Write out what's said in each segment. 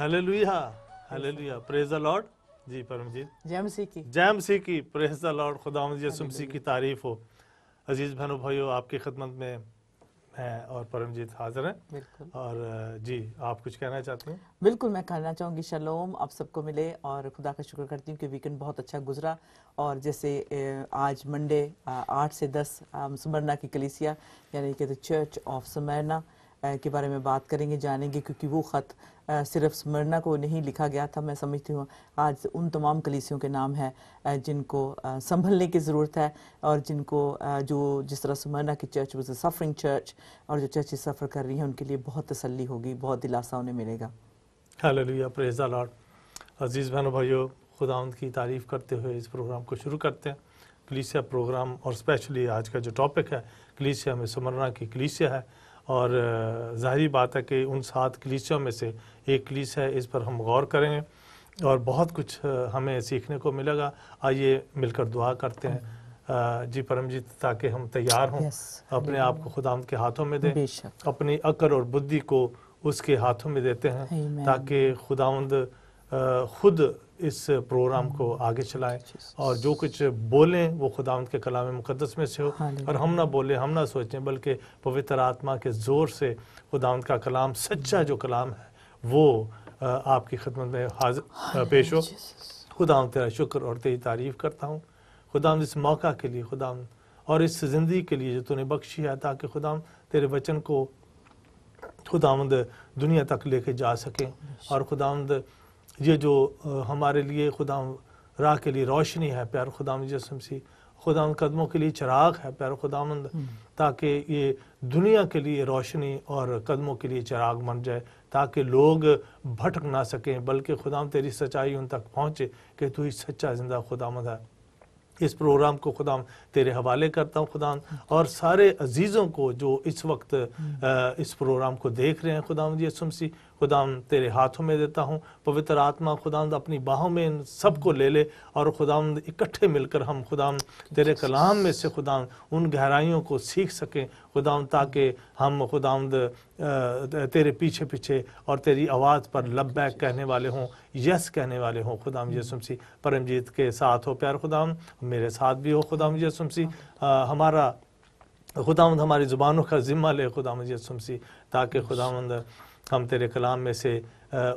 Hallelujah, hallelujah, praise the Lord. जी परमजीत, जय मसीह की। जय मसीह की, प्रेज द लॉर्ड। खुदावंद यीशु मसीह की तारीफ हो। अजीज बहनों भाइयों, आपकी खिदमत में मैं और परमजीत हाजिर हैं। बिल्कुल और जी, आप कुछ कहना चाहते हैं? बिल्कुल, मैं कहना चाहूँगी शलोम आप सबको मिले, और खुदा का शुक्र करती हूँ कि वीकेंड बहुत अच्छा गुजरा। और जैसे आज मंडे 8 से 10 स्मरना की कलीसिया यानी कि द चर्च ऑफ स्मरना के बारे में बात करेंगे, जानेंगे, क्योंकि वो ख़त सिर्फ स्मरना को नहीं लिखा गया था। मैं समझती हूँ आज उन तमाम कलीसियों के नाम हैं जिनको संभलने की ज़रूरत है, और जिनको जो जिस तरह स्मरना की चर्च वो सफरिंग चर्च, और जो चर्च सफ़र कर रही हैं उनके लिए बहुत तसल्ली होगी, बहुत दिलासा उन्हें मिलेगा। Hallelujah, praise the Lord. अजीज़ बहनों भाइयों, खुदावंद की तारीफ़ करते हुए इस प्रोग्राम को शुरू करते हैं। कलीसिया प्रोग्राम, और स्पेशली आज का जो टॉपिक है कलीसिया में स्मरना की कलीसिया है। और ज़ाहिर बात है कि उन 7 कलीसियों में से एक कलीसिया है, इस पर हम गौर करेंगे और बहुत कुछ हमें सीखने को मिलेगा। आइए मिलकर दुआ करते हैं जी परमजीत, ताकि हम तैयार हों, अपने आप को खुदावंद के हाथों में दें, अपनी अक्ल और बुद्धि को उसके हाथों में देते हैं, ताकि खुदावंद खुद इस प्रोग्राम को आगे चलाएं, और जो कुछ बोलें वो खुदावंद के कलाम मुक़द्दस में से हो, और हम ना बोलें, हम ना सोचें, बल्कि पवित्र आत्मा के ज़ोर से खुदावंद का कलाम, सच्चा जो कलाम है, वो आपकी खिदमत में हाजिर पेश हो। खुदावंद तेरा शुक्र और तेरी तारीफ़ करता हूँ खुदावंद इस मौका के लिए, खुदावंद, और इस ज़िंदगी के लिए जो तूने बख्शी है, ताकि खुदावंद तेरे वचन को खुदावंद दुनिया तक लेके जा सकें। और खुदावंद ये जो हमारे लिए खुदावंद राह के लिए रोशनी है, प्यार खुदावंद यीशु मसीह, खुदावंद कदमों के लिए चिराग है, प्यार खुदावंद, ताकि ये दुनिया के लिए रोशनी और कदमों के लिए चिराग बन जाए, ताकि लोग भटक ना सकें, बल्कि खुदावंद तेरी सच्चाई उन तक पहुँचे कि तू ही सच्चा जिंदा खुदावंद है। इस प्रोग्राम को खुदाम तेरे हवाले करता हूँ खुदाम, और सारे अजीज़ों को जो इस वक्त इस प्रोग्राम को देख रहे हैं खुदाम यीशु मसीह, खुदाम तेरे हाथों में देता हूँ। पवित्र आत्मा खुदाम अपनी बाहों में इन सबको ले ले, और खुदाम इकट्ठे मिलकर हम खुदाम तेरे कलाम में से खुदाम उन गहराइयों को सीख सकें खुदाम, ताकि हम खुदाम तेरे पीछे पीछे और तेरी आवाज़ पर लब्बैक कहने वाले हों, यस कहने वाले हों खुदाम यीशु मसीह। परमजीत के साथ हो प्यार खुदाम, मेरे साथ भी हो खुदाम यीशु मसीह। हमारा खुदावंद हमारी ज़ुबानों का ज़िम्मा ले खुदावंद यीशु मसीह, ताकि खुदावंद हम तेरे कलाम में से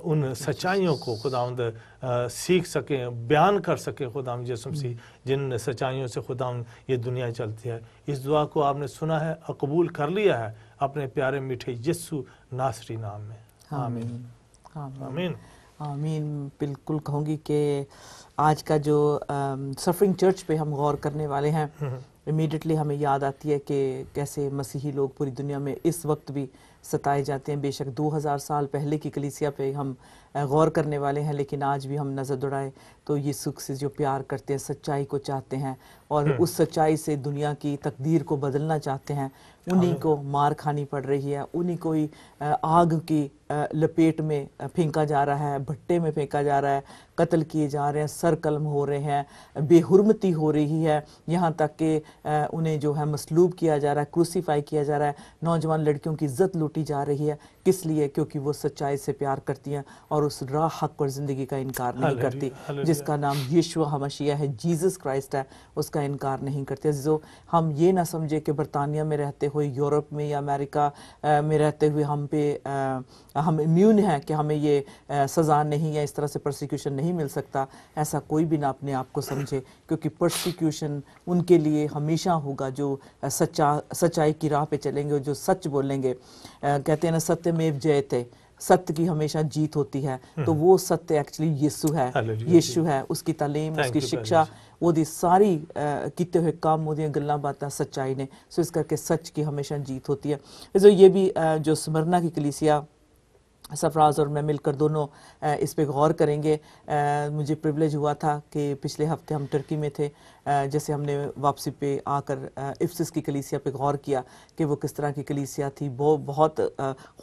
उन सच्चाइयों को खुदावंद सीख सकें, बयान कर सकें खुदावंद यीशु मसीह, जिन सच्चाइयों से खुदावंद ये दुनिया चलती है। इस दुआ को आपने सुना है और कबूल कर लिया है अपने प्यारे मीठे यीशु नासरी नाम में। आमीन आमीन आमीन। बिल्कुल कहूँगी कि आज का जो सफरिंग चर्च पे हम गौर करने वाले हैं, इमीडिएटली हमें याद आती है कि कैसे मसीही लोग पूरी दुनिया में इस वक्त भी सताए जाते हैं। बेशक 2000 साल पहले की कलीसिया पे हम गौर करने वाले हैं, लेकिन आज भी हम नज़र दौड़ाएं तो यीशु से जो प्यार करते हैं, सच्चाई को चाहते हैं, और उस सच्चाई से दुनिया की तकदीर को बदलना चाहते हैं, उन्हीं को मार खानी पड़ रही है, उन्हीं को ही आग की लपेट में फेंका जा रहा है, भट्टे में फेंका जा रहा है, कत्ल किए जा रहे हैं, सर कलम हो रहे हैं, बेहुरमती हो रही है, यहाँ तक कि उन्हें जो है मसलूब किया जा रहा है, क्रूसीफाई किया जा रहा है, नौजवान लड़कियों की इज्जत लूटी जा रही है। किस लिए? क्योंकि वो सच्चाई से प्यार करती हैं और उस राह, हक और ज़िंदगी का इनकार नहीं करती, जिसका नाम यीशु हमशीह है, जीसस क्राइस्ट है, उसका इनकार नहीं करते। जो हम ये ना समझे कि बरतानिया में रहते हुए, यूरोप में या अमेरिका में रहते हुए हम इम्यून हैं, कि हमें ये सज़ा नहीं या इस तरह से प्रोसिक्यूशन नहीं मिल सकता। ऐसा कोई भी ना अपने आप को समझे, क्योंकि प्रोसिक्यूशन उनके लिए हमेशा होगा जो सच्चाई की राह पे चलेंगे, जो सच बोलेंगे। कहते हैं ना, सत्यमेव जयते, सत्य की हमेशा जीत होती है। तो वो सत्य एक्चुअली यीशु है, यीशु है, उसकी तालीम, उसकी शिक्षा, ਉਹਦੀ सारी किते हुए काम, ਉਹਦੀਆਂ गल्लां बातें सच्चाई ने। सो इस करके सच की हमेशा जीत होती है। तो ये भी जो स्मरना की कलीसिया, सरफराज और मैं मिलकर दोनों इस पे गौर करेंगे। मुझे प्रिविलेज हुआ था कि पिछले हफ्ते हम टर्की में थे, जैसे हमने वापसी पे आकर इफ्सिस की कलीसिया पे गौर किया कि वो किस तरह की कलीसिया थी। वो बहुत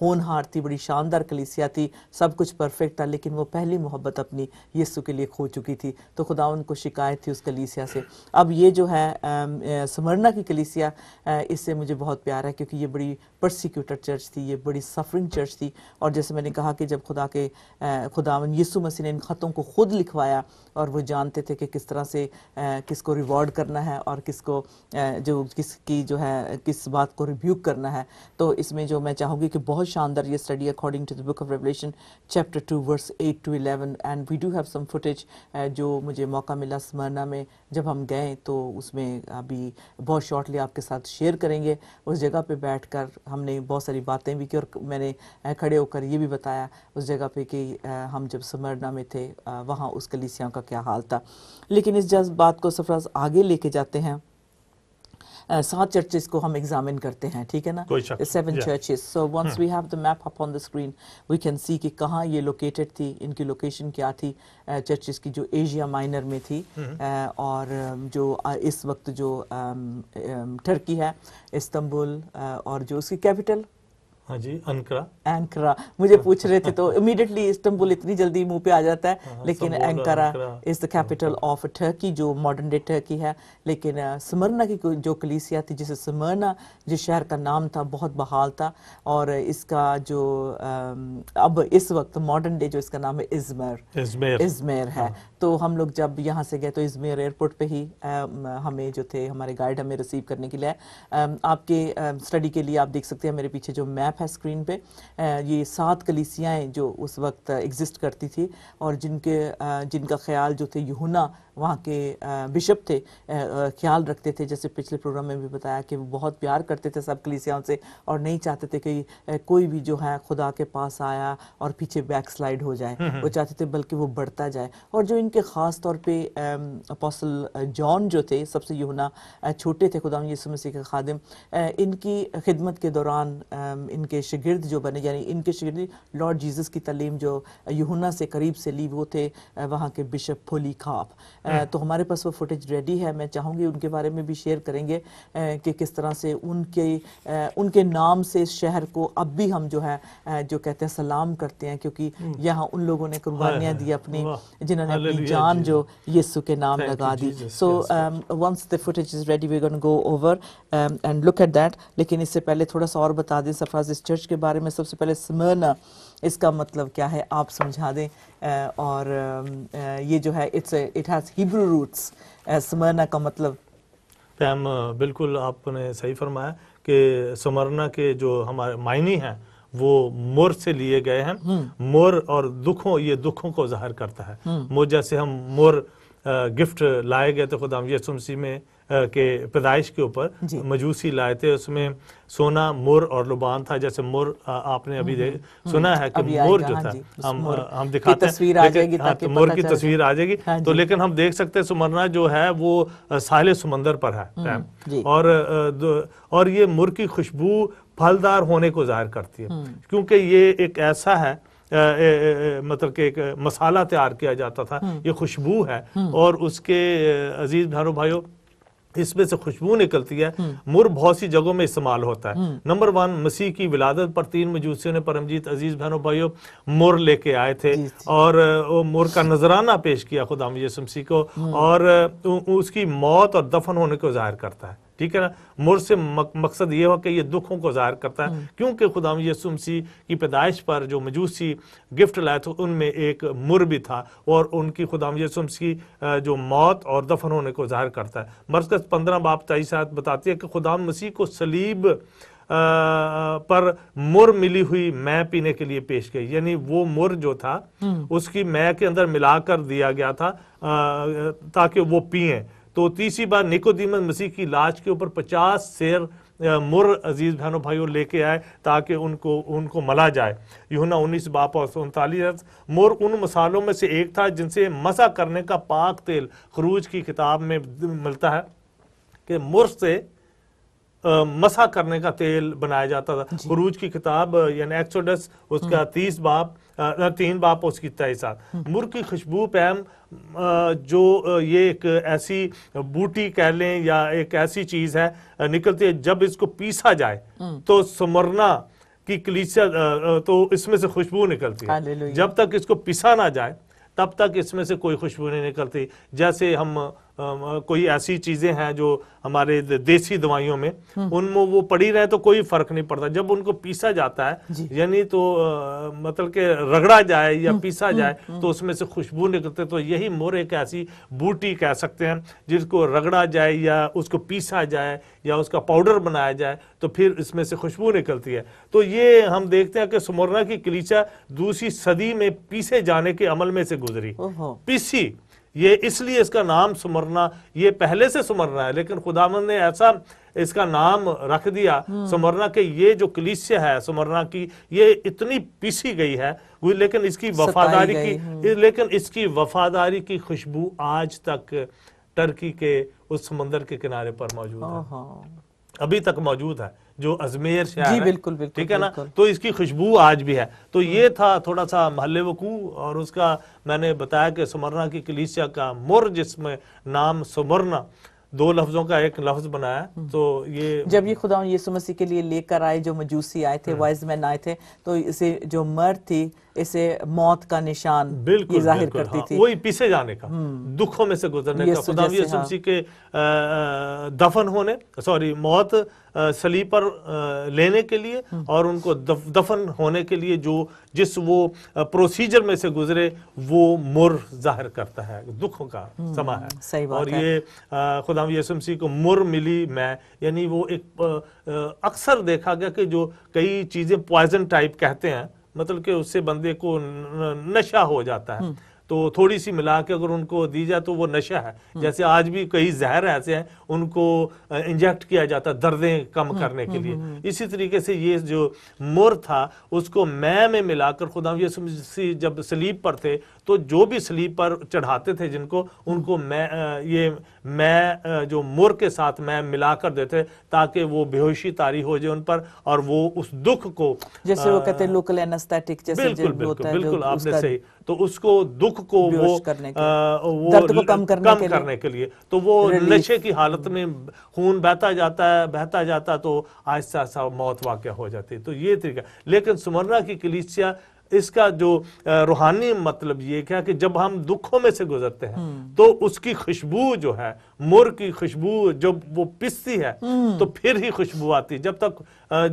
होनहार थी, बड़ी शानदार कलीसिया थी, सब कुछ परफेक्ट था, लेकिन वो पहली मोहब्बत अपनी यीशु के लिए खो चुकी थी। तो खुदावंद को शिकायत थी उस कलीसिया से। अब ये जो है स्मरना की कलीसिया, इससे मुझे बहुत प्यार है, क्योंकि ये बड़ी परसिक्यूटेड चर्च थी, ये बड़ी सफरिंग चर्च थी। और जैसे मैंने कहा कि जब खुदावन यीशु मसीह ने इन खतों को खुद लिखवाया और वो जानते थे कि किस तरह से किसको रिवॉर्ड करना है और किसको किसकी जो है किस बात को रिब्यूक करना है। तो इसमें जो मैं चाहूँगी कि बहुत शानदार ये study according to the book of Revelation chapter 2 verse 8 to 11 and we do have some footage जो मुझे मौका मिला स्मरना में जब हम गए, तो उसमें अभी बहुत शॉर्टली आपके साथ शेयर करेंगे। उस जगह पे बैठकर हमने बहुत सारी बातें भी की और मैंने खड़े होकर ये भी बताया उस जगह पे कि हम जब स्मरना में थे वहाँ उस कलीसिया का क्या हाल था। लेकिन इस जज्ब बात को सफराज आगे लेके जाते हैं। 7 चर्चेस को हम एग्जामिन करते हैं, ठीक है ना, 7 churches. So once we have the map up on the screen we can see कि कहाँ ये लोकेटेड थी, इनकी लोकेशन क्या थी चर्चेस की, जो एशिया माइनर में थी और जो इस वक्त जो टर्की है, इस्तांबुल और जो उसकी कैपिटल, हाँ जी, एंकारा मुझे पूछ रहे थे तो इमीडिएटली इस्तांबुल इतनी जल्दी मुंह पे आ जाता है, लेकिन Ankara is the capital of Turkey जो मॉडर्न डे टर्की है। लेकिन स्मरना की जो कलीसिया थी, जिसे स्मरना जिस शहर का नाम था, बहुत बहाल था और इसका जो अब इस वक्त मॉडर्न डे जो इसका नाम है इज़मिर है। तो हम लोग जब यहाँ से गए तो इज़मिर एयरपोर्ट पे ही हमें जो थे हमारे गाइड हमें रिसीव करने के लिए आपके स्टडी के लिए आप देख सकते हैं मेरे पीछे जो मैप है स्क्रीन पे, ये 7 कलीसियाएं जो उस वक्त एग्जिस्ट करती थी और जिनका ख्याल जो थे यूहन्ना वहाँ के बिशप थे ख्याल रखते थे। जैसे पिछले प्रोग्राम में भी बताया कि वो बहुत प्यार करते थे सब कलीसियाओं से और नहीं चाहते थे कि कोई भी जो है खुदा के पास आया और पीछे बैकस्लाइड हो जाए, वो चाहते थे बल्कि वो बढ़ता जाए। और जो इनके ख़ास तौर पे अपोस्टल जॉन जो थे, सबसे यूहन्ना छोटे थे, खुदा यीशु मसीह के खादिम, इनकी खिदमत के दौरान इनके शागिर्द जो बने, यानी इनके शागिर्द लॉर्ड जीसस की तालीम जो यूहन्ना से करीब से ली, वो थे वहाँ के बिशप पोलीकार्प। तो हमारे पास वो फुटेज रेडी है, मैं चाहूँगी उनके बारे में भी शेयर करेंगे कि किस तरह से उनके नाम से इस शहर को अब भी हम जो है जो कहते हैं सलाम करते हैं, क्योंकि यहाँ उन लोगों ने कुर्बानियाँ दी अपनी, जिन्होंने अपनी जान जो यीशु के नाम लगा दी। So once the footage is ready we gonna go over and look at that. लेकिन इससे पहले थोड़ा सा और बता दें सफराज इस चर्च के बारे में। सबसे पहले स्मरना इसका मतलब क्या है आप समझा दें, और ये जो है it has Hebrew roots. Smyrna का मतलब पैम बिल्कुल आपने सही फरमाया कि स्मरना के जो हमारे मायने हैं वो मोर से लिए गए हैं। मोर और ये दुखों को जाहिर करता है। मोर जैसे हम मोर गिफ्ट लाए गए थे खुदा यीशु मसीह में के पैदाइश के ऊपर, मजूसी लाए थे, उसमें सोना मोर और लुबान था। जैसे मोर आपने अभी सुना है कि मोर जो था हम दिखाते हैं, तो मोर की तस्वीर आ जाएगी। तो लेकिन हम देख सकते हैं स्मरना जो है वो साहिल समंदर पर है और ये मोर की खुशबू फलदार होने को जाहिर करती है, क्योंकि ये एक ऐसा है मतलब कि एक मसाला तैयार किया जाता था, ये खुशबू है और उसके अजीज बहनों भाइयों इसमें से खुशबू निकलती है। मुर बहुत सी जगहों में इस्तेमाल होता है। नंबर 1, मसीह की विलादत पर 3 मजूसियों ने परमजीत अजीज बहनों भाइयों मुर लेके आए थे और वो मुर का नजराना पेश किया खुदा यीशु मसीह को और उसकी मौत और दफन होने को जाहिर करता है, ठीक है ना। मुर से मकसद ये हो कि ये दुखों को जाहिर करता है, क्योंकि खुदा यीशु मसीह की पैदाइश पर जो मजूसी गिफ्ट लाए थे उनमें एक मुर भी था और उनकी खुदा यीशु मसीह जो मौत और दफन होने को जाहिर करता है। मरकज़ 15 बाब 23 आयत बताती है कि खुदा मसीह को सलीब पर मुर मिली हुई मै पीने के लिए पेश गई, यानी वो मुर जो था उसकी मै के अंदर मिलाकर दिया गया था ताकि वो पिए। तो तीसरी बार निकोदीमस मसीह की लाश के ऊपर 50 सेर मुर अजीज बहनों भाइयों लेके आए ताकि उनको मला जाए। यूहन्ना 19 बाब और 39 मुर उन मसालों में से एक था जिनसे मसा करने का पाक तेल खरूज की किताब में मिलता है कि मुर से मसा करने का तेल बनाया जाता था। खरूज की किताब यानी एक्सोडस उसका 3 बाब उसकी 23। मुर की खुशबू पैम जो ये एक ऐसी बूटी कह लें या एक ऐसी चीज है निकलती है, जब इसको पीसा जाए तो स्मरना की कलीसिया तो इसमें से खुशबू निकलती है। जब तक इसको पिसा ना जाए तब तक इसमें से कोई खुशबू नहीं निकलती। जैसे हम कोई ऐसी चीजें हैं जो हमारे देसी दवाइयों में, उनमें वो पड़ी रहे तो कोई फर्क नहीं पड़ता। जब उनको पीसा जाता है, यानी तो मतलब के रगड़ा जाए या पीसा जाए तो उसमें से खुशबू निकलते। तो यही मुर एक ऐसी बूटी कह सकते हैं जिसको रगड़ा जाए या उसको पीसा जाए या उसका पाउडर बनाया जाए तो फिर इसमें से खुशबू निकलती है। तो ये हम देखते हैं कि स्मरना की कलीसिया दूसरी सदी में पीसे जाने के अमल में से गुजरी, पीसी। ये इसलिए इसका नाम स्मरना, ये पहले से स्मरना है, लेकिन खुदावंद ने ऐसा इसका नाम रख दिया स्मरना के ये जो कलीसिया है स्मरना की, ये इतनी पीसी गई है, लेकिन इसकी वफादारी की खुशबू आज तक टर्की के उस समंदर के किनारे पर मौजूद है, अभी तक मौजूद है, जो अजमेर शहर है, बिल्कुल, बिल्कुल, ठीक है ना। तो इसकी खुशबू आज भी है। तो ये था थोड़ा सा महल्ले वकू, और उसका मैंने बताया कि स्मरना की कलीसिया का मुर, जिसमें नाम स्मरना दो लफ्जों का एक लफ्ज बनाया। तो ये जब ये खुदा यीशु मसीह के लिए लेकर आए, जो मजूसी आए थे, वाइज मैन आए थे, तो इसे जो मर थी, इसे मौत का निशान ये जाहिर करती थी, वही पीछे जाने का, दुखों में से गुजरने का। खुदा यीशु मसीह के दफन होने, सॉरी मौत सलीब पर लेने के लिए और उनको दफन होने के लिए जिस वो प्रोसीजर में से गुजरे, वो मुर जाहिर करता है, दुखों का समा है। सही बात और है। ये खुदा यीशु मसीह को मुर मिली मैं, यानी वो एक अक्सर देखा गया कि जो कई चीजें पॉइजन टाइप कहते हैं, मतलब कि उससे बंदे को नशा हो जाता है, तो थोड़ी सी मिला के अगर उनको दी जाए तो वो नशा है। जैसे आज भी कई जहर ऐसे हैं, उनको इंजेक्ट किया जाता है दर्दें कम करने के लिए। इसी तरीके से ये जो मुर था उसको मैं में मिलाकर खुदा यीशु मसीह जब सलीब पर थे तो जो भी सलीब पर चढ़ाते थे जिनको, उनको मैं जो मुर के साथ मैं मिलाकर देते ताकि वो बेहोशी तारी हो जाए उन पर, और वो उस दुख को, जैसे वो कहते हैं लोकल एनेस्थेटिक, जैसे बिल्कुल आपने सही, तो उसको दुख को वो दर्द को कम करने के लिए, तो वो नशे की हालत में खून बहता जाता तो आहिस्ता आहिस्ता मौत वाक़या हो जाती। तो ये तरीका। लेकिन स्मरना की कलीसिया, इसका जो रूहानी मतलब ये क्या कि जब हम दुखों में से गुजरते हैं तो उसकी खुशबू जो है, मुर की खुशबू जब वो पिसती है तो फिर ही खुशबू आती है। जब तक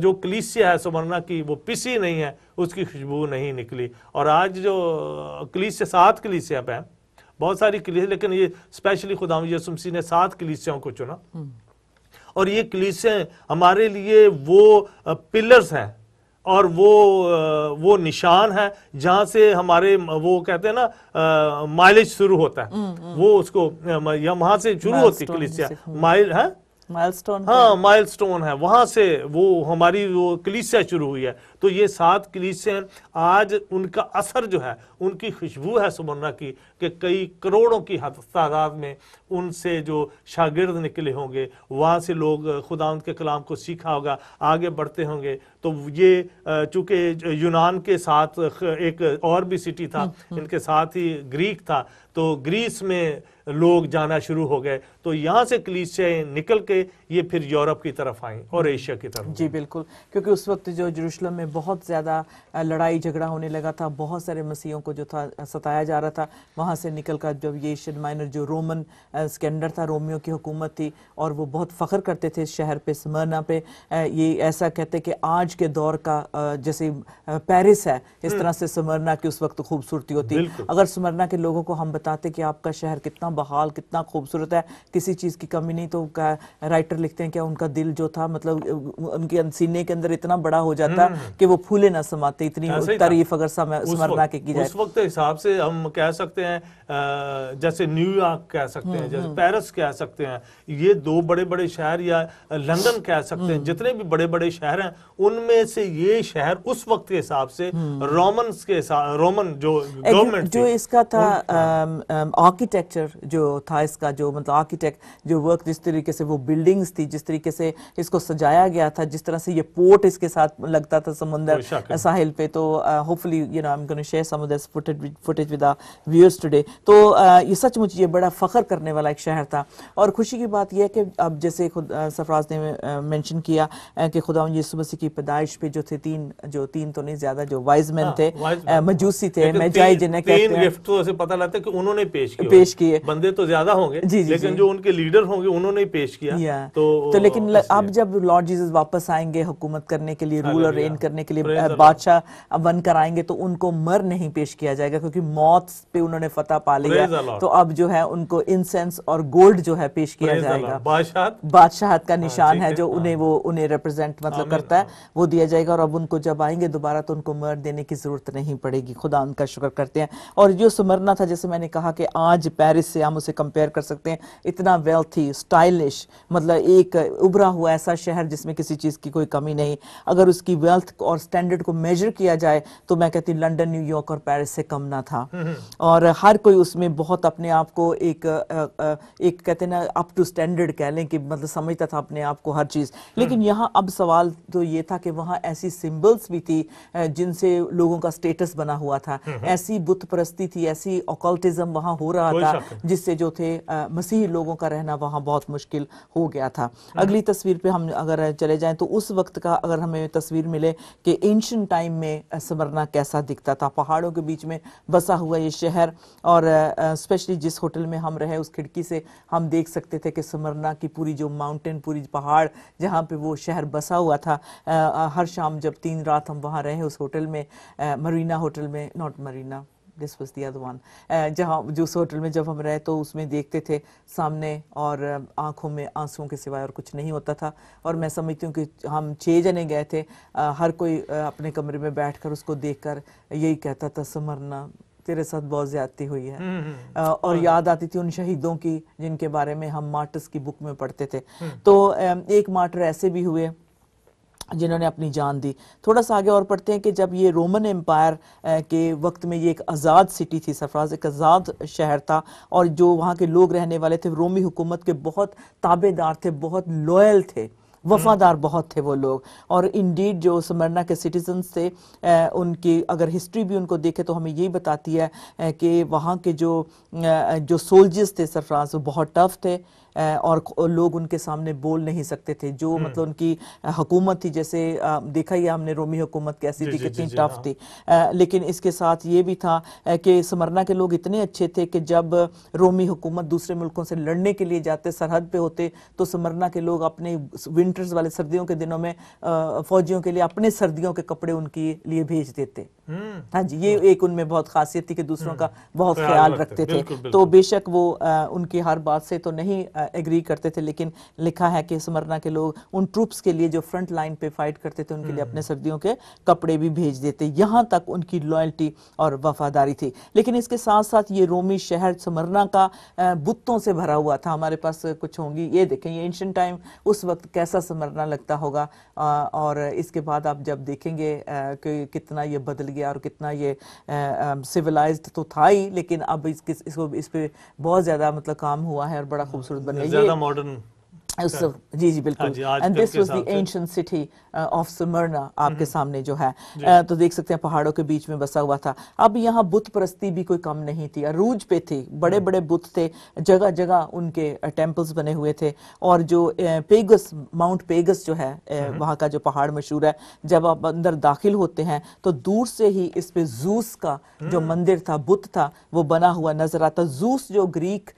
जो कलीसिया है स्मरना की वो पिसी नहीं है, उसकी खुशबू नहीं निकली। और आज जो कलीसिया, 7 कलीसिया पे है, बहुत सारी कलीसिया, लेकिन ये स्पेशली खुदा यीशु मसीह ने 7 कलीसियाओं को चुना, और ये कलीसिया हमारे लिए वो पिलर्स हैं और वो निशान है जहां से हमारे वो कहते हैं ना माइलेज शुरू होता है, वो उसको वहां से शुरू होती कलीसिया, माइलस्टोन है, वहां से वो हमारी वो कलीसिया शुरू हुई है। तो ये 7 कलीसिया आज उनका असर जो है, उनकी खुशबू है स्मरना की, कि कई करोड़ों की तादाद में उनसे जो शागिर्द निकले होंगे, वहाँ से लोग खुदावंद के कलाम को सीखा होगा, आगे बढ़ते होंगे। तो ये चूंकि यूनान के साथ एक और भी सिटी था, इनके साथ ही ग्रीक था, तो ग्रीस में लोग जाना शुरू हो गए, तो यहाँ से कलीसियाएं निकल के ये फिर यूरोप की तरफ आई और एशिया की तरफ। जी बिल्कुल, क्योंकि उस वक्त जो यरूशलेम में बहुत ज़्यादा लड़ाई झगड़ा होने लगा था, बहुत सारे मसीहों को जो था सताया जा रहा था। वहाँ से निकल कर जब ये एशियन माइनर जो रोमन स्कैंडर था, रोमियो की हुकूमत थी, और वो बहुत फ़ख्र करते थे इस शहर पे, स्मरना पे। ये ऐसा कहते कि आज के दौर का जैसे पेरिस है, इस तरह से स्मरना की उस वक्त खूबसूरती होती। अगर स्मरना के लोगों को हम बताते कि आपका शहर कितना बहाल, कितना खूबसूरत है, किसी चीज़ की कमी नहीं, तो राइटर लिखते हैं कि उनका दिल जो था, मतलब उनके सीने के अंदर इतना बड़ा हो जाता कि वो फूले ना समाते, इतनी तारीफ अगर स्मरना की जाए। उस वक्त हिसाब से हम कह सकते हैं, जैसे न्यूयॉर्क कह सकते हैं, जैसे पेरिस कह सकते हैं, ये 2 बड़े बड़े शहर, या लंदन कह सकते हैं, जितने भी बड़े बड़े शहर हैं उनमें से ये शहर उस वक्त के हिसाब से रोमन जो गवर्नमेंट जो इसका था आर्किटेक्चर जो था, इसका जो मतलब आर्किटेक्ट जो वर्क, जिस तरीके से वो बिल्डिंग्स थी, जिस तरीके से इसको सजाया गया था, जिस तरह से ये पोर्ट इसके साथ लगता था समुंदर साहिल पे। तो hopefully you know I am gonna share some of this footage with our viewers today. तो ये सचमुच ये बड़ा फख्र करने वाला एक शहर था। और खुशी की बात यह है कि अब जैसे खुद सरफराज ने मेंशन किया कि खुदावंद यीशु मसीह की पैदाइश पे जो थे तीन तो नहीं ज्यादा जो वाइज मैन थे, मजूसी थे, मैजाई जिन्हें कहते हैं, गिफ्ट तो ऐसे पता लगता है कि उन्होंने पेश किए। बंदे तो ज्यादा होंगे लेकिन जो उनके लीडर होंगे उन्होंने पेश किया। तो लेकिन अब जब लॉर्ड जीसस वापस आएंगे हुकूमत करने के लिए, रूल और रेन करने के लिए, बादशाह बनकर आएंगे, तो उनको मर नहीं पेश किया जाएगा क्योंकि मौत पे उन्होंने फतह पा लिया। तो अब जो है उनको इंसेंस और गोल्ड जो है पेश किया जाएगा। बादशाहत का निशान है जो उन्हें रिप्रेजेंट मतलब करता है, वो दिया जाएगा। और अब उनको जब आएंगे दोबारा तो उनको मर देने की जरूरत नहीं पड़ेगी। खुदा उनका शुक्र करते हैं। और जो स्मरना था, जैसे मैंने कहा कि आज पेरिस से हम उसे कंपेयर कर सकते हैं, इतना वेल्थी, स्टाइलिश, मतलब एक उभरा हुआ ऐसा शहर जिसमें किसी चीज की कोई कमी नहीं। अगर उसकी वेल्थ और स्टैंडर्ड को मेजर किया जाए तो मैं कहती लंदन, न्यूयॉर्क और पेरिस से कम ना था। और हर कोई उसमें बहुत अपने आप को एक कहते हैं ना अप टू स्टैंडर्ड कह लें कि मतलब समझता था अपने आप को हर चीज। लेकिन यहाँ अब सवाल तो ये था कि वहाँ ऐसी सिंबल्स भी थी जिनसे लोगों का स्टेटस बना हुआ था, ऐसी बुत परस्ती थी, ऐसी ऑकल्टिज्म वहाँ हो रहा था जिससे जो थे मसीही लोगों का रहना वहाँ बहुत मुश्किल हो गया था। अगली तस्वीर पे हम अगर चले जाएं तो उस वक्त का अगर हमें तस्वीर मिले कि एंशिएंट टाइम में स्मरना कैसा दिखता था, पहाड़ों के बीच में बसा हुआ ये शहर। और स्पेशली जिस होटल में हम रहे उस खिड़की से हम देख सकते थे कि स्मरना की पूरी जो माउंटेन, पूरी पहाड़ जहाँ पे वो शहर बसा हुआ था। हर शाम जब 3 रात हम वहाँ रहे उस होटल में, मरीना होटल में, not Marina, this was the other one, जहाँ जिस होटल में जब हम रहे तो उसमें देखते थे सामने और आंखों में आंसुओं के सिवाय और कुछ नहीं होता था। और मैं समझती हूँ कि हम 6 जने गए थे, हर कोई अपने कमरे में बैठकर उसको देखकर यही कहता था स्मरना तेरे साथ बहुत ज्यादती हुई है। और याद आती थी उन शहीदों की जिनके बारे में हम मार्टर्स की बुक में पढ़ते थे। तो एक मार्टर ऐसे भी हुए जिन्होंने अपनी जान दी। थोड़ा सा आगे और पढ़ते हैं कि जब ये रोमन एम्पायर के वक्त में ये एक आज़ाद सिटी थी, सरफराज एक आज़ाद शहर था, और जो वहाँ के लोग रहने वाले थे रोमी हुकूमत के बहुत ताबेदार थे, बहुत लॉयल थे, वफादार बहुत थे वो लोग। और इंडीड जो स्मरना के सिटीजन्स थे उनकी अगर हिस्ट्री भी उनको देखे तो हमें यही बताती है कि वहाँ के जो सोल्जर्स थे सरफराज वो बहुत टफ थे और लोग उनके सामने बोल नहीं सकते थे। जो मतलब उनकी हुकूमत थी, जैसे देखा ही हमने रोमी हुकूमत कैसी थी, कितनी टफ थी। लेकिन इसके साथ ये भी था कि स्मरना के लोग इतने अच्छे थे कि जब रोमी हुकूमत दूसरे मुल्कों से लड़ने के लिए जाते, सरहद पे होते, तो स्मरना के लोग अपने विंटर्स वाले सर्दियों के दिनों में फौजियों के लिए अपने सर्दियों के कपड़े उनके लिए भेज देते। हाँ जी, ये एक उनमें बहुत खासियत थी कि दूसरों का बहुत ख्याल रखते थे। तो बेशक वो उनकी हर बात से तो नहीं एग्री करते थे, लेकिन लिखा है कि स्मरना के लोग उन ट्रूप्स के लिए जो फ्रंट लाइन पे फाइट करते थे उनके लिए अपने सर्दियों के कपड़े भी भेज देते। यहाँ तक उनकी लॉयल्टी और वफादारी थी। लेकिन इसके साथ साथ ये रोमी शहर स्मरना का बुतों से भरा हुआ था। हमारे पास कुछ होंगी, ये देखें, ये एंशिएंट टाइम उस वक्त कैसा स्मरना लगता होगा। और इसके बाद आप जब देखेंगे कि कितना ये बदल गया और कितना ये सिविलाइज्ड तो था ही, लेकिन अब इस पे बहुत ज्यादा मतलब काम हुआ है और बड़ा खूबसूरत बन गया, ज्यादा मॉडर्न। जी बिल्कुल। And this was the ancient city of स्मरना आपके सामने जो है। तो देख सकते हैं पहाड़ों के बीच में बसा हुआ था। अब यहाँ बुत परस्ती भी कोई कम नहीं थी, अरूज पे थी, बड़े बड़े बुत थे, जगह जगह उनके टेम्पल्स बने हुए थे। और जो पेगस, माउंट पेगस जो है वहाँ का जो पहाड़ मशहूर है, जब आप अंदर दाखिल होते हैं तो दूर से ही इस पे जूस का जो मंदिर था, बुत था, वो बना हुआ नजर आता। जूस जो ग्रीक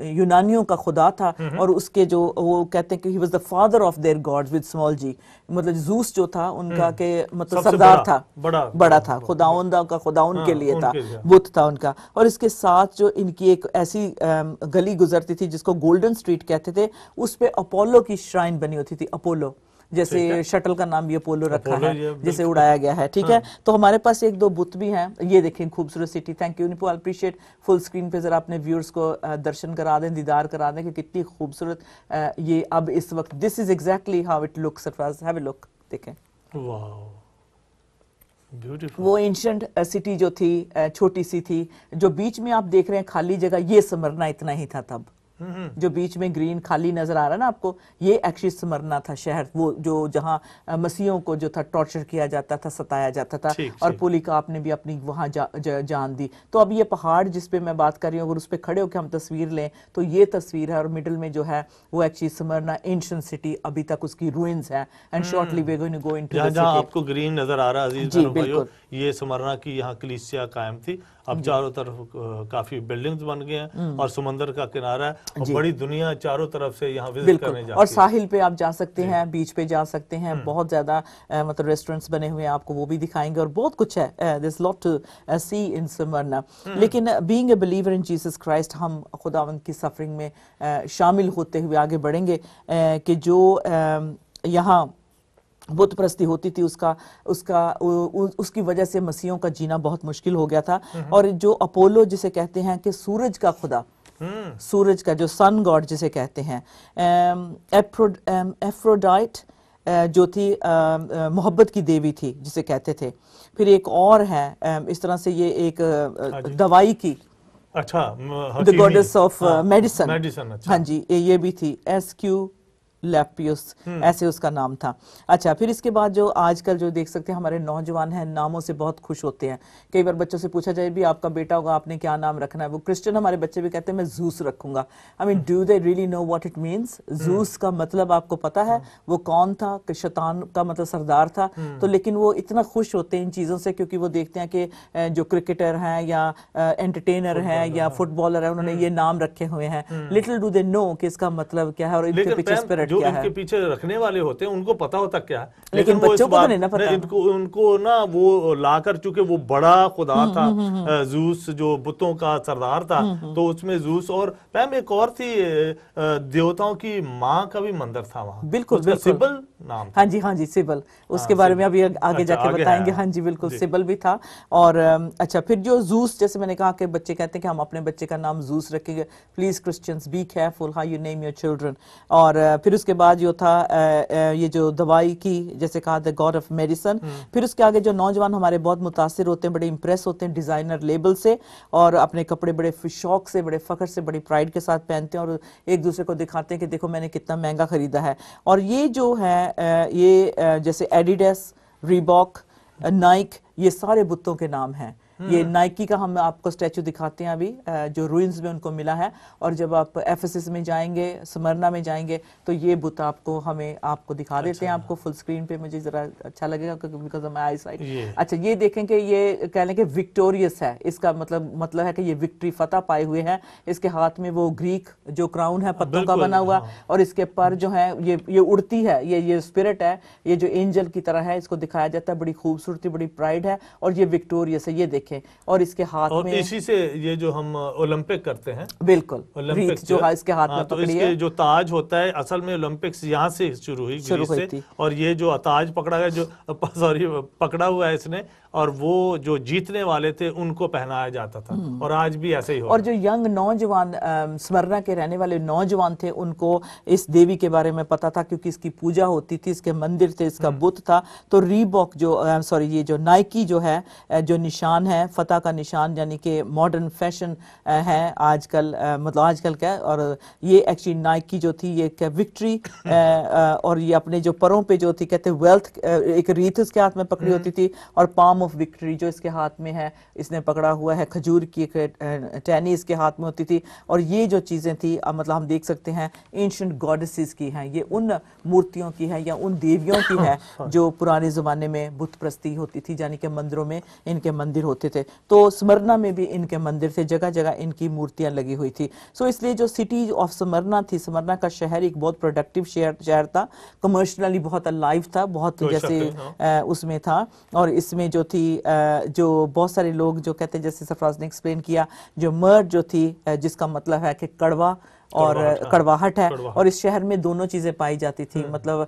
यूनानियों का खुदा था, और उसके जो वो कहते हैं कि he was the father of their gods with small g, मतलब जूस जो था उनका के मतलब सरदार था, बड़ा था, खुदाउंदा का खुदाउन के लिए था, बुत था उनका। और इसके साथ जो इनकी एक ऐसी गली गुजरती थी जिसको गोल्डन स्ट्रीट कहते थे, उस पे अपोलो की श्राइन बनी होती थी। अपोलो जैसे शटल का नाम भी अपोलो रखा है, जिसे उड़ाया गया है, ठीक है। तो हमारे पास एक दो बुत भी हैं। ये देखें खूबसूरत city. Thank you Nipo, I appreciate. Full screen पे जरा अपने व्यूअर्स को दर्शन करा दें, दीदार करा दें कि कितनी खूबसूरत ये अब इस वक्त, this is exactly how it looks. Have a look, देखें, ब्यूटीफुल। वो एंशिएंट सिटी जो थी छोटी सी थी, जो बीच में आप देख रहे हैं खाली जगह, ये स्मरना इतना ही था तब। जो बीच में ग्रीन खाली नजर आ रहा है ना आपको, ये एक्चुअली स्मरना था शहर, वो जो जहाँ मसीहों को जो था टॉर्चर किया जाता था, सताया जाता था। और पोलीकार्प ने भी अपनी वहाँ जान दी। तो अब ये पहाड़ जिस पे मैं बात कर रही हूँ, अगर उस पे खड़े होकर हम तस्वीर लें तो ये तस्वीर है, और मिडिल में जो है वो एक्चुअली स्मरना एंशिएंट सिटी, अभी तक उसकी रूइंस है। And shortly we are going to go into the city. जहाँ आपको ग्रीन नजर आ रहा है अजीज भाइयों, ये स्मरना की यहाँ कलीसिया कायम थी। अब चारों तरफ काफी बिल्डिंग्स बन गए हैं और समंदर का किनारा है और बड़ी दुनिया चारों तरफ से यहाँ विजिट करने जाती है। और साहिल पे आप जा सकते हैं, बीच पे जा सकते हैं, बहुत ज्यादा मतलब रेस्टोरेंट्स बने हुए हैं, आपको वो भी दिखाएंगे और बहुत कुछ है। There is lot to see in Smyrna. लेकिन being a believer in Jesus Christ, हम खुदावंद की सफरिंग में शामिल होते हुए आगे बढ़ेंगे कि जो यहाँ बुत परस्ती होती थी उसकी वजह से मसीहों का जीना बहुत मुश्किल हो गया था। और जो अपोलो जिसे कहते हैं कि सूरज का खुदा, सूरज का जो सन गॉड जिसे कहते हैं, एफ्रोडाइट जो थी मोहब्बत की देवी थी जिसे कहते थे। फिर एक और है इस तरह से, ये एक दवाई की, अच्छा, द गॉडेस ऑफ मेडिसन। अच्छा। हाँ जी, ये भी थी, SQ लैपियस ऐसे उसका नाम था। अच्छा, फिर इसके बाद जो आजकल जो देख सकते हैं हमारे नौजवान हैं, नामों से बहुत खुश होते हैं। कई बार बच्चों से पूछा जाए भी आपका बेटा होगा, आपने क्या नाम रखना है, वो क्रिश्चियन हमारे बच्चे भी कहते हैं मैं जूस रखूंगा। I mean, do they really know what it means? Juice का मतलब आपको पता है वो कौन था? कि शैतान का मतलब सरदार था। तो लेकिन वो इतना खुश होते हैं इन चीजों से क्योंकि वो देखते हैं कि जो क्रिकेटर हैं या एंटरटेनर हैं या फुटबॉलर है, उन्होंने ये नाम रखे हुए हैं। लिटिल डू दे नो कि इसका मतलब क्या है और इनके पीछे स्पिरिट जो क्या इनके है। पीछे रखने वाले होते हैं उनको पता होता क्या है, लेकिन बच्चों को तो नहीं ना पता। उनको ना वो लाकर, चूंकि वो बड़ा खुदा था, जूस जो बुतों का सरदार था, तो उसमें जूस और पैम एक और थी देवताओं की माँ का भी मंदिर था वहाँ। बिल्कुल बिल्कुल, सिबल नाम था। हाँ जी सिबल, उसके बारे में अभी आगे जाके बताएंगे। हाँ जी बिल्कुल, सिबल भी था। और अच्छा, फिर जो जूस, जैसे मैंने कहा कि बच्चे कहते हैं कि हम अपने बच्चे का नाम जूस रखेंगे। Please Christians be careful how you name your children. और फिर उसके बाद जो था ये जो दवाई की, जैसे कहा द गॉड ऑफ मेडिसन। फिर उसके आगे जो नौजवान हमारे बहुत मुतासिर होते हैं, बड़े इंप्रेस होते हैं डिजाइनर लेबल से, और अपने कपड़े बड़े शौक से, बड़े फख्र से, बड़ी प्राइड के साथ पहनते हैं और एक दूसरे को दिखाते हैं कि देखो मैंने कितना महंगा खरीदा है। और ये जो है ये जैसे एडिडास, रीबॉक, नाइक, ये सारे बुतों के नाम हैं। ये नाइकी का हम आपको स्टैचू दिखाते हैं अभी, जो रूइंस में उनको मिला है। और जब आप एफेसस में जाएंगे, स्मरना में जाएंगे, तो ये बुत आपको दिखा देते हैं आपको फुल स्क्रीन पे। मुझे जरा अच्छा लगेगा because of my I site. अच्छा, ये देखें कि ये कह लें कि विक्टोरियस है, इसका मतलब है कि ये विक्ट्री, फतह पाए हुए हैं। इसके हाथ में वो ग्रीक जो क्राउन है पत्तों का बना हुआ, और इसके पर जो है ये उड़ती है, ये स्पिरिट है, ये जो एंजल की तरह है, इसको दिखाया जाता है। बड़ी खूबसूरती, बड़ी प्राइड है, और ये विक्टोरियस है, ये देखें। और इसके हाथ और में, इसी से ये जो हम ओलंपिक करते हैं, बिल्कुल रीत जो है इसके हाथ में तो पकड़ी इसके है। जो ताज होता है, असल में ओलंपिक्स यहाँ से शुरू हुई से, और ये जो ताज पकड़ा गया, जो सॉरी पकड़ा हुआ है इसने, और वो जो जीतने वाले थे उनको पहनाया जाता था। और आज भी ऐसे ही हो। और जो यंग नौजवान स्मरना के रहने वाले नौजवान थे, उनको इस देवी के बारे में पता था क्योंकि इसकी पूजा होती थी, इसके मंदिर थे, इसका बुत था। तो रीबॉक जो सॉरी ये जो नाइकी जो है, जो निशान है फतह का निशान, यानी कि मॉडर्न फैशन है आजकल, मतलब आजकल क्या, और ये एक्चुअली नाइकी जो थी ये विक्ट्री, और ये अपने जो परों पे जो थी कहते वेल्थ, एक रीत उसके हाथ में पकड़ी होती थी, और पाम ऑफ विक्ट्री जो इसके हाथ में है, इसने पकड़ा हुआ है। खजूर की एक टहनी इसके हाथ में होती थी। और ये जो चीजें थी मतलब हम देख सकते हैं एंशिएंट गॉडेसेस की हैं, ये उन मूर्तियों की है या उन देवियों की है जो पुराने जमाने में बुत परस्ती होती थी, यानी कि मंदिरों में इनके मंदिर होते थे। तो स्मरना में भी इनके मंदिर थे, जगह जगह इनकी मूर्तियां लगी हुई थी। सो इसलिए जो सिटी ऑफ स्मरना थी, स्मरना का शहर एक बहुत प्रोडक्टिव शहर था, कमर्शियली बहुत अलाइव था, बहुत जैसे उसमें था। और इसमें जो थी जो बहुत सारे लोग जो कहते हैं, जैसे सरफराज ने एक्सप्लेन किया, जो मर्द जो थी जिसका मतलब है कि कड़वा और कड़वाहट है, और इस शहर में दोनों चीजें पाई जाती थी, मतलब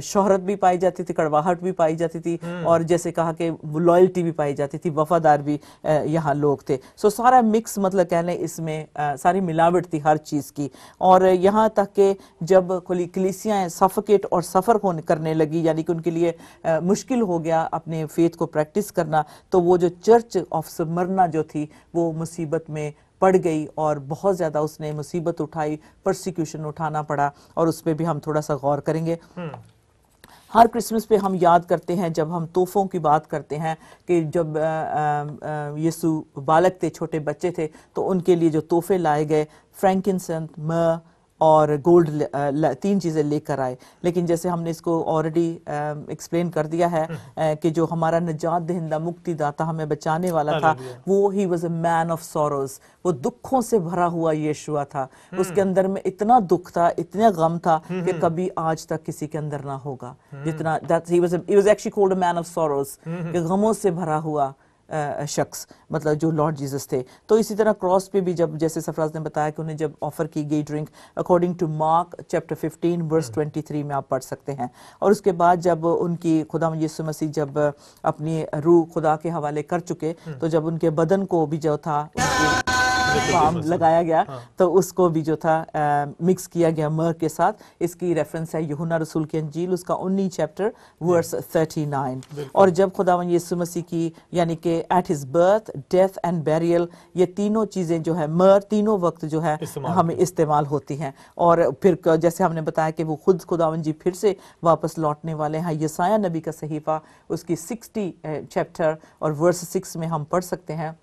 शोहरत भी पाई जाती थी, कड़वाहट भी पाई जाती थी, और जैसे कहा कि लॉयल्टी भी पाई जाती थी, वफादार भी यहाँ लोग थे। सो सारा मिक्स, मतलब कह लें इसमें सारी मिलावट थी हर चीज की। और यहाँ तक कि जब कलीसियाएं सफोकेट और सफर करने लगी, यानी कि उनके लिए मुश्किल हो गया अपने फेथ को प्रैक्टिस करना, तो वो जो चर्च ऑफ स्मरना जो थी वो मुसीबत में पड़ गई और बहुत ज़्यादा उसने मुसीबत उठाई, परसिक्यूशन उठाना पड़ा, और उस पर भी हम थोड़ा सा गौर करेंगे। हर क्रिसमस पे हम याद करते हैं, जब हम तोहफों की बात करते हैं, कि जब यीशु बालक थे, छोटे बच्चे थे, तो उनके लिए जो तोहफे लाए गए, फ्रैंकिनसेंस, मर और गोल्ड, 3 चीज़ें लेकर आए। लेकिन जैसे हमने इसको ऑलरेडी एक्सप्लेन कर दिया है कि जो हमारा निजात दहिंदा, मुक्तिदाता, हमें बचाने वाला था, वो he was a man of sorrows, वो दुखों से भरा हुआ यीशुआ था। उसके अंदर में इतना दुख था, इतना गम था कि कभी आज तक किसी के अंदर ना होगा जितना, that he was actually called a man of sorrows, कि गमों से भरा हुआ शख्स, मतलब जो लॉर्ड जीसस थे। तो इसी तरह क्रॉस पे भी, जब जैसे सरफराज ने बताया कि उन्हें जब ऑफर की गई drink, according to Mark chapter 15 verse 23 में आप पढ़ सकते हैं। और उसके बाद जब उनकी खुदा यीशु मसीह जब अपनी रूह खुदा के हवाले कर चुके, तो जब उनके बदन को भी जो था बाम लगाया गया, तो उसको भी जो था मिक्स किया गया मर के साथ। इसकी रेफरेंस है यूहन्ना रसूल की अंजील, उसका 19 चैप्टर वर्स 39। और जब खुदावन यीशु मसीह की, यानी कि at his birth, death and burial, ये तीनों चीज़ें जो है, मर तीनों वक्त जो है हमें इस्तेमाल होती हैं। और फिर जैसे हमने बताया कि वो खुद खुदावन जी फिर से वापस लौटने वाले हैं। यसाया नबी का सहीफा, उसकी 60 चैप्टर और वर्स 6 में हम पढ़ सकते हैं।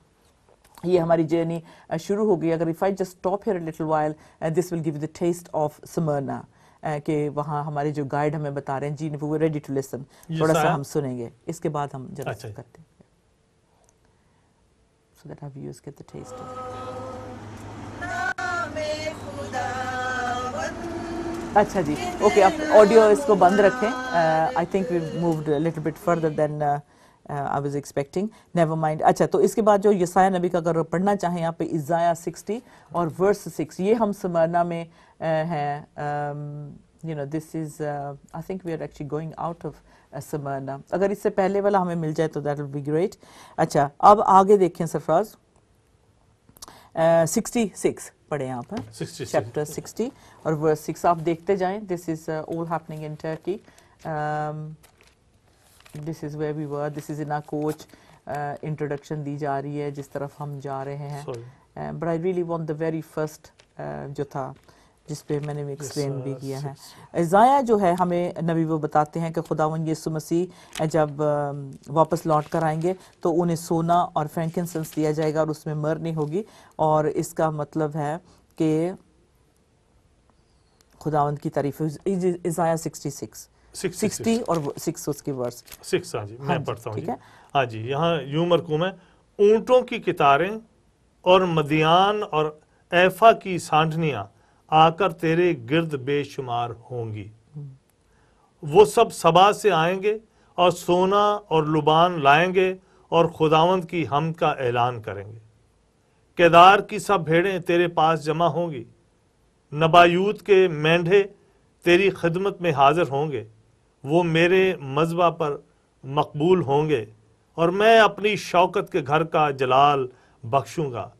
ये हमारी जर्नी शुरू हो गई। अगर if I just stop here a little while, this will give the taste of Smyrna, कि वहाँ हमारे जो गाइड हमें बता रहे हैं, जी वो रेडी टू लिसन, थोड़ा सा हम सुनेंगे, इसके बाद हम जरा करते हैं, so that our viewers get the taste of. अच्छा जी, ओके, आप ऑडियो इसको बंद रखें। I think we moved a little bit further than I was expecting, never mind। अच्छा, तो इसके बाद जो यसाया नबी का अगर पढ़ना चाहें यहाँ पे, इज़ाया 60 और वर्स 6, ये हम स्मरना में हैं। you know, this is I think we are actually going out of स्मरना। अगर इससे पहले वाला हमें मिल जाए तो that will be great। अच्छा, अब आगे देखें सरफराज, 66 पढ़े यहाँ पर, चैप्टर 60 और वर्स 6 आप देखते जाएं। This is all happening in Turkey. This is where we were, this is in our coach, introduction दी जा रही है जिस तरफ हम जा रहे हैं। But I really want the very first जो था, जिस पे मैंने एक्सप्लेन भी किया है। इज़ाया जो है, हमें नबी वो बताते हैं कि खुदावंद यीशु मसीह जब वापस लौट कर आएंगे तो उन्हें सोना और फ्रैंकिनसेंस दिया जाएगा और उसमें मर नहीं होगी। और इसका मतलब है कि खुदावंद की तारीफ। इज़ाया 60 और 6 उसकी वर्स 6। हाँ जी, मैं पढ़ता हूँ। हाँ जी, यहाँ यूं मरकूम है, ऊंटों की कितारें और मदियान और ऐफा की सांडनियां आकर तेरे गिर्द बेशुमार होंगी। वो सब सबा से आएंगे और सोना और लुबान लाएंगे और खुदावंद की हमद का ऐलान करेंगे। केदार की सब भेड़ें तेरे पास जमा होंगी, नबायूत के मेंढे तेरी खिदमत में हाजिर होंगे। वो मेरे मज़बा पर मकबूल होंगे और मैं अपनी शौकत के घर का जलाल बख्शूंगा।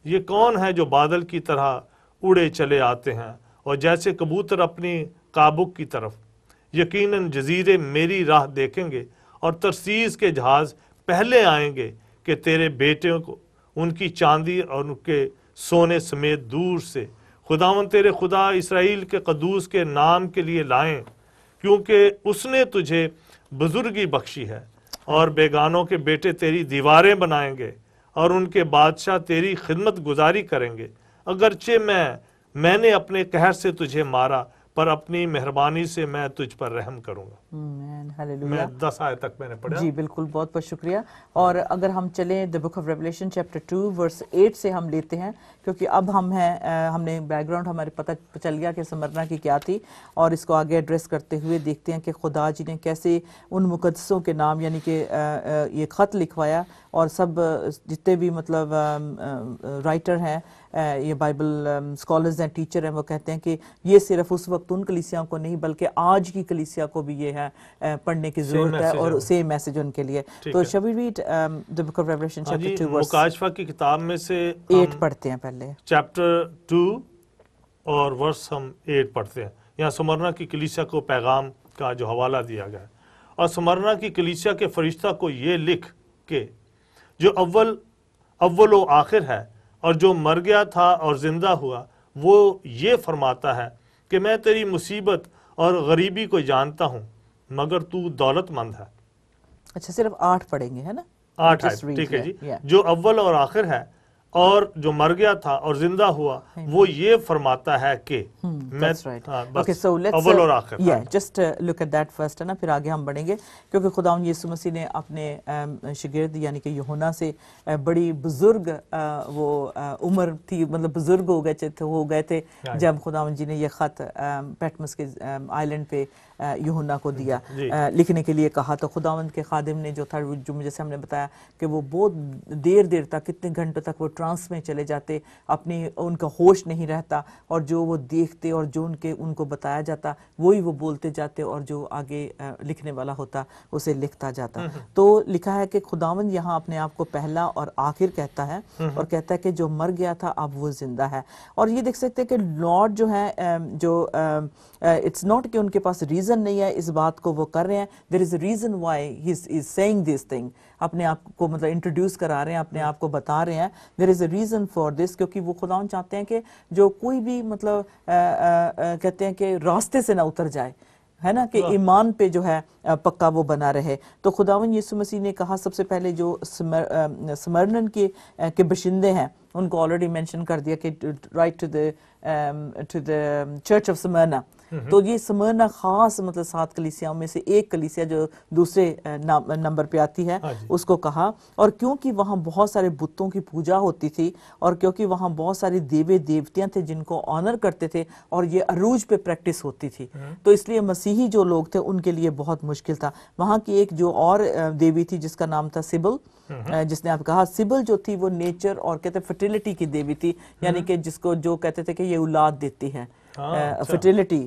ये कौन है जो बादल की तरह उड़े चले आते हैं और जैसे कबूतर अपनी काबुक की तरफ। यकीनन जजीरे मेरी राह देखेंगे और तरसीस के जहाज़ पहले आएंगे कि तेरे बेटियों को उनकी चांदी और उनके सोने समेत दूर से खुदावन तेरे खुदा इसराइल के कदूस के नाम के लिए लाएं, क्योंकि उसने तुझे बुजुर्गी बख्शी है। और बेगानों के बेटे तेरी दीवारें बनाएंगे और उनके बादशाह तेरी खिदमत गुजारी करेंगे। अगरचे मैंने अपने कहर से तुझे मारा, पर अपनी मेहरबानी से मैं तुझ पर रहम करूंगा। मैं 10 आयत तक मैंने पढ़ा। जी बिल्कुल, बहुत बहुत शुक्रिया। और अगर हम चलें the book of Revelation chapter 2 verse 8 से हम लेते हैं, क्योंकि अब हमने बैकग्राउंड हमारे पता चल गया कि स्मरना की क्या थी, और इसको आगे एड्रेस करते हुए देखते हैं कि खुदा जी ने कैसे उन मुकद्दसों के नाम यानी कि ये ख़त लिखवाया। और सब जितने भी मतलब राइटर हैं, ये बाइबल स्कॉलर्स हैं, टीचर हैं, वो कहते हैं कि ये सिर्फ उस वक्त उन कलीसियाओं को नहीं बल्कि आज की कलीसिया को भी ये है पढ़ने की जरूरत है, और सेम मैसेज उनके लिए। तो शall we read the book of Revelation chapter 2 verse मुकाशफा की किताब में से 8 पढ़ते हैं पहले। चैप्टर 2 और वर्स हम 8 पढ़ते हैं। यहाँ स्मरना की कलीसिया को पैगाम का जो हवाला दिया गया है, और स्मरना की कलीसिया के फरिश्ता को ये लिख के जो अव्वल व आखिर है, और जो मर गया था और जिंदा हुआ वो ये फरमाता है कि मैं तेरी मुसीबत और गरीबी को जानता हूँ मगर तू दौलतमंद है। अच्छा, सिर्फ 8 पढ़ेंगे है ना? 8 Just है, read ठीक है here, जी। yeah. जो अव्वल और आखिर है और जो मर गया था और जिंदा हुआ वो ये फरमाता है कि मैं That's right. हाँ, बस Okay, so let's अव्वल और आखिर। yeah, just look at that first है ना, फिर आगे हम बढ़ेंगे क्योंकि खुदावंद यीशु मसीह ने अपने शागिर्द यानी कि यूहन्ना से बड़ी बुजुर्ग वो उम्र थी, मतलब बुजुर्ग हो गए थे जब खुदावंद जी ने ये खत पैटमस के आइलैंड पे यूहन्ना को दिया लिखने के लिए कहा। तो खुदावंद के खादिम ने जो था, जो जैसे हमने बताया कि वो बहुत देर तक, कितने घंटों तक वो ट्रांस में चले जाते, अपनी उनका होश नहीं रहता और जो वो देखते और जो उनको बताया जाता वही वो बोलते जाते और जो आगे लिखने वाला होता उसे लिखता जाता। तो लिखा है कि खुदावंद यहाँ अपने आप को पहला और आखिर कहता है और कहता है कि जो मर गया था अब वो जिंदा है। और ये देख सकते हैं कि लॉर्ड जो है इट्स नॉट कि उनके पास रीजन नहीं है इस बात को वो कर रहे हैं, there is a reason why he is saying this thing, अपने आप को मतलब इंट्रोड्यूस करा रहे हैं, अपने आप को बता रहे हैं, there is a reason for this, क्योंकि वो खुदावंद चाहते हैं कि जो कोई भी मतलब कहते हैं कि रास्ते से ना उतर जाए, है ना, कि ईमान पे जो है पक्का वो बना रहे। तो खुदावंद यीशु मसीह ने कहा सबसे पहले जो स्मरनन के बशिंदे हैं उनको ऑलरेडी मेंशन कर दिया कि write to the church of Smyrna. तो ये स्मरना खास मतलब 7 कलीसियाओं में से एक कलीसिया जो दूसरे नंबर पे आती है उसको कहा। और क्योंकि वहाँ बहुत सारे बुतों की पूजा होती थी और क्योंकि वहाँ बहुत सारे देवी देवतियां थे जिनको ऑनर करते थे और ये अरूज पे प्रैक्टिस होती थी, तो इसलिए मसीही जो लोग थे उनके लिए बहुत मुश्किल था। वहाँ की एक जो और देवी थी जिसका नाम था सिबल, जिसने आप कहा सिबल जो थी वो नेचर और कहते फर्टिलिटी की देवी थी, यानी कि जिसको जो कहते थे कि ये औलाद देती है, फर्टिलिटी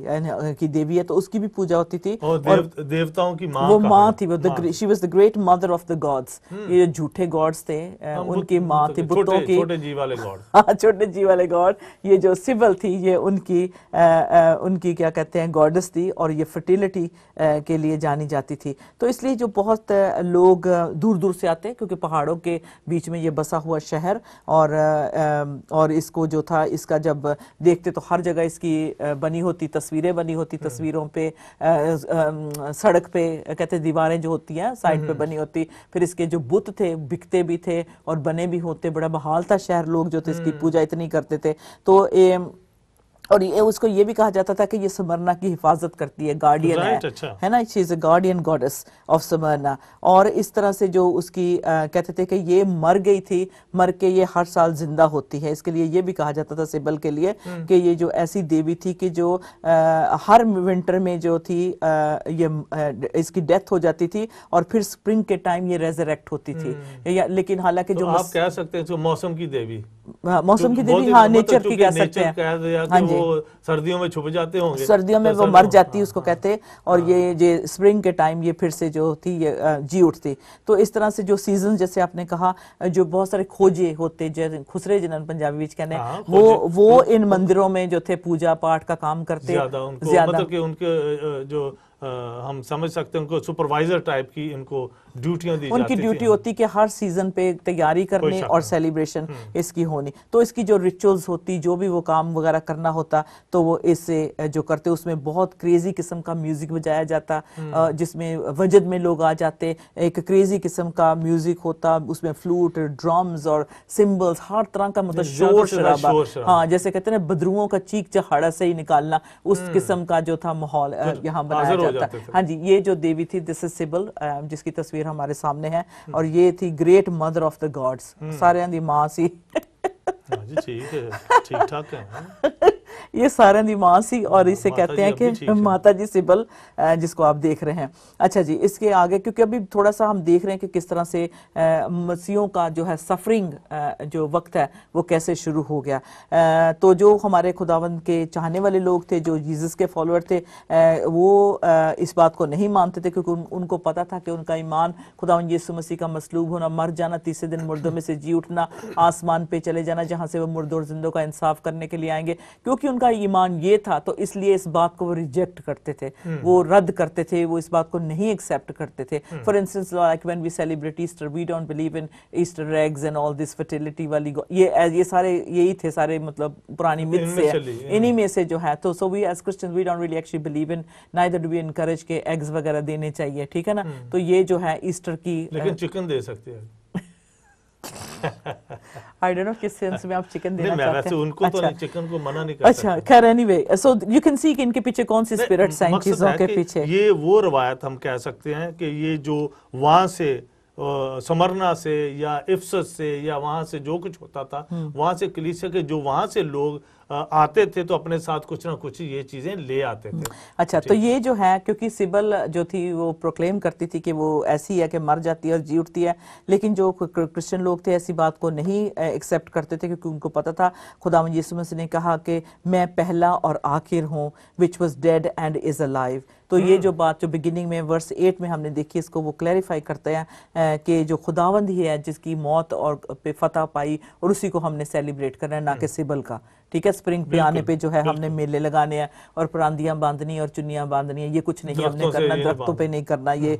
की देवी है, तो उसकी भी पूजा होती थी। और देवताओं की माँ, वो माँ थी, वो she was the great mother of the gods. ये झूठे गॉड्स थे, उनकी माँ थी बुतों की, छोटे जी वाले गॉड। हाँ, छोटे जी वाले गॉड। ये जो सिबल थी ये उनकी क्या कहते हैं गॉडेस थी और ये फर्टिलिटी के लिए जानी जाती थी। तो इसलिए जो बहुत लोग दूर दूर से आते हैं क्योंकि पहाड़ों के बीच में ये बसा हुआ शहर, और इसको जो था इसका जब देखते तो हर जगह इसकी बनी होती तस्वीरें बनी होती, तस्वीरों पे सड़क पे कहते दीवारें जो होती हैं साइड पे बनी होती, फिर इसके जो बुत थे बिकते भी थे और बने भी होते, बड़ा बहाल था शहर, लोग जो थे इसकी पूजा इतनी करते थे। तो और ये उसको ये भी कहा जाता था कि ये स्मरना की हिफाजत करती है, गार्डियन है ना, she is a guardian goddess of स्मरना। और इस तरह से जो उसकी कहते थे कि ये मर गई थी, मर के ये हर साल जिंदा होती है, इसके लिए ये भी कहा जाता था सिबल के लिए कि ये जो ऐसी देवी थी कि जो हर विंटर में जो थी ये इसकी डेथ हो जाती थी और फिर स्प्रिंग के टाइम ये रेजरेक्ट होती थी। लेकिन हालांकि जो आप कह सकते हैं जो मौसम की देवी, मौसम की देवी, हाँ, नेचर की कह सकते हैं, हाँ जी, वो सर्दियों में छुप जाते होंगे, सर्दियों में वो मर जाती उसको कहते, और ये स्प्रिंग के टाइम ये फिर से जो थी ये जी उठती। तो इस तरह से जो सीजन जैसे आपने कहा जो बहुत सारे खोजे होते, जैसे खुसरे जिन्होंने पंजाबी विच कहने, वो इन मंदिरों में जो थे पूजा पाठ का काम करते ज्यादा, मतलब कि उनके जो हम समझ सकते हैं उनको सुपरवाइजर टाइप की इनको ड्यूटियां दी उनकी जाती ड्यूटी होती कि हर सीजन पे तैयारी करनी और सेलिब्रेशन इसकी होनी। तो इसकी जो रिचुअल्स होती, जो भी वो काम वगैरह करना होता, तो वो इससे जो करते, उसमें बहुत क्रेजी किस्म का म्यूजिक बजाया जाता, जिसमें वजद में लोग आ जाते, एक क्रेजी किस्म का म्यूजिक होता, उसमें फ्लूट, ड्रम्स और सिंबल्स, हर तरह का मतलब शोर शराबा, हाँ, जैसे कहते हैं बदरुओं का चीख चहाड़ा से ही निकालना, उस किस्म का जो था माहौल यहाँ बनाया जाता। हाँ जी, ये जो देवी थी दिस इज सिबल, जिसकी तस्वीर हमारे सामने है, और ये थी great mother of the gods, सारे दी मां सी। जी ठीक ठाक है ये सारे दी मां सी, और इसे कहते हैं कि माता जी सिबल, जिसको आप देख रहे हैं। अच्छा जी, इसके आगे क्योंकि अभी थोड़ा सा हम देख रहे हैं कि किस तरह से मसीहों का जो है सफरिंग जो वक्त है वो कैसे शुरू हो गया। तो जो हमारे खुदावंद के चाहने वाले लोग थे, जो जीसस के फॉलोअर थे, वो इस बात को नहीं मानते थे क्योंकि उनको पता था कि उनका ईमान खुदावंद यीशु मसीह का मसलूब होना, मर जाना, तीसरे दिन मुर्दों में से जी उठना, आसमान पे चले जाना जहां से वो मुर्दों और जिंदों का इंसाफ करने के लिए आएंगे। क्योंकि क्योंकि उनका ईमान ये था तो इसलिए इस बात को वो रिजेक्ट करते थे, वो रद्द करते थे, वो इस बात को नहीं एक्सेप्ट करते थे। For instance like when we celebrate Easter, we don't believe in Easter eggs and all this fertility वाली, ये सारे यही थे सारे मतलब पुरानी मिथ से इन्हीं में से जो है। तो so we as Christians we don't really actually believe in, neither do we encourage के एग्स वगैरह देने चाहिए, ठीक है ना। तो ये जो है ईस्टर की, लेकिन चिकन दे सकते हैं। आई डोंट नो किस सेंस में आप चिकन देना चाहते हैं। उनको तो नहीं, चिकन को मना नहीं कर सकते। अच्छा, खैर anyway, so you can see कि इनके पीछे कौन सी स्पिरिट्स हैं इन चीजों के पीछे। ये वो रवायत हम कह सकते हैं कि ये जो वहां से समरना से या इफसस से या वहां से जो कुछ होता था, वहां से कलीसिया के जो वहां से लोग आते थे तो अपने साथ कुछ ना कुछ ये चीजें ले आते थे। अच्छा, तो ये जो है, क्योंकि सिबल जो थी वो प्रोक्लेम करती थी कि वो ऐसी है कि मर जाती है और जी उठती है, लेकिन जो क्रिश्चियन लोग थे ऐसी बात को नहीं एक्सेप्ट करते थे, क्योंकि उनको पता था खुदावंद यीशु मसीह ने कहा कि मैं पहला और आखिर हूँ, which was dead and is alive. तो ये जो बात जो बिगिनिंग में वर्स 8 में हमने देखी, इसको वो क्लैरिफाई करते हैं कि जो खुदावंद ही है जिसकी मौत और पे फतह पाई, और उसी को हमने सेलिब्रेट करना है, ना कि सिबल का, ठीक है। स्प्रिंग पे आने पे जो है हमने मेले लगाने हैं और परांदियां बांधनी और चुन्नियां बांधनी है, ये कुछ नहीं हमने करना, दरख्तों पे नहीं करना, ये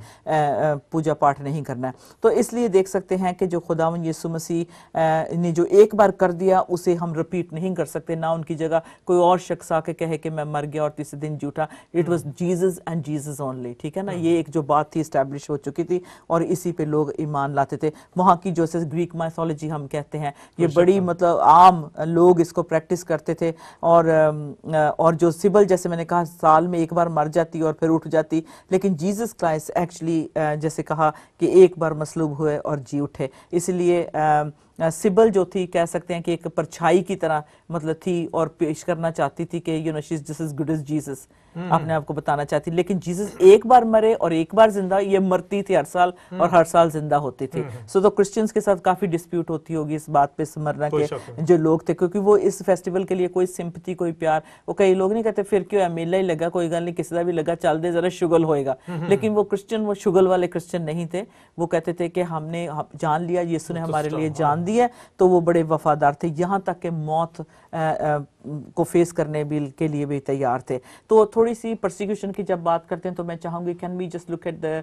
पूजा पाठ नहीं करना है। तो इसलिए देख सकते हैं कि जो खुदावंद यीशु मसीह ने जो एक बार कर दिया उसे हम रिपीट नहीं कर सकते, ना उनकी जगह कोई और शख्स आके कहे कि मैं मर गया और तीसरे दिन जी उठा। It was Jesus and Jesus only, ठीक है ना। ये एक जो बात थी इस्टेब्लिश हो चुकी थी और इसी पे लोग ईमान लाते थे। वहाँ की जो ग्रीक माइथोलॉजी हम कहते हैं, ये बड़ी मतलब आम लोग इसको प्रैक्टिस करते थे। और जो सिबल, जैसे मैंने कहा, साल में एक बार मर जाती और फिर उठ जाती, लेकिन जीसस क्राइस्ट एक्चुअली जैसे कहा कि एक बार मसलूब हुए और जी उठे। इसलिए सिबल जो थी कह सकते हैं कि एक परछाई की तरह मतलब थी और पेश करना चाहती थी कि you know she is just as good as Jesus, अपने आप को बताना चाहती। लेकिन जीसस एक बार मरे और एक बार जिंदा, ये मरती थी हर साल और हर साल जिंदा होती थी। सो तो क्रिश्चियंस के साथ काफी डिस्प्यूट होती होगी इस बात पे, स्मरना के जो लोग थे, क्योंकि वो इस फेस्टिवल के लिए कोई सिंपैथी, कोई प्यार, वो कई लोग नहीं कहते फिर क्यों है, मेला ही लगा, कोई गल नहीं, किसी का भी लगा, चल दे, जरा शुगल होएगा। लेकिन वो क्रिश्चियन, वो शुगल वाले क्रिश्चियन नहीं थे। वो कहते थे कि हमने जान लिया, यीशु ने हमारे लिए जान दी है, तो वो बड़े वफादार थे, यहाँ तक कि मौत को फेस करने भी के लिए भी तैयार थे। तो थोड़ी सी परसिक्यूशन की जब बात करते हैं तो मैं चाहूंगी, can we just look at the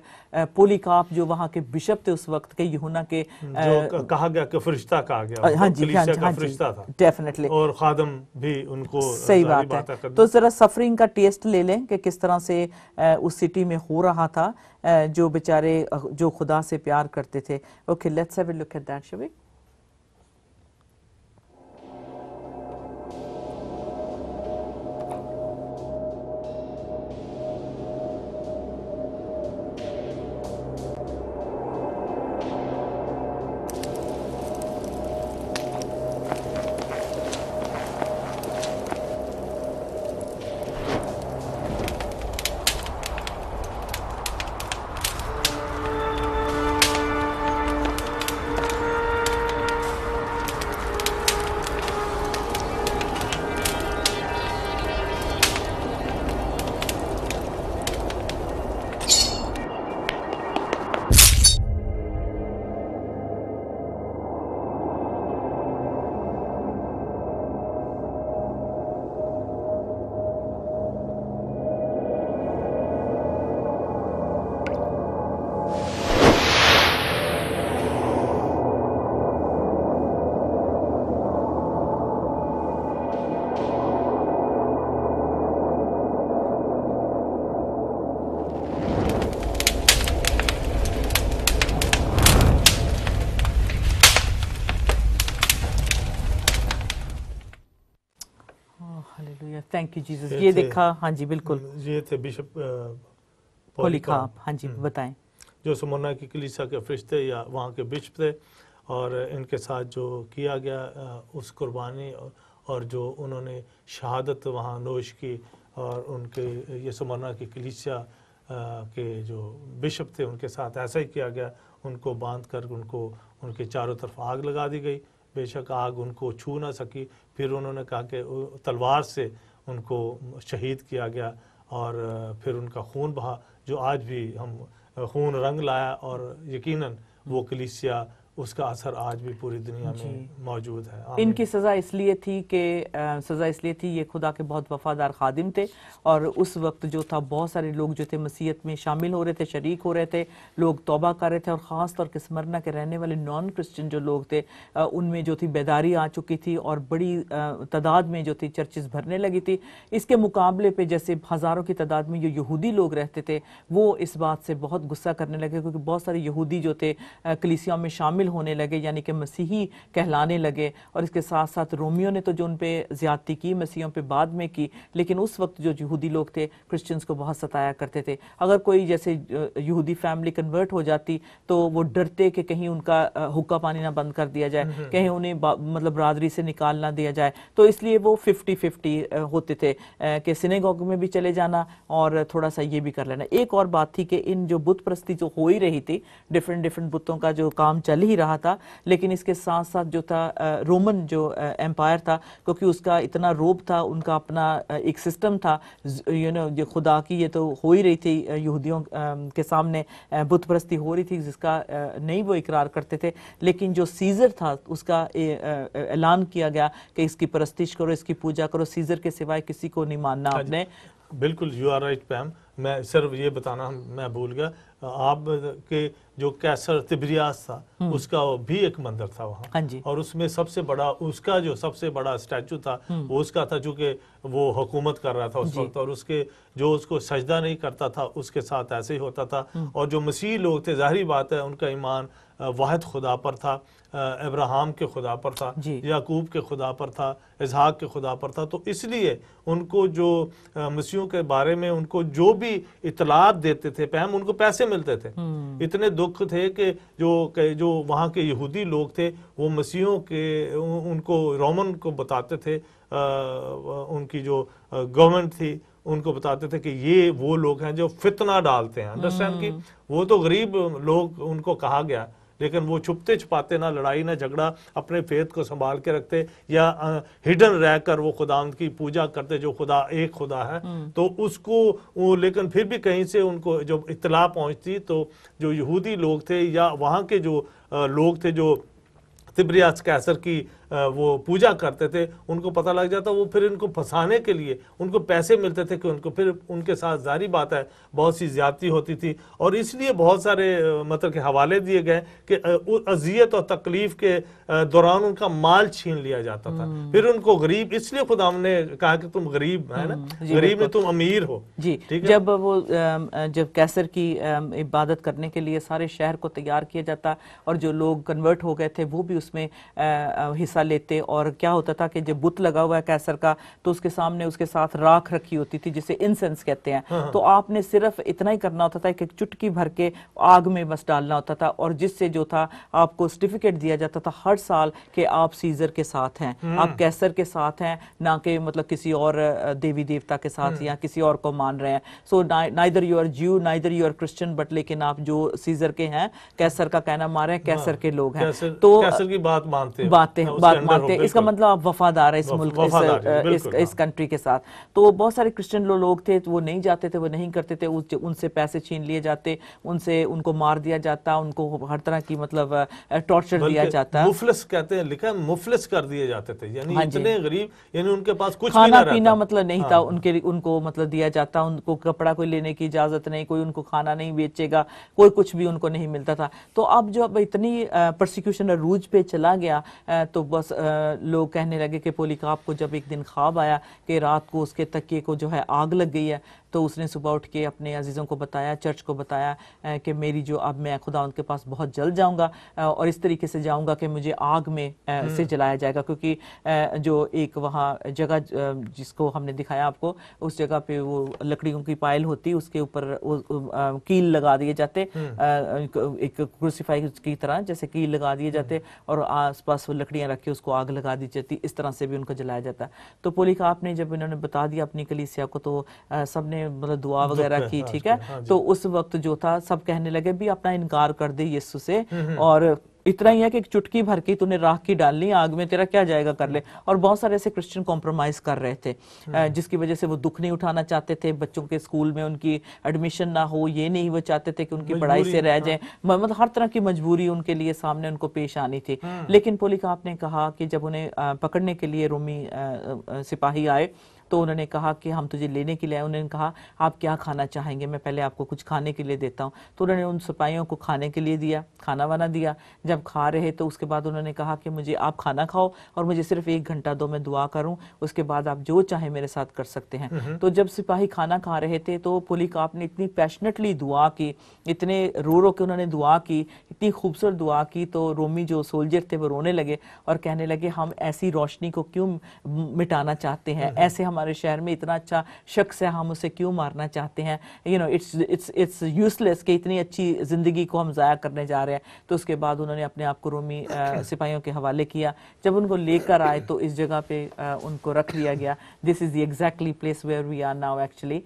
Polycarp, जो वहाँ के बिशप थे उस वक्त के, यूहन्ना के, जो कहा गया कि फरिश्ता कहा गया, हाँ जी, का फरिश्ता था डेफिनेटली, और खादम भी उनको, सही बात है। तो जरा सफरिंग का टेस्ट ले लें कि किस तरह से उस सिटी में हो रहा था, जो बेचारे जो खुदा से प्यार करते थे। Okay, let's have a look at that, shall we. Thank you Jesus. ये देखा, हाँ जी बिल्कुल, ये थे बिशप पोलीकार्प, हाँ जी बताएं, जो स्मुरना की कलीसिया के फरिश्ते या वहाँ के बिशप थे, और इनके साथ जो किया गया उस कुर्बानी और जो उन्होंने शहादत वहाँ नोश की, और उनके ये स्मुरना की कलीसिया के जो बिशप थे उनके साथ ऐसा ही किया गया। उनको बांध कर उनको उनके चारों तरफ आग लगा दी गई, बेशक आग उनको छू ना सकी। फिर उन्होंने कहा कि तलवार से उनको शहीद किया गया, और फिर उनका खून बहा, जो आज भी हम खून रंग लाया, और यकीनन वो कलीसिया उसका असर आज भी पूरी दुनिया में मौजूद है। आमीन। इनकी सज़ा इसलिए थी कि ये खुदा के बहुत वफादार खादिम थे, और उस वक्त जो था बहुत सारे लोग जो थे मसीहत में शामिल हो रहे थे, शरीक हो रहे थे, लोग तौबा कर रहे थे, और ख़ास तौर पर स्मरना के रहने वाले नॉन क्रिश्चियन जो लोग थे उनमें जो थी बेदारी आ चुकी थी, और बड़ी तादाद में जो थी चर्चेस भरने लगी थी। इसके मुकाबले पे जैसे हज़ारों की तादाद में जो यहूदी लोग रहते थे वो इस बात से बहुत गुस्सा करने लगे, क्योंकि बहुत सारे यहूदी जो थे कलीसिया में शामिल होने लगे, यानी कि मसीही कहलाने लगे। और इसके साथ साथ रोमियो ने तो जो उन पे ज़्यादती की मसीहियों पे बाद में की, लेकिन उस वक्त जो यहूदी लोग थे क्रिश्चियंस को बहुत सताया करते थे। अगर कोई जैसे यहूदी फैमिली कन्वर्ट हो जाती तो वो डरते कि कहीं उनका हुक्का पानी ना बंद कर दिया जाए, कहीं उन्हें मतलब बरादरी से निकाल ना दिया जाए, तो इसलिए वो 50-50 होते थे कि सिनेगॉग में भी चले जाना और थोड़ा सा ये भी कर लेना। एक और बात थी कि इन जो बुत परस्ती जो हो ही रही थी, डिफरेंट बुतों का जो काम चल ही रहा था, लेकिन इसके साथ साथ जो था रोमन जो एम्पायर था, क्योंकि उसका इतना रोब था, उनका अपना एक सिस्टम था, जो खुदा की ये तो हो ही रही थी यहूदियों के सामने बुत परस्ती हो रही थी जिसका नहीं वो इकरार करते थे, लेकिन जो सीजर था उसका ऐलान किया गया कि इसकी परस्तिश करो, इसकी पूजा करो, सीजर के सिवाय किसी को नहीं मानना आपने। बिल्कुल, यू आर राइट पैम। मैं सिर्फ ये बताना मैं भूल गया, आप के जो कैसर तिब्रियास था उसका भी एक मंदिर था वहाँ। हाँ जी। और उसमें सबसे बड़ा उसका जो सबसे बड़ा स्टैचू था वो उसका था, चूंकि वो हुकूमत कर रहा था उस वक्त, और उसके जो उसको सजदा नहीं करता था उसके साथ ऐसे ही होता था। और जो मसीही लोग थे, जाहिर बात है उनका ईमान वाहिद खुदा पर था, अब्राहम के खुदा पर था, याकूब के खुदा पर था, इसहाक के खुदा पर था। तो इसलिए उनको जो मसीहों के बारे में उनको जो भी इतलात देते थे पैम, उनको पैसे मिलते थे। इतने दुख थे कि जो वहाँ के यहूदी लोग थे वो मसीहों के उनको रोमन को बताते थे, उनकी जो गवर्नमेंट थी उनको बताते थे कि ये वो लोग हैं जो फितना डालते हैं। अंडरस्टैंड कि वो तो गरीब लोग उनको कहा गया, लेकिन वो छुपते छुपाते, ना लड़ाई ना झगड़ा, अपने फेथ को संभाल के रखते, या हिडन रहकर वो खुदावंद की पूजा करते, जो खुदा एक खुदा है। तो उसको वो, लेकिन फिर भी कहीं से उनको जब इत्तला पहुंचती तो जो यहूदी लोग थे या वहाँ के जो लोग थे जो तिब्रियास कैसर की वो पूजा करते थे, उनको पता लग जाता, वो फिर इनको फंसाने के लिए उनको पैसे मिलते थे कि उनको फिर उनके साथ जारी बात है बहुत सी ज्यादती होती थी। और इसलिए बहुत सारे मतलब के हवाले दिए गए कि अजियत और तकलीफ के दौरान उनका माल छीन लिया जाता था। फिर उनको गरीब, इसलिए खुदा ने कहा कि तुम गरीब है ना, गरीब में तुम अमीर हो जी। जब कैसर की इबादत करने के लिए सारे शहर को तैयार किया जाता और जो लोग कन्वर्ट हो गए थे वो भी उसमें हिस्सा लेते, और क्या होता था कि जब बुत लगा हुआ है कैसर का तो उसके सामने उसके साथ राख रखी होती थी जिसे इंसेंस कहते हैं। तो आपने सिर्फ इतना ही करना होता था कि चुटकी भर के आग में बस डालना होता था, और जिससे जो था आपको सर्टिफिकेट दिया जाता था हर साल कि आप सीजर के साथ हैं, आप कैसर के साथ हैं, ना कि मतलब किसी और देवी देवता के साथ या किसी और को मान रहे हैं। So neither you are Jew neither you are Christian, but लेकिन आप जो सीजर के हैं, कैसर का कहना मारे हैं, कैसर के लोग हैं, तो कैसर की बात मानते हैं, इसका मतलब आप वफादार है इस मुल्क इस कंट्री के साथ। तो बहुत सारे क्रिश्चियन लोग थे वो नहीं जाते थे, वो नहीं करते थे, उनसे पैसे छीन लिए जाते, उनको मार दिया जाता, उनको हर तरह की मतलब टॉर्चर दिया जाता। मुफलिस कहते हैं, लिखा है मुफलिस कर दिए जाते थे, यानी इतने गरीब, यानी उनके पास कुछ खाना पीना मतलब नहीं था उनको मतलब दिया जाता, उनको कपड़ा कोई लेने की इजाजत नहीं, कोई उनको खाना नहीं बेचेगा, कोई कुछ भी उनको नहीं मिलता था। तो अब जो अब इतनी परसिक्यूशन अरूज पे चला गया तो बस लोग कहने लगे कि पोलीकाप को जब एक दिन ख्वाब आया कि रात को उसके तकिए को जो है आग लग गई है, तो उसने सुबह उठ के अपने अजीज़ों को बताया, चर्च को बताया कि मेरी जो अब मैं खुदा उनके पास बहुत जल्द जाऊंगा और इस तरीके से जाऊंगा कि मुझे आग में से जलाया जाएगा, क्योंकि जो एक वहाँ जगह जिसको हमने दिखाया आपको, उस जगह पे वो लकड़ियों की पायल होती, उसके ऊपर कील लगा दिए जाते, एक क्रूसीफाई की तरह जैसे कील लगा दिए जाते, और आसपास वो लकड़ियाँ रख के उसको आग लगा दी जाती, इस तरह से भी उनको जलाया जाता। तो पोलीकाप ने जब इन्होंने बता दिया अपनी कलीसिया को, तो सबने मतलब दुआ वगैरह की, ठीक है। तो उस वक्त जो था सब कहने लगे भी अपना इनकार कर दे यीशु से, और इतना ही है कि एक चुटकी भर के तूने राख की डालनी, आग में तेरा क्या जाएगा, कर ले। और बहुत सारे ऐसे क्रिश्चियन कॉम्प्रोमाइज कर रहे थे, जिसकी वजह से वो दुख नहीं उठाना चाहते थे, बच्चों के स्कूल में उनकी एडमिशन ना हो, ये नहीं वो चाहते थे कि उनकी पढ़ाई से रह जाए, मतलब हर तरह की मजबूरी उनके लिए सामने उनको पेश आनी थी। लेकिन पोलीकार्प ने कहा कि जब उन्हें पकड़ने के लिए रोमी सिपाही आए तो उन्होंने कहा कि हम तुझे लेने के लिए आए। उन्होंने कहा आप क्या खाना चाहेंगे, मैं पहले आपको कुछ खाने के लिए देता हूँ। तो उन्होंने उन सिपाहियों को खाने के लिए दिया, खाना वाना दिया। जब खा रहे तो उसके बाद उन्होंने कहा कि मुझे आप खाना खाओ और मुझे सिर्फ 1 घंटा दो, मैं दुआ करूँ, उसके बाद आप जो चाहे मेरे साथ कर सकते हैं। तो जब सिपाही खाना खा रहे थे तो पोलीकार्प ने इतनी पैशनेटली दुआ की, इतने रो रो के उन्होंने दुआ की, इतनी खूबसूरत दुआ की, तो रोमी जो सोल्जर थे वो रोने लगे और कहने लगे हम ऐसी रोशनी को क्यों मिटाना चाहते हैं, ऐसे हमारे शहर में इतना अच्छा शख्स है, हम उसे क्यों मारना चाहते हैं, यू नो इट्स यूजलेस कि इतनी अच्छी जिंदगी को हम जाया करने जा रहे हैं। तो उसके बाद उन्होंने अपने आप को रोमी सिपाहियों के हवाले किया। जब उनको लेकर आए तो इस जगह पे उनको रख लिया गया। This is the exactly place where we are now actually.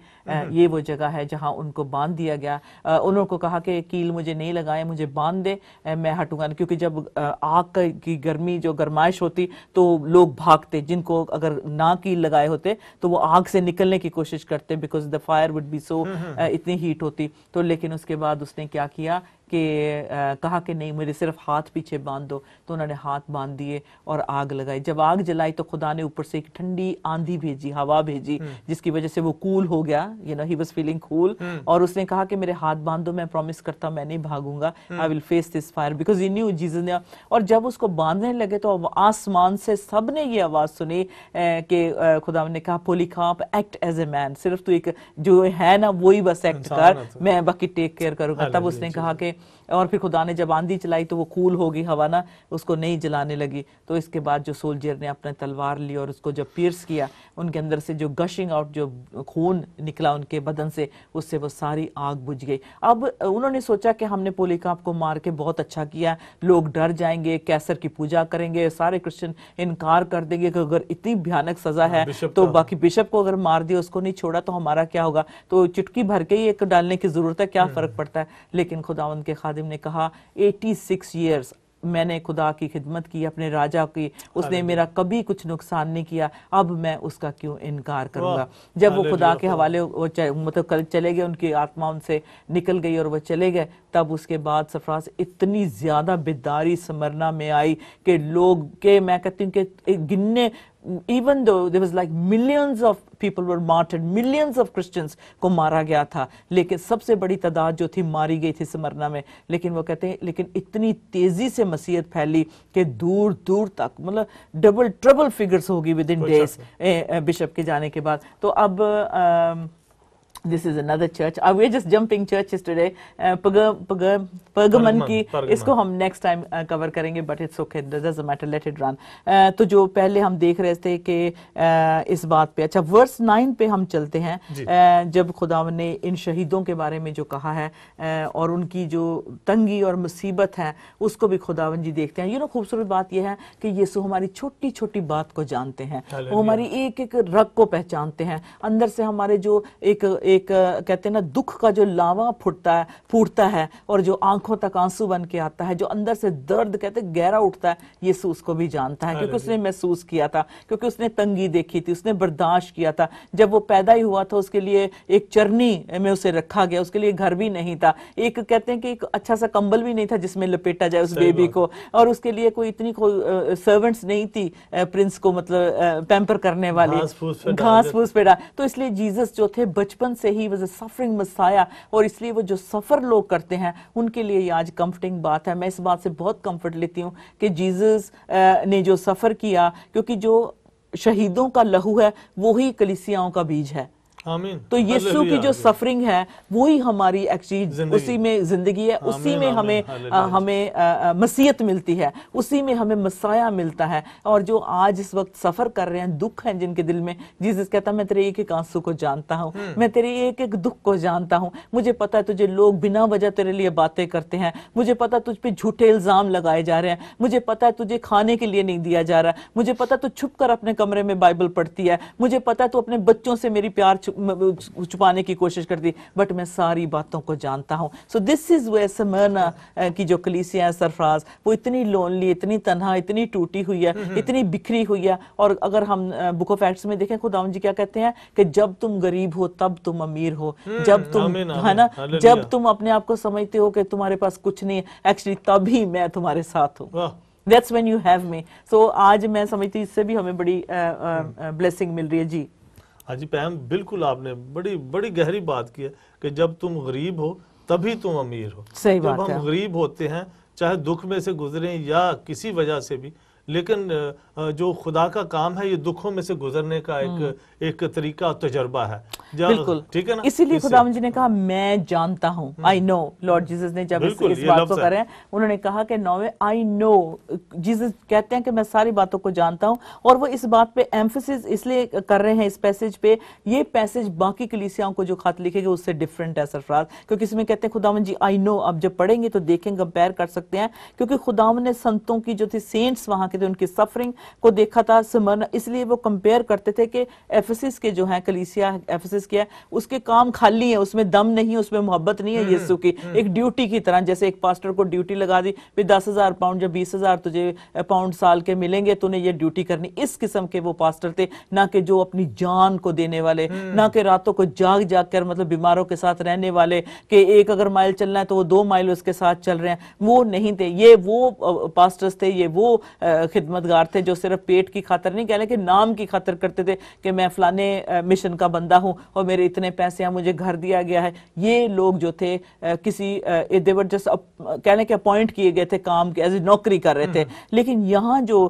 ये वो जगह है जहां उनको बांध दिया गया। उनको कहा कि कील मुझे नहीं लगाए, मुझे बांध दे, मैं हटूंगा, क्योंकि जब आग की गर्मी जो गरमाइश होती तो लोग भागते, जिनको अगर ना कील लगाए होते तो वो आग से निकलने की कोशिश करते, because the fire would be so, इतनी हीट होती। तो लेकिन उसके बाद उसने क्या किया कि कहा कि नहीं मुझे सिर्फ हाथ पीछे बांध दो। तो उन्होंने हाथ बांध दिए और आग लगाई। जब आग जलाई तो खुदा ने ऊपर से एक ठंडी आंधी भेजी, हवा भेजी, जिसकी वजह से वो कूल हो गया, you know he was feeling cool. और उसने कहा कि मेरे हाथ बांध दो, मैं प्रॉमिस करता मैं नहीं भागूंगा, I will face this fire, because he knew Jesus ने। और जब उसको बांधने लगे तो आसमान से सबने ये आवाज सुनी कि खुदा ने कहा पोलीकार्प एक्ट एज ए मैन, सिर्फ तू एक जो है ना वही बस एक्ट कर, मैं बाकी टेक केयर करूंगा। तब उसने कहा कि, और फिर खुदा ने जब आंधी चलाई तो वो कूल हो गई हवा ना, उसको नहीं जलाने लगी। तो इसके बाद जो सोल्जर ने अपने तलवार ली और उसको जब पियर्स किया, उनके अंदर से जो गशिंग आउट, जो खून निकला उनके बदन से, उससे वो सारी आग बुझ गई। अब उन्होंने सोचा कि हमने पोलीकार्प को मार के बहुत अच्छा किया, लोग डर जाएंगे, कैसर की पूजा करेंगे, सारे क्रिश्चियन इनकार कर देंगे कि अगर इतनी भयानक सजा है तो बाकी बिशप को अगर मार दिया, उसको नहीं छोड़ा तो हमारा क्या होगा, तो चुटकी भर के ही एक डालने की जरूरत है, क्या फर्क पड़ता है। लेकिन खुदावंद के खादिम ने कहा 86 ईयर्स मैंने खुदा की खिदमत की, अपने राजा की, उसने मेरा कभी कुछ नुकसान नहीं किया, अब मैं उसका क्यों इनकार करूंगा। जब वो खुदा के हवाले मतलब चले गए, उनकी आत्मा उनसे निकल गई और वो चले गए, तब उसके बाद सरफराज इतनी ज्यादा बेदारी स्मरना में आई कि लोग के, मैं कहती हूँ कि गिनने, even though there was like millions of people were martyred, millions of Christians को मारा गया था, लेकिन सबसे बड़ी तादाद जो थी मारी गई थी स्मरना में। लेकिन वो कहते हैं लेकिन इतनी तेजी से मसीहत फैली कि दूर दूर तक, मतलब डबल ट्रिपल फिगर्स होगी विद इन डेज बिशप के जाने के बाद। तो अब this is another church. We're just jumping churches today. Pergamon की, इसको हम next time cover करेंगे, but it's okay, doesn't matter, let it run. तो जो पहले हम देख रहे थे कि इस बात पे, अच्छा वर्स 9 पे हम चलते हैं, जब खुदावन ने इन शहीदों के बारे में जो कहा है और उनकी जो तंगी और मुसीबत है उसको भी खुदावन जी देखते हैं। खूबसूरत बात यह है कि यीशु हमारी छोटी छोटी बात को जानते हैं, वो हमारी एक एक रग को पहचानते हैं, अंदर से हमारे जो एक कहते हैं ना दुख का जो लावा फूटता है और जो आंखों तक आंसू बन के आता है, जो अंदर से दर्द कहते हैं गहरा उठता है, यीशु उसको भी जानता है, क्योंकि उसने महसूस किया था, क्योंकि उसने तंगी देखी थी, उसने बर्दाश्त किया था। जब वो पैदा ही हुआ था उसके लिए एक चरनी में उसे रखा गया, उसके लिए घर भी नहीं था, एक कहते हैं कि एक अच्छा सा कंबल भी नहीं था जिसमें लपेटा जाए उस बेबी को, और उसके लिए कोई इतनी सर्वेंट्स नहीं थी प्रिंस को मतलब पैम्पर करने वाली, घास फूस पे डाल। तो इसलिए जीसस जो थे बचपन से ही वाज अ सफरिंग मसाया, और इसलिए वो जो सफर लोग करते हैं उनके लिए ये आज कंफर्टिंग बात है। मैं इस बात से बहुत कंफर्ट लेती हूँ कि जीसस ने जो सफर किया, क्योंकि जो शहीदों का लहू है वो ही कलीसियाओं का बीज है। आमीन। तो यीशु की जो सफरिंग है वही हमारी एक्चुअली उसी में जिंदगी है, उसी में हमें मसीहत मिलती है, उसी में हमें मसाया मिलता है। और जो आज इस वक्त सफर कर रहे हैं, दुख हैं जिनके दिल में, जीसस कहता मैं तेरे एक एक आंसू को जानता हूँ, मैं तेरे एक एक दुख को जानता हूँ, मुझे पता है तुझे लोग बिना वजह तेरे लिए बातें करते हैं, मुझे पता तुझ पे झूठे इल्जाम लगाए जा रहे हैं, मुझे पता है तुझे खाने के लिए नहीं दिया जा रहा, मुझे पता तू छुप कर अपने कमरे में बाइबल पढ़ती है, मुझे पता है तू अपने बच्चों से मेरी प्यार छुपाने की कोशिश करती, बट मैं सारी बातों को जानता हूँ। सो दिस इज वे स्मरना की जो कलीसिया है सरफराज, वो इतनी लोनली, इतनी तन्हा, इतनी टूटी हुई है, इतनी बिखरी हुई है। और अगर हम बुक ऑफ एक्ट्स में देखें, खुदावंद जी क्या कहते हैं कि जब तुम गरीब हो तब तुम अमीर हो, जब तुम है ना, जब तुम अपने आप को समझते हो कि तुम्हारे पास कुछ नहीं है, एक्चुअली तभी मैं तुम्हारे साथ हूँ। That's when you have me. So आज मैं समझती इससे भी हमें बड़ी ब्लेसिंग मिल रही है जी। हाँ जी पैम, बिल्कुल आपने बड़ी बड़ी गहरी बात की है कि जब तुम गरीब हो तभी तुम अमीर हो। सही बात जब है। हम गरीब होते हैं, चाहे दुख में से गुजरें या किसी वजह से भी, लेकिन जो खुदा का काम है ये दुखों में से गुजरने का एक तरीका और तजर्बा है। बिल्कुल, ठीक है ना। इसीलिए खुदावंद जी ने कहा मैं जानता हूँ, आई नो। लॉर्ड जीसस ने जब इस बात को करें, उन्होंने कहा कि नौवे आई नो, जीसस कहते हैं कि मैं सारी बातों को जानता हूँ। और वो इस बात पे एम्फेसिस इसलिए कर रहे हैं इस पैसेज पे, ये पैसेज बाकी कलीसियाओं को जो खत लिखेगा उससे डिफरेंट है सरफराज, क्योंकि इसमें कहते हैं खुदावंद जी आई नो। अब जब पढ़ेंगे तो देखेंगे, कंपेयर कर सकते हैं, क्योंकि खुदावंद ने संतों की जो थी, सेंट्स वहां के थे, उनकी सफरिंग को देखा था, स्मरना, इसलिए वो कंपेयर करते थे कि एफेसिस के जो है कलीसिया एफेसिस के है, उसके काम खाली है, उसमें दम नहीं है, उसमें मोहब्बत नहीं है यीशु की, एक ड्यूटी की तरह। जैसे एक पास्टर को ड्यूटी लगा दी, फिर 10,000 पाउंड या 20,000 तुझे पाउंड साल के मिलेंगे, तूने ये ड्यूटी करनी। इस किस्म के वो पास्टर थे, ना कि जो अपनी जान को देने वाले, ना कि रातों को जाग जाग कर मतलब बीमारों के साथ रहने वाले, कि एक अगर माइल चलना है तो वो 2 माइल उसके साथ चल रहे हैं, वो नहीं थे। ये वो पास्टर्स थे, ये वो खिदमतगार थे जो सिर्फ पेट की खातर नहीं, कह लेकिन नाम की खातर करते थे कि मैं फलाने मिशन का बंदा हूं और मेरे इतने पैसे हैं, मुझे घर दिया गया है। ये लोग जो थे किसी देवर जस्ट कहने के अपॉइंट किए गए थे, काम के एज ए नौकरी कर रहे थे। लेकिन यहाँ जो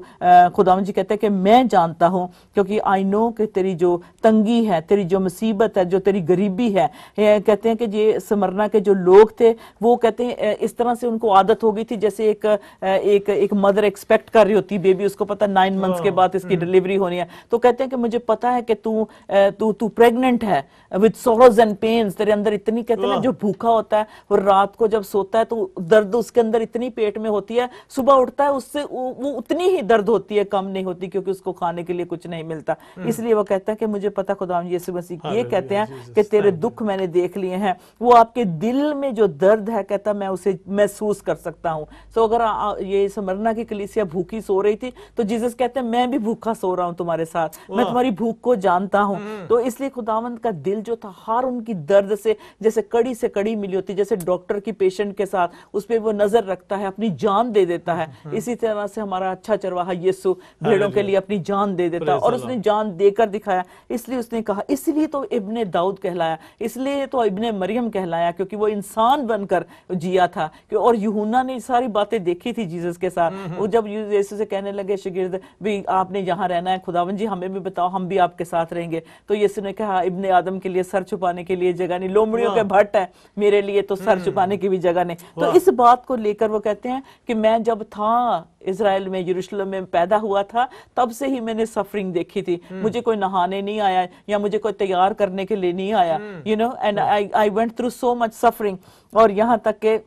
खुदावंद जी कहते हैं कि मैं जानता हूं, क्योंकि आई नो कि तेरी जो तंगी है, तेरी जो मुसीबत है, जो तेरी गरीबी है। कहते हैं कि ये स्मरना के जो लोग थे, वो कहते हैं इस तरह से उनको आदत हो गई थी, जैसे एक मदर एक्सपेक्ट कर रही होती बेबी, उसको पता 9 मंथ्स के बाद इसकी डिलीवरी होनी है, तो कहते हैं कि मुझे पता है कि तू प्रेग्नेंट है विद सोरोज एंड पेन्स, तेरे अंदर इतनी, कहते हैं जो भूखा होता है और रात को जब सोता है तो दर्द उसके अंदर इतनी पेट में होती है, सुबह उठता है उससे वो उतनी ही दर्द होती है, कम नहीं होती, क्योंकि उसको खाने के लिए कुछ नहीं मिलता। इसलिए वो कहता है कि मुझे पता, खुदावंद यीशु मसीह ये कहते हैं कि तेरे दुख मैंने देख लिए हैं, वो आपके दिल में जो दर्द है, कहता मैं उसे महसूस कर सकता हूँ। सो अगर ये स्मरना की कलीसिया भूखी सो रही थी, तो जीसस कहते हैं मैं भी भूखा सो रहा हूं तुम्हारे साथ, मैं तुम्हारी भूख को जानता हूं। तो इसलिए खुदावंद का दिल जो था, हर उनकी दर्द से जैसे कड़ी से कड़ी मिली होती, जैसे डॉक्टर की पेशेंट के साथ उस पर वो नजर रखता है, अपनी जान दे देता है, इसी तरह से हमारा अच्छा चरवाहा यीशु भेड़ों के लिए अपनी जान दे देता है, और उसने जान देकर दिखाया। इसलिए उसने कहा, इसलिए तो इब्ने दाऊद कहलाया, इसलिए तो इब्ने मरियम कहलाया, क्योंकि वो इंसान बनकर जिया था। और यूहन्ना ने सारी बातें देखी थी जीसस के साथ। वो जब यीशु से कहने लगे शागिर्द भी आपने यहाँ रहना है, खुदावंद जी हमें भी बताओ, हम भी आपके साथ रहेंगे, तो यीशु ने कहा इब्ने आदम के लिए सर छुपाने के लिए जगह नहीं, लोमड़ियों के भट्ट है, मेरे लिए तो सर छुपाने की भी जगह नहीं। तो इस बात को लेकर वो कहते हैं कि मैं जब था इजराइल में, यरूशलेम में पैदा हुआ था, तब से ही मैंने सफरिंग देखी थी। मुझे कोई नहाने नहीं आया या मुझे कोई तैयार करने के लिए नहीं आया, you know, and I went through so much suffering. और यहाँ तक के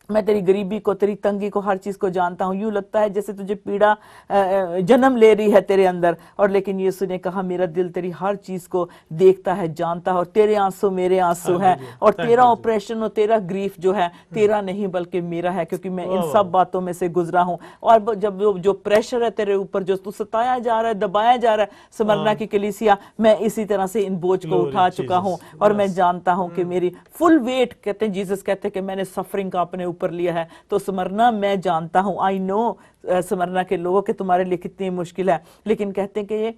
मैं तेरी गरीबी को, तेरी तंगी को, हर चीज को जानता हूं। यूं लगता है जैसे तुझे पीड़ा जन्म ले रही है तेरे अंदर, और लेकिन यीशु ने कहा मेरा दिल तेरी हर चीज को देखता है, जानता है, और तेरे आंसू मेरे आंसू हैं, और तेरा ऑपरेशन और तेरा ग्रीफ जो है तेरा नहीं बल्कि मेरा है, क्योंकि मैं इन सब बातों में से गुजरा हूं। और जब जो प्रेशर है तेरे ऊपर, जो तू सताया जा रहा है, दबाया जा रहा है, स्मरना की कलीसिया, मैं इसी तरह से इन बोझ को उठा चुका हूं, और मैं जानता हूं कि मेरी फुल वेट, कहते हैं जीसस कहते हैं कि मैंने सफरिंग का अपने ऊपर लिया है। तो स्मरना मैं जानता हूं, आई नो स्मरना के लोगों के तुम्हारे लिए कितनी मुश्किल है, लेकिन कहते हैं कि ये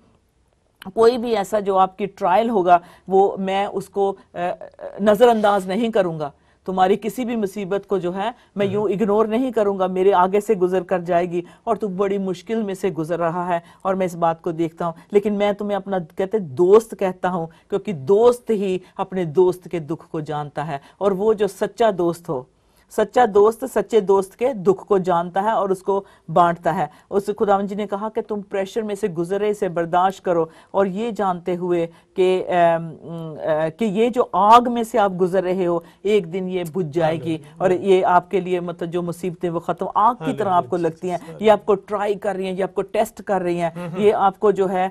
कोई भी ऐसा जो आपकी ट्रायल होगा, वो मैं उसको नजरअंदाज नहीं करूंगा। तुम्हारी किसी भी मुसीबत को जो है मैं यूं इग्नोर नहीं करूंगा, मेरे आगे से गुजर कर जाएगी, और तू बड़ी मुश्किल में से गुजर रहा है, और मैं इस बात को देखता हूं, लेकिन मैं तुम्हें अपना, कहते दोस्त कहता हूं, क्योंकि दोस्त ही अपने दोस्त के दुख को जानता है। और वो जो सच्चा दोस्त हो, सच्चा दोस्त सच्चे दोस्त के दुख को जानता है और उसको बांटता है। उस खुदावंद जी ने कहा कि तुम प्रेशर में से गुजरे, इसे बर्दाश्त करो, और ये जानते हुए कि ये जो आग में से आप गुजर रहे हो एक दिन ये बुझ जाएगी, और ये आपके लिए मतलब जो मुसीबतें वो खत्म आग की तरह आपको लगती हैं, ये आपको ट्राई कर रही हैं, ये आपको टेस्ट कर रही हैं, ये आपको जो है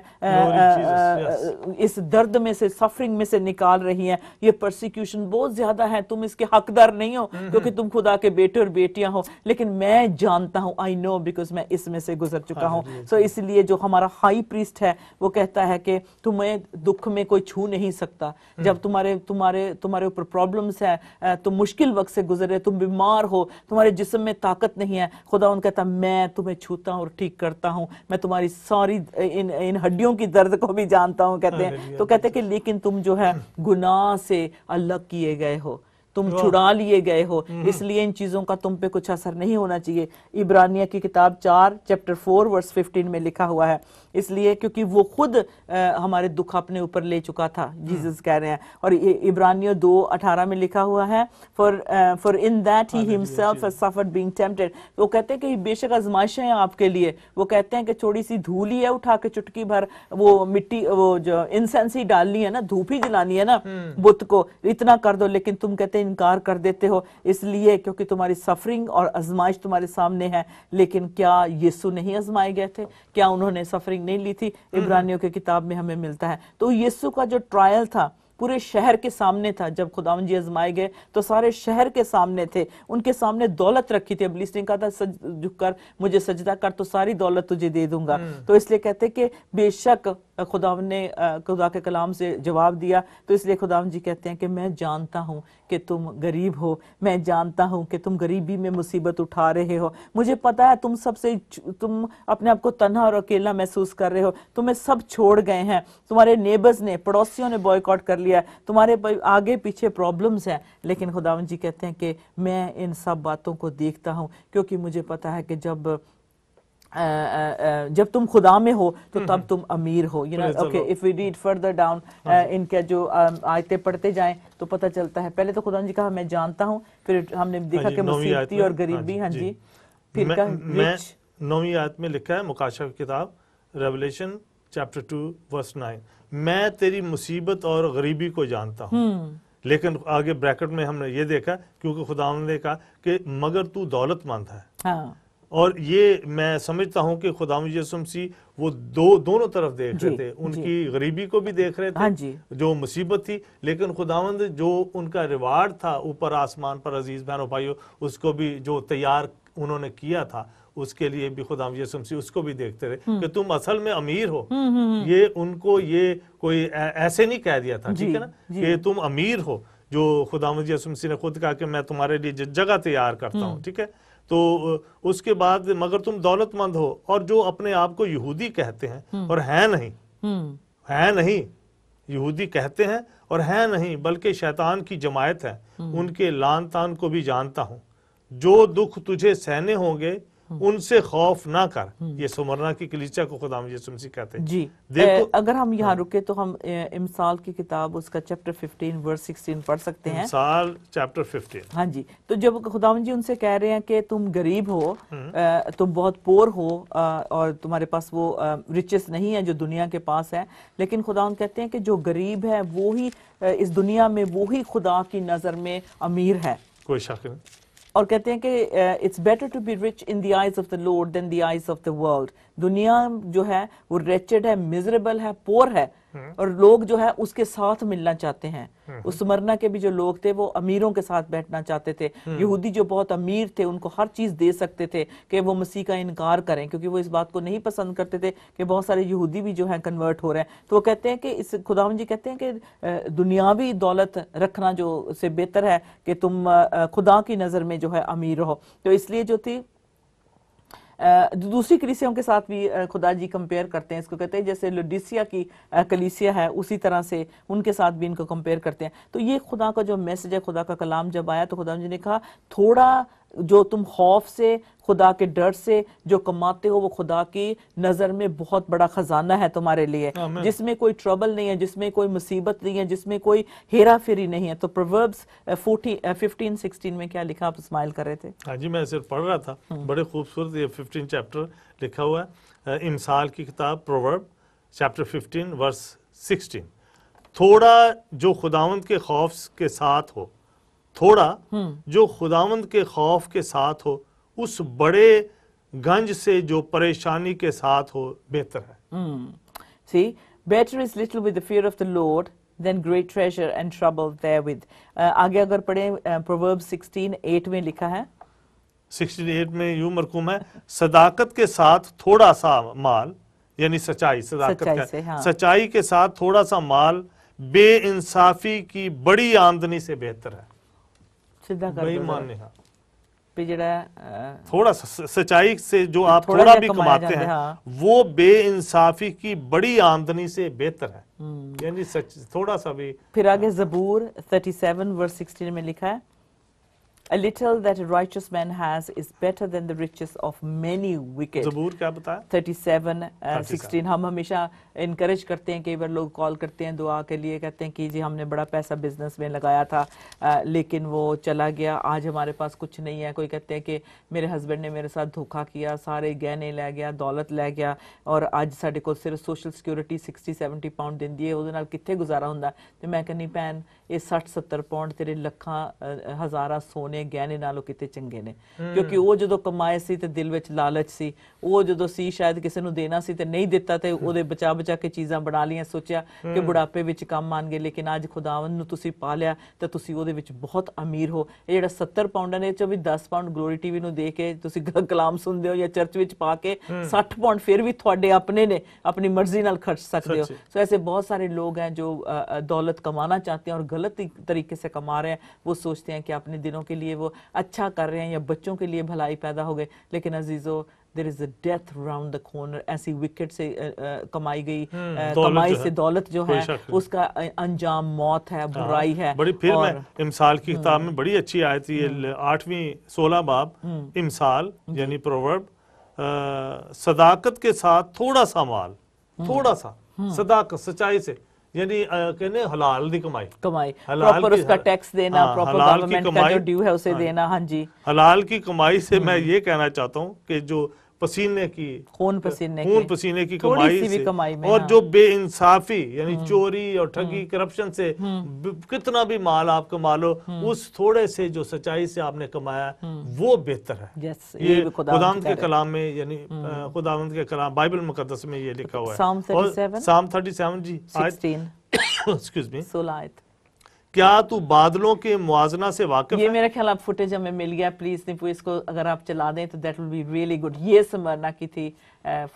इस दर्द में से, सफरिंग में से निकाल रही हैं। ये परसिक्यूशन बहुत ज्यादा है, तुम इसके हकदार नहीं हो क्योंकि तुम खुदा के बेटे और बेटियां हो, लेकिन मैं जानता हूं, आई नो बिकॉज मैं इसमें से गुजर चुका हूं। सो इसलिए जो हमारा हाई प्रीस्ट है वो कहता है कि तुम्हें दुख में कोई छू नहीं सकता। जब तुम्हारे ऊपर प्रॉब्लम्स है, तुम मुश्किल वक्त से गुजरे, तुम बीमार हो, तुम्हारे जिस्म में ताकत नहीं है, खुदा उन कहता मैं तुम्हें छूता हूं और ठीक करता हूं, मैं तुम्हारी सारी इन हड्डियों की दर्द को भी जानता हूं, कहते हैं। तो कहते हैं कि लेकिन तुम जो है गुनाह से अलग किए गए हो, तुम छुड़ा लिए गए हो, इसलिए इन चीजों का तुम पे कुछ असर नहीं होना चाहिए। इब्रानिया की किताब 4 चैप्टर 4 वर्स 15 में लिखा हुआ है, इसलिए क्योंकि वो खुद हमारे दुख अपने ऊपर ले चुका था, जीसस कह रहे हैं। और इब्रानिया 2:18 में लिखा हुआ है, for in that he himself has suffered being tempted. वो कहते हैं कि बेशक आजमाइशें हैं आपके लिए, वो कहते हैं कि थोड़ी सी धूल ही है, उठा के चुटकी भर वो मिट्टी, वो जो इंसेंस ही डालनी है ना, धूप ही जलानी है ना बुत को, इतना कर दो, लेकिन तुम कहते हैं इनकार कर देते हो, इसलिए क्योंकि तुम्हारी सफरिंग और आजमाइश तुम्हारे सामने है। लेकिन क्या यीशु नहीं आजमाए गए थे? क्या उन्होंने सफरिंग नहीं ली थी? इब्रानियों की किताब में हमें मिलता है। तो यीशु का जो ट्रायल था पूरे शहर के सामने था। जब खुदावंद जी आजमाए गए तो सारे शहर के सामने थे, उनके सामने दौलत रखी थी। इब्लीस ने कहा था झुककर मुझे सजदा कर तो सारी दौलत तुझे दे दूंगा। तो इसलिए कहते कि बेशक खुदावंद ने खुदा के कलाम से जवाब दिया, तो इसलिए खुदावंद जी कहते हैं कि मैं जानता हूं कि तुम गरीब हो, मैं जानता हूं कि तुम गरीबी में मुसीबत उठा रहे हो, मुझे पता है तुम अपने आप को तन्हा और अकेला महसूस कर रहे हो, तुम्हें सब छोड़ गए हैं, तुम्हारे नेबर्स ने, पड़ोसियों ने बॉयकॉट कर लिया, तुम्हारे आगे पीछे प्रॉब्लम्स हैं। लेकिन खुदावंद जी कहते हैं कि मैं इन सब बातों को देखता हूं, क्योंकि मुझे पता है कि जब तुम खुदा में हो तो तब तुम अमीर हो। You know, okay, if we read further down इनके जो आयतें पढ़ते जाएं तो पता चलता है। पहले तो खुदा जी कहा मैं जानता हूं, फिर हमने देखा कि मुसीबती और गरीबी, हाँ जी, फिर का 9वीं आयत में लिखा है, मुकाशा की किताब रेवलेशन चैप्टर 2 वर्स 9, मैं तेरी मुसीबत और गरीबी को जानता हूँ। लेकिन आगे ब्रैकेट में हमने ये देखा, क्योंकि खुदा ने कहा कि मगर तू दौलतमंद है। हाँ। और ये मैं समझता हूं कि खुदावंद यीशु मसीह वो दोनों तरफ देख रहे थे, उनकी गरीबी को भी देख रहे थे, हाँ जो मुसीबत थी, लेकिन खुदावंद जो उनका रिवार्ड था ऊपर आसमान पर, अजीज बहनों भाइयों, उसको भी जो तैयार उन्होंने किया था, उसके लिए भी खुदावंद यीशु मसीह उसको भी देखते रहे कि तुम असल में अमीर हो। ये उनको ये कोई ऐसे नहीं कह दिया था, ठीक है ना, कि तुम अमीर हो, जो खुदावंद यीशु मसीह ने खुद कहा कि मैं तुम्हारे लिए जगह तैयार करता हूँ, ठीक है। तो उसके बाद मगर तुम दौलतमंद हो, और जो अपने आप को यहूदी कहते हैं और है नहीं, यहूदी कहते हैं और है नहीं, बल्कि शैतान की जमायत है, उनके लान तान को भी जानता हूं। जो दुख तुझे सहने होंगे उनसे खौफ ना कर। ये सुमरना की कलीसिया को खुदावंद यीशु मसीह कहते हैं जी। देखो, अगर हम यहाँ रुके तो हम इमसाल की किताब उसका चैप्टर 15 वर्स 16 पढ़ सकते हैं। इमसाल चैप्टर 15, हाँ जी। तो जब खुदावंद जी उनसे कह रहे हैं कि तुम गरीब हो, तुम बहुत पोर हो, और तुम्हारे पास वो रिचेस नहीं है जो दुनिया के पास है, लेकिन खुदावंद कहते हैं कि जो गरीब है वो ही इस दुनिया में वो ही खुदा की नजर में अमीर है, कोई शक नहीं। और कहते हैं कि it's better to be rich in the eyes of the Lord than the eyes of the world. दुनिया जो है वो रेचेड है, मिजरेबल है, पोर है, और लोग जो है उसके साथ मिलना चाहते हैं। उस मरना के भी जो लोग थे वो अमीरों के साथ बैठना चाहते थे। यहूदी जो बहुत अमीर थे उनको हर चीज दे सकते थे कि वो मसीह का इनकार करें, क्योंकि वो इस बात को नहीं पसंद करते थे कि बहुत सारे यहूदी भी जो है कन्वर्ट हो रहे हैं। तो वो कहते हैं कि इस खुदावंद जी कहते हैं कि दुनियावी दौलत रखना जो से बेहतर है कि तुम खुदा की नजर में जो है अमीर रहो। तो इसलिए जो थी दूसरी कलीसियाओं के साथ भी खुदा जी कंपेयर करते हैं इसको, कहते हैं जैसे लुडिसिया की कलीसिया है उसी तरह से उनके साथ भी इनको कंपेयर करते हैं। तो ये खुदा का जो मैसेज है, खुदा का कलाम जब आया तो खुदा जी ने कहा थोड़ा जो तुम खौफ से, खुदा के डर से जो कमाते हो, वो खुदा की नज़र में बहुत बड़ा खजाना है तुम्हारे लिए, जिसमें कोई ट्रबल नहीं है, जिसमें कोई मुसीबत नहीं है, जिसमें कोई हेरा फेरी नहीं है। तो प्रोवर्ब्स 15-16 में क्या लिखा, आप स्माइल कर रहे थे? हाँ जी, मैं सिर्फ पढ़ रहा था, बड़े खूबसूरत ये 15 चैप्टर लिखा हुआ है, इमसाल की किताब प्रोवर्ब चैप्टर 15 वर्स 16। थोड़ा जो खुदावंद के खौफ के साथ हो, थोड़ा जो खुदावंद के खौफ के साथ हो, उस बड़े गंज से जो परेशानी के साथ हो बेहतर है। See, better is little with the fear of the Lord than great treasure and trouble therewith. आगे अगर पढ़े Proverbs 16:8 में लिखा है, 68 में यूं मरकूम है, सदाकत के साथ थोड़ा सा माल, यानी सच्चाई, सच्चाई के साथ थोड़ा सा माल बेइंसाफी की बड़ी आमदनी से बेहतर है। सीधा कर दो थोड़ा सा सच्चाई से जो आप थोड़ा भी कमाते हैं, वो बेइंसाफी की बड़ी आमदनी से बेहतर है, यानी थोड़ा सा भी। फिर आगे ज़बूर 37 वर्स 16 में लिखा है, A little that a righteous man has is better than the riches of many wicked. ज़बूर क्या बताया? 37:16। हम हमेशा इनकरेज करते हैं, कई बार लोग कॉल करते हैं दुआ के लिए, कहते हैं कि जी हमने बड़ा पैसा बिजनेस में लगाया था, लेकिन वो चला गया, आज हमारे पास कुछ नहीं है। कोई कहते हैं कि मेरे हस्बैंड ने मेरे साथ धोखा किया, सारे गहने ले गया, दौलत ले गया, और आज साढ़े को सिर्फ सोशल सिक्योरिटी 60-70 पाउंड दिंदी है, ਉਹਦੇ ਨਾਲ ਕਿੱਥੇ ਗੁਜ਼ਾਰਾ ਹੁੰਦਾ। ਤੇ ਮੈਂ ਕਹਿੰਨੀ ਭੈਣ, ਇਹ 60-70 ਪਾਉਂਡ ਤੇਰੇ ਲੱਖਾਂ ਹਜ਼ਾਰਾਂ ਸੋਨੇ ਗਹਿਣੇ ਨਾਲੋਂ ਕਿਤੇ ਚੰਗੇ ਨੇ, ਕਿਉਂਕਿ ਉਹ ਜਦੋਂ ਕਮਾਏ ਸੀ ਤੇ ਦਿਲ ਵਿੱਚ ਲਾਲਚ ਸੀ, ਉਹ ਜਦੋਂ ਸੀ ਸ਼ਾਇਦ ਕਿਸੇ ਨੂੰ ਦੇਣਾ ਸੀ ਤੇ ਨਹੀਂ ਦਿੱਤਾ, ਤੇ ਉਹਦੇ ਬਚਾ ਬਚਾ ਕੇ ਚੀਜ਼ਾਂ ਬਣਾ ਲੀਆਂ, ਸੋਚਿਆ ਕਿ ਬੁਢਾਪੇ ਵਿੱਚ ਕੰਮ ਆਣਗੇ, ਲੇਕਿਨ ਅੱਜ ਖੁਦਾਵੰਦ ਨੂੰ ਤੁਸੀਂ ਪਾ ਲਿਆ ਤਾਂ ਤੁਸੀਂ ਉਹਦੇ ਵਿੱਚ ਬਹੁਤ ਅਮੀਰ ਹੋ। ਇਹ ਜਿਹੜਾ 70 ਪਾਉਂਡਾਂ ਨੇ ਚੋਂ ਵੀ 10 ਪਾਉਂਡ ਗਲੋਰੀ ਟੀਵੀ ਨੂੰ ਦੇ ਕੇ ਤੁਸੀਂ ਕਲਾਮ ਸੁਣਦੇ ਹੋ ਜਾਂ ਚਰਚ ਵਿੱਚ ਪਾ ਕੇ 60 ਪਾਉਂਡ ਫਿਰ ਵੀ ਤੁਹਾਡੇ ਆਪਣੇ ਨੇ, अपनी मर्जी नाल खर्च सकते हो। सो ऐसे बहुत सारे लोग हैं जो दौलत कमाना चाहते हैं और गलत तरीके से कमा रहे हैं। वो सोचते हैं कि अपने दिनों के लिए वो अच्छा कर रहे हैं या बच्चों के लिए भलाई पैदा हो गए, लेकिन अजीजों there is a death round the corner. ऐसी विकेट से कमाई गई कमाई से दौलत जो है उसका अंजाम मौत है, बुराई है। बड़ी फिर मैं इमसाल की किताब में बड़ी अच्छी आयत है, 8वीं 16 बाब इमसाल यानी प्रोवर्ब, सदाकत के साथ थोड़ा सा माल, थोड़ा सा सदाकत सच्चाई से, यानी कहने हलाल की कमाई प्रॉपर उसका टैक्स देना, प्रॉपर गवर्नमेंट का जो ड्यू है उसे देना। हाँ जी, हलाल की कमाई से मैं ये कहना चाहता हूँ कि जो पसीने की खून पसीने की कमाई से, और जो बेइंसाफी यानी चोरी और ठगी करप्शन से कितना भी माल आप कमा लो, उस थोड़े से जो सच्चाई से आपने कमाया वो बेहतर है। ये खुदावंद के कलाम में, यानी खुदावंद के कलाम बाइबल मुकद्दस में ये लिखा हुआ है। साम 37 जी 16 एक्सक्यूज मी 16 आयत। क्या तू बादलों के मुआजना से वाकिफ है? ये मेरा ख्याल आप फुटेज हमें मिल गया, प्लीज निपू इसको अगर आप चला दें तो that will be really good. ये स्मरना की थी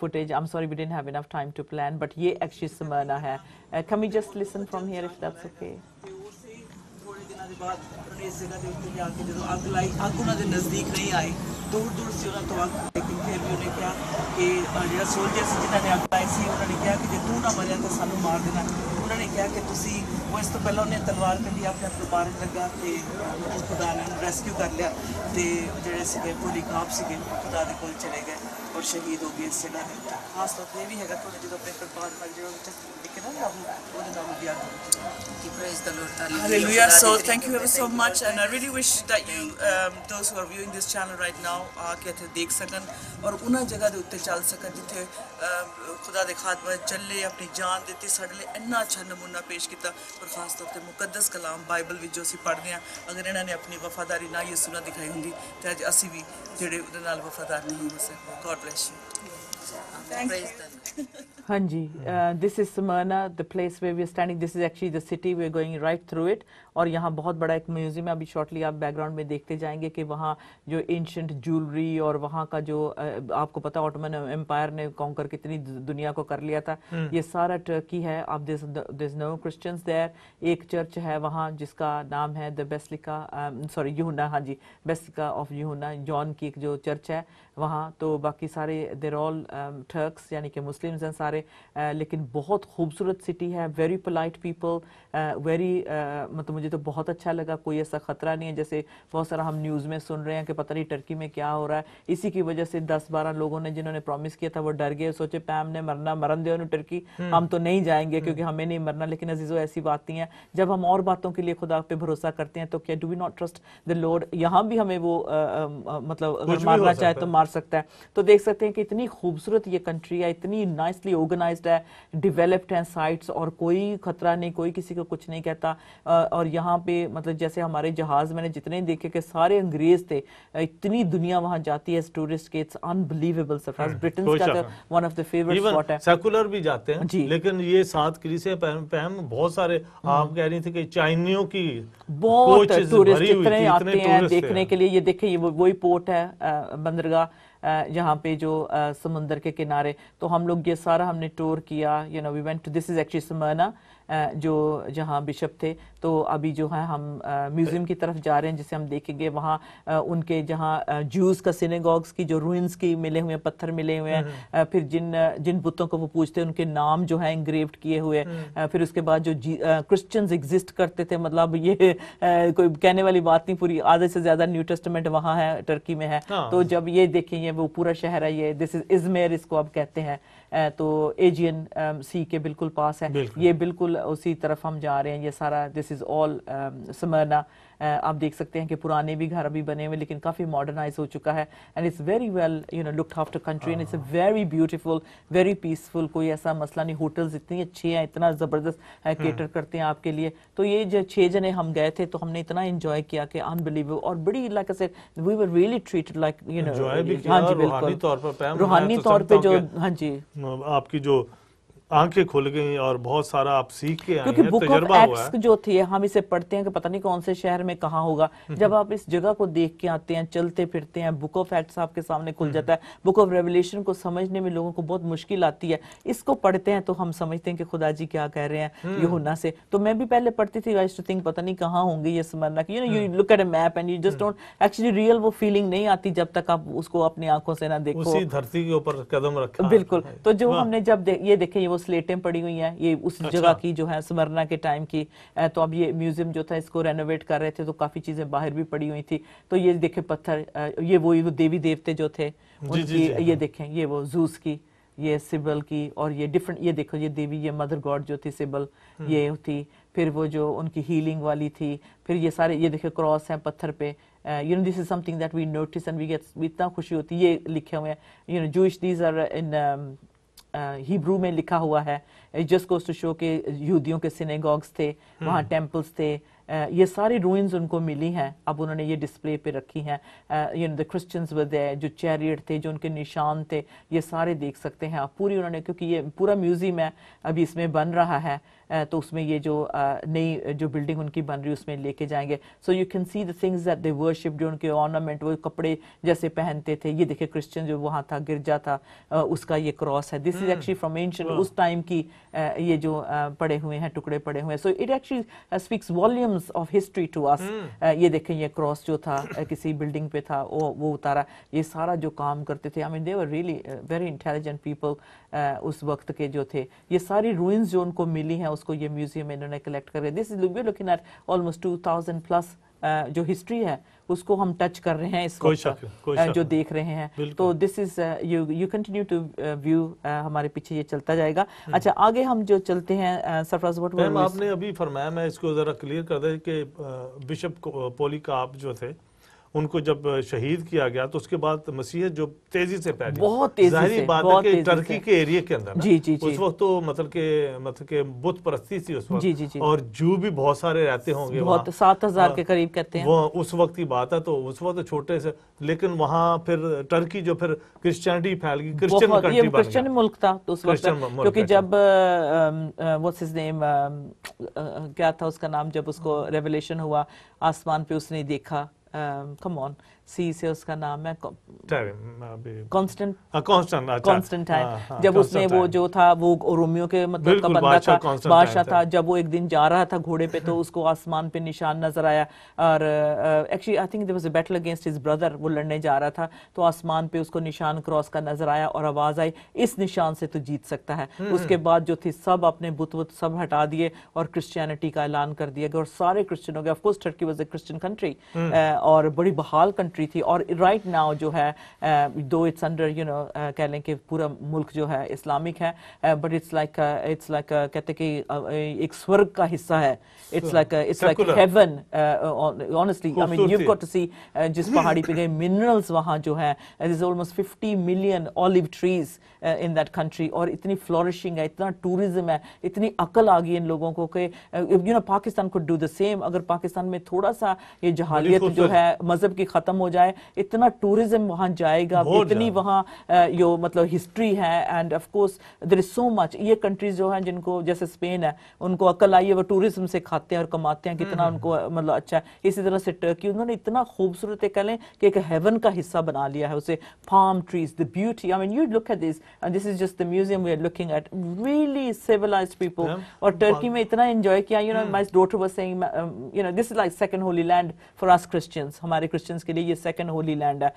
footage. I am sorry we didn't have enough time to plan, but ये एक्चुअली स्मरना है। Can we just listen from here if that's okay? थोड़े दिनों के बाद उन्होंने इस जगह के उत्ते जाके जो अग लाई, अग उन्होंने नज़दीक नहीं आई, दूर दूर से उन्होंने तो अग, लेकिन फिर भी उन्हें कहा कि जो सोल्जर से जिन्होंने अग लाई सी, उन्होंने कहा कि जो तू ना मरिया तो सानू मार देना। उन्होंने कहा कि तुसी वो इस तो पहले उन्हें तलवार कढ़ी अपने आप मारन लगा, तो खुदा ने रेस्क्यू कर लिया, तो जोड़े से पोली काप से खुदा के कोल चले गए और शहीद हो गए इस जगह में। खास तौर पर ये भी है थोड़े जो अपने परिवार में जो लिखे ना वो नाम भी Hallelujah. So thank you ever so much, and I really wish that you those who are viewing this channel right now आके इत्थे देख सकन और उन्हां जगह दे उत्ते चल सकन जिथे खुदा दे खादम चले, अपनी जान देती, साडे लिए इन्ना अच्छा नमूना पेश किया, और खास तौर पर मुकद्दस कलाम बाइबल विच जो असीं पढ़दे हां, अगर इन्हां ने अपनी वफादारी ना यीशु नाल दिखाई हुंदी ते अज असीं भी जेहड़े उहदे नाल वफादार नहीं हो सकदे। God bless you. Thank you. हाँ जी, this is Smyrna, the place where we are standing. This is actually the city. We are going right through it. और यहाँ बहुत बड़ा एक म्यूजियम है। अभी शॉर्टली आप बैकग्राउंड में देखते जाएंगे कि वहाँ जो एंशिएंट ज्वेलरी और वहाँ का जो आपको पता ऑटोमन एम्पायर ने कॉन्कर कितनी दुनिया को कर लिया था, ये सारा टर्की है। आप there's no Christians there। एक चर्च है वहाँ जिसका नाम है द बेसिलिका, सॉरी यूहन्ना, हाँ जी, बेसिलिका ऑफ यूहन्ना, जॉन की एक जो चर्च है वहाँ। तो बाकी सारे देर ऑल टर्क्स यानी कि मुस्लिम्स हैं सारे, लेकिन बहुत खूबसूरत सिटी है, वेरी पोलाइट पीपल, वेरी मतलब मुझे तो बहुत अच्छा लगा, कोई ऐसा खतरा नहीं है जैसे बहुत सारा हम न्यूज़ में सुन रहे हैं कि पता नहीं टर्की में क्या हो रहा है। इसी की वजह से 10-12 लोगों ने जिन्होंने प्रॉमिस किया था वो डर गए, सोचे पैम ने मरना मरन दे टर्की, हम तो नहीं जाएंगे क्योंकि हमें नहीं मरना। लेकिन अजीजों ऐसी बात नहीं है, जब हम और बातों के लिए खुदा पे भरोसा करते हैं तो क्या do we not trust the Lord, यहाँ भी हमें वो मतलब अगर मारना चाहे तो मार सकता है। तो देख सकते हैं कि इतनी खूबसूरत ये कंट्री है, इतनी नाइसली ऑर्गेनाइज्ड है, डेवलप्ड हैं साइट्स, और कोई खतरा नहीं, कोई किसी को कुछ नहीं कहता। और यहाँ पे मतलब जैसे हमारे जहाज मैंने जितने देखे कि सारे अंग्रेज थे, इतनी दुनिया वहाँ जाती है टूरिस्ट के, इट्स अनबिलीवेबल सरप्राइज। ब्रिटेन का तो one of the favourite spot है, सेकुलर भी जाते हैं जी। लेकिन ये 7 कलीसिया पहम बहुत सारे, आप कह रही थी कि चाइनियों की बहुत टूरिस्ट इतने आते हैं देखने के लिए। ये देखे ये वही पोर्ट है बंदरगाह जहाँ पे जो समुंदर के किनारे, तो हम लोग ये सारा हमने टूर किया, you know we went to, this is actually Smyrna जो जहाँ बिशप थे। तो अभी जो है हम म्यूजियम की तरफ जा रहे हैं जिसे हम देखेंगे, वहाँ उनके जहाँ जूस का सिनेगॉग्स की जो रूइंस की मिले हुए हैं, पत्थर मिले हुए हैं, फिर जिन बुतों को वो पूजते हैं उनके नाम जो है इंग्रेव्ड किए हुए, फिर उसके बाद जो क्रिश्चियंस एग्जिस्ट करते थे, मतलब ये कोई कहने वाली बात नहीं, पूरी आधे से ज्यादा न्यू टेस्टामेंट वहाँ है, टर्की में है। तो जब ये देखेंगे वो पूरा शहर है, ये दिस इज इजमेर इसको आप कहते हैं, तो एजियन सी के बिल्कुल पास है, ये बिल्कुल उसी तरफ हम जा रहे हैं। ये सारा दिस इज ऑल स्मरना। आप देख सकते हैं कि पुराने भी घर अभी बने हुए लेकिन काफी मॉडर्नाइज हो चुका है, and it's very well you know looked after country, and it's very beautiful, very peaceful, कोई ऐसा मसला नहीं। होटल्स इतनी अच्छे हैं, इतना जबरदस्त केटर करते हैं आपके लिए। तो ये जो 6 जने हम गए थे तो हमने इतना एंजॉय किया कि अनबिलीवेबल, और बड़ी like I said we were really treated like you know. हाँ जी, रूहानी तौर पर, रूहानी तौर पे जो, हाँ जी, आपकी जो आंखें खुल गई और बहुत सारा आप सीख के आए हैं, क्योंकि बुक ऑफ तजुर्बा हुआ एक्ट्स जो थी हम इसे पढ़ते हैं कि पता नहीं कौन से शहर में कहाँ होगा, जब आप इस जगह को देख के आते हैं, चलते फिरते हैं, बुक ऑफ एक्ट्स आपके सामने खुल जाता है। बुक ऑफ रेवलेशन को समझने में लोगों को बहुत मुश्किल आती है, इसको पढ़ते हैं तो हम समझते हैं कि खुदा जी क्या कह रहे हैं यूहन्ना से। तो मैं भी पहले पढ़ती थी, आई यूज्ड टू थिंक पता नहीं कहाँ होंगे ये स्मरना, you know you look at a map and you just don't actually real, वो फीलिंग नहीं आती जब तक आप उसको अपनी आंखों से ना देखो, उसी धरती के ऊपर कदम रखा। बिल्कुल। तो जो हमने जब ये देखे, ये वो स्लेटें पड़ी हुई ये उस जगह की जो है स्मरना के टाइम की। तो अब ये म्यूजियम जो था इसको रेनोवेट कर रहे थे, तो काफी चीजें बाहर भी पड़ी हुई थी। तो ये देखे पत्थर, ये वो देवी देवते जो थे उनकी, ये देखें, ये वो जूस की, ये सिबल की, और ये डिफरेंट, ये देखो ये देवी, ये मदर गॉड जो थी सिबल, ये थी। फिर वो जो उनकी हीलिंग वाली थी, फिर ये सारे, ये देखे क्रॉस हैं पत्थर पे, you know this is something that we notice and we get, इतना खुशी होती है। ये लिखे हुए हैं, you know Jewish, these are in Hebrew में लिखा हुआ है। It just goes to show के यहूदियों के सिनेगॉग्स थे, वहाँ टेम्पल्स थे, ये सारी रूइंस उनको मिली हैं, अब उन्होंने ये डिस्प्ले पे रखी हैं। You know the Christians were there, जो चैरियट थे, जो उनके निशान थे, ये सारे देख सकते हैं आप पूरी उन्होंने, क्योंकि ये पूरा म्यूजियम है अभी इसमें बन रहा है, तो उसमें ये जो नई जो बिल्डिंग उनकी बन रही है उसमें लेके जाएंगे। So you can see the things that they worship, जो उनके ऑर्नामेंट, वो कपड़े जैसे पहनते थे। ये देखिए क्रिश्चियन जो वहाँ था, गिरजा था, उसका ये क्रॉस है। This is actually from ancient, उस टाइम की ये जो पड़े हुए हैं, टुकड़े पड़े हुए हैं। So it actually speaks volumes of history to us. ये देखें, ये क्रॉस जो था किसी बिल्डिंग पे था, वो उतारा। ये सारा जो काम करते थे, I mean they were really very intelligent people उस वक्त के जो थे। ये सारी रूइंस जो उनको मिली हैं उसको ये म्यूजियम में इन्होंने कलेक्ट कर, this is we are looking at almost 2000 plus जो हिस्ट्री है उसको हम टच कर रहे हैं इस वक्त, जो देख रहे हैं। तो this is you continue to view, हमारे पीछे ये चलता जाएगा। अच्छा, आगे हम जो चलते हैं, सरफराज व्हाट आपने अभी फरमाया, मैं इसको जरा क्लियर कर दे कि बिशप पोलीकार्प जो थे उनको जब शहीद किया गया तो उसके बाद मसीहत जो तेजी से फैली, बहुत तेजी से, जाहिर बात है कि टर्की के एरिया के अंदर जी, जी, उस वक्त तो मतलब के बुत परस्ती थी उस वक्त, जी, जी, जी, और जू भी बहुत सारे रहते होंगे, बहुत 7000 के करीब कहते हैं वो उस वक्त की बात है। तो उस वक्त छोटे से, लेकिन वहाँ फिर टर्की जो फिर क्रिश्चियनिटी फैल गई, क्रिश्चियन कंट्री बन गया, क्रिश्चियन मुल्क था तो उस वक्त, क्योंकि जब व्हाट्स हिज नेम, क्या था उसका नाम, जब उसको रेवलेशन हुआ आसमान पे उसने देखा कम ऑन, सी से उसका नाम है कांस्टेंट कांस्टेंट है। जब उसने वो जो था वो रोमियो के मतलब का बंदा था, बादशाह था, जब वो एक दिन जा रहा था घोड़े पे तो उसको आसमान पे निशान नजर आया और actually I think there was a battle against his brother, वो लड़ने जा रहा था तो आसमान पे उसको निशान क्रॉस का नजर आया और आवाज आई इस निशान से तो जीत सकता है। उसके बाद जो थी सब अपने बुत वुत सब हटा दिए और क्रिश्चियनिटी का ऐलान कर दिया गया और सारे क्रिश्चियन हो गए। Of course Turkey was a Christian country और बड़ी बहाल कंट्री थी और राइट नाउ जो है दो इट्स अंडर यू नो कह लें कि पूरा मुल्क जो है इस्लामिक है बट इट्स लाइक कहते कि एक स्वर्ग का हिस्सा है। It's like heaven honestly. I mean you got to see जिस पहाड़ी पे गए मिनरल्स वहाँ जो है there is almost 50 million olive trees in that country और इतनी फ्लोरिशिंग है, इतना टूरिज्म है, इतनी अकल आ गई इन लोगों को कि you no Pakistan could do the same. अगर पाकिस्तान में थोड़ा सा ये जहालियत जो है मजहब की खत्म हो जाए, इतना टूरिज्म वहाँ जाएगा, इतनी वहाँ यो मतलब हिस्ट्री है and of course there is so much. ये कंट्रीज जो हैं जिनको जैसे स्पेन है उनको अकल आई है, वो टूरिज्म से खाते हैं और कमाते हैं, कितना उनको मतलब अच्छा है। इसी तरह से टर्की उन्होंने इतना खूबसूरत कह लें कि एक हेवन का हिस्सा बना लिया है उसे। Farm trees, the beauty, I mean you look at this and this is just the museum we are looking at, really civilised people. और टर्की में इतना एंजॉय किया, you know my daughter was saying you know this is like second holy land for us Christians. हमारे Christians के लिए ये second holy land है।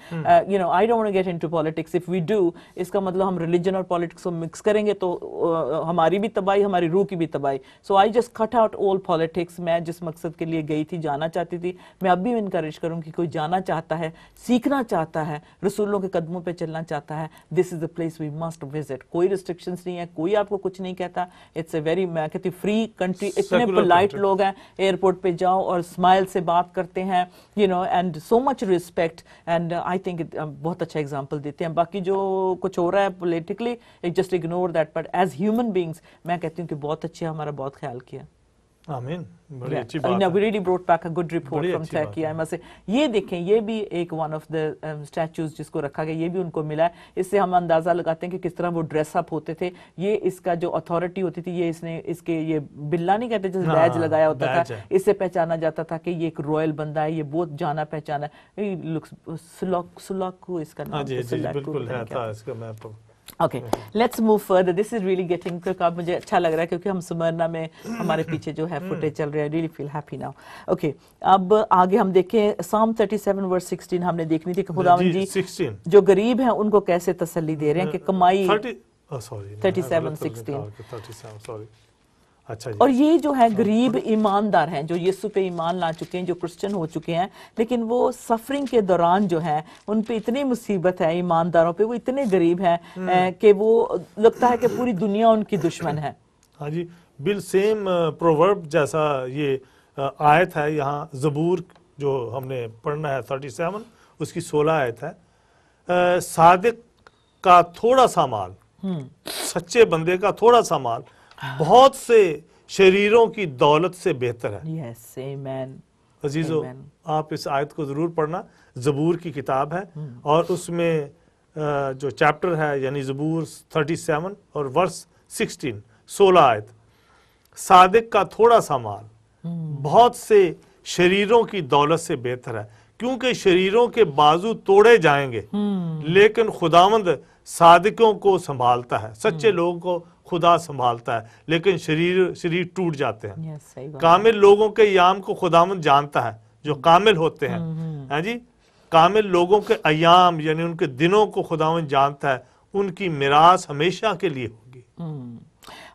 You know I don't want to get into politics, if we do इसका मतलब हम religion और politics को मिक्स करेंगे तो हमारी भी तबाही, हमारी रूह की भी तबाही। So I just cut out all politics. मैं जिस मकसद के लिए गई थी, जाना चाहती थी, मैं अब भी इनकरेज करूंगी कोई जाना चाहता है, सीखना चाहता है, रसूलों के कदमों पे चलना चाहता है, this is the place we must visit. कोई रिस्ट्रिक्शंस नहीं है, कोई आपको कुछ नहीं कहता। इट्स अ वेरी मैं कहती फ्री कंट्री, इतने पोलाइट लोग हैं, एयरपोर्ट पे जाओ और स्माइल से बात करते हैं, you no and so much respect and I think बहुत अच्छा एग्जांपल देते हैं। बाकी जो कुछ हो रहा है politically just ignore that, but as human beings मैं कहती हूँ कि बहुत अच्छे, हमारा बहुत ख्याल किया। आमीन, बड़ी अच्छी बात है। We really brought back a good report from Turkey, I must say। ये देखें, ये भी एक one of the statues जिसको रखा गया, ये भी उनको मिला है। इससे हम अंदाजा लगाते हैं कि किस तरह वो ड्रेस अप होते थे। ये इसका जो अथॉरिटी होती थी, ये इसने इसके ये बिल्ला नहीं कहते जैसे बैज लगाया होता था, इससे पहचाना जाता था कि ये एक रॉयल बंदा है, ये बहुत जाना पहचाना है। सुलाकू इसका नाम बिल्कुल है था इसका map. Okay, let's move further. This is really getting quick. अब मुझे अच्छा लग रहा है क्योंकि हम स्मरना में हमारे पीछे जो है फुटेज चल रहा है। Really feel happy now. Okay, अब आगे हम देखें Psalm 37 verse 16 हमने देखनी थी कि खुदावंद जी 16 जो गरीब हैं उनको कैसे तसल्ली दे रहे हैं कि कमाई 37:16 सॉरी। अच्छा जी। और ये जो है गरीब ईमानदार हैं जो यीशु पे ईमान ला चुके हैं, जो क्रिश्चियन हो चुके हैं, लेकिन वो सफरिंग के दौरान जो है उन पे इतनी मुसीबत है, ईमानदारों पे वो इतने गरीब हैं कि वो लगता है कि पूरी दुनिया उनकी दुश्मन है। हाँ जी, बिल सेम प्रोवर्ब जैसा ये आयत है यहाँ ज़बूर जो हमने पढ़ना है 37 उसकी 16 आयत है। सादिक का थोड़ा सा माल, सच्चे बंदे का थोड़ा सा माल बहुत से शरीरों की दौलत से बेहतर है। Yes, amen. अजीजों, आप इस आयत को जरूर पढ़ना। ज़बूर की किताब है और उसमें जो चैप्टर है यानी ज़बूर 37 और वर्स 16 आयत, सादिक का थोड़ा सा माल बहुत से शरीरों की दौलत से बेहतर है, क्योंकि शरीरों के बाजू तोड़े जाएंगे लेकिन खुदावंद सादिकों को संभालता है। सच्चे लोगों को खुदा संभालता है लेकिन शरीर टूट जाते हैं। कामिल लोगों के याम को खुदावंद जानता है, जो कामिल होते हैं। हैं जी, कामिल लोगों के अयाम यानी उनके दिनों को खुदावंद जानता है, उनकी मिरास हमेशा के लिए होगी।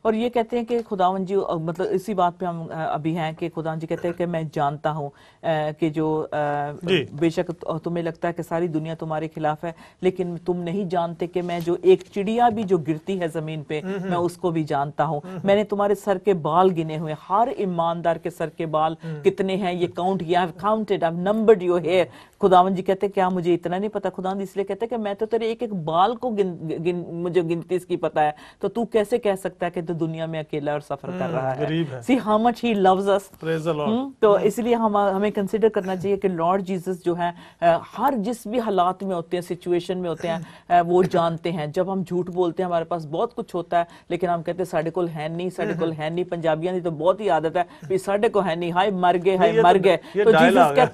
और ये कहते हैं कि खुदावंद जी मतलब इसी बात पे हम अभी हैं कि खुदावंद जी कहते हैं कि मैं जानता हूँ कि जो बेशक तुम्हें लगता है कि सारी दुनिया तुम्हारे खिलाफ है, लेकिन तुम नहीं जानते कि मैं जो एक चिड़िया भी जो गिरती है जमीन पे मैं उसको भी जानता हूँ। मैंने तुम्हारे सर के बाल गिने हुए, हर ईमानदार के सर के बाल कितने हैं ये काउंट किया, I have counted, I have numbered your hair. खुदावन जी कहते क्या मुझे इतना नहीं पता? खुदावन इसलिए कहते कि मैं तो तेरे एक एक बाल को मुझे गिनती इसकी पता है, तो तू कैसे कह सकता है कि तू दुनिया में अकेला और सफर कर रहा है? See how much he loves अस। तो इसलिए हमें कंसिडर करना चाहिए कि लॉर्ड जीसस जो है हर जिस भी हालात में होते हैं, सिचुएशन में होते हैं, वो जानते हैं। जब हम झूठ बोलते हैं, हमारे पास बहुत कुछ होता है, लेकिन हम कहते हैं साढ़े कोल है नहीं, साढ़े कोल है नहीं। पंजाबियों की तो बहुत ही आदत है भी साढ़े को है नहीं, हाय मर गए, हाय मर गए। तो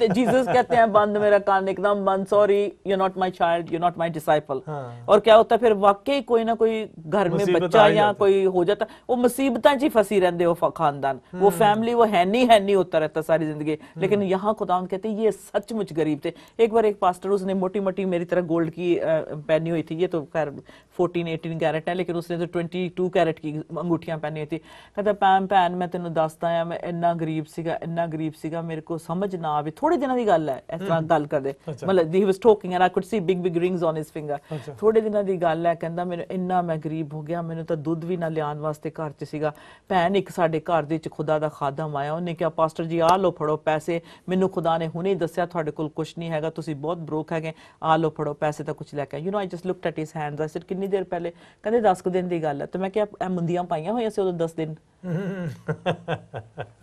जीसस कहते हैं बंद मेरा कान, एकदम बंद, sorry you not my child, you not my disciple. और क्या होता है फिर? वाकई कोई ना कोई घर में बच्चा या कोई हो जाता, वो मुसीबत च फंसी रहते, वो खानदान, वो फैमिली, वो है नहीं होता रहता सारी जिंदगी। लेकिन यहाँ खुदा कहते हैं ये सचमुच गरीब थे। एक बार एक पास्टर, उसने मोटी मोटी मेरी तरह गोल्ड की पहनी हुई थी, ये तो खैर 14-18 कैरेट है, लेकिन उसने तो 22 कैरेट की अंगूठियां पहनी हुई थी। कहता भैन मैं तेन दसदा है, मैं इन्ना गरीब सीगा, मेरे को समझ ना आवे। थोड़े दिनों की गल है, इस तरह गल करदे, मतलब he was talking and I could see big rings on his finger. थोड़े दिनों की गल है, कहंदा मेरे इन्ना मैं गरीब हो गया, मैंने तो दुੱਧ भी ना लियान वास्ते घर च सीगा। भैन एक साडे घर दे विच खुदा दा खादम आया, उन्हें कहा पास्टर जी आ लो फड़ो पैसे, मैनू खुदा ने हुणे दस्सिया तुहाडे कोल कुछ नहीं हैगा, तुसी बहुत ब्रोक हैगे, आ लो फड़ो पैसे तो कुछ लैके। You know I just looked at his hands, I said कितनी देर पहले? कहंदे 10 दिन की गल है। तो मैं क्या मुंदियां पाइयां होइयां सी उदों 10 दिन?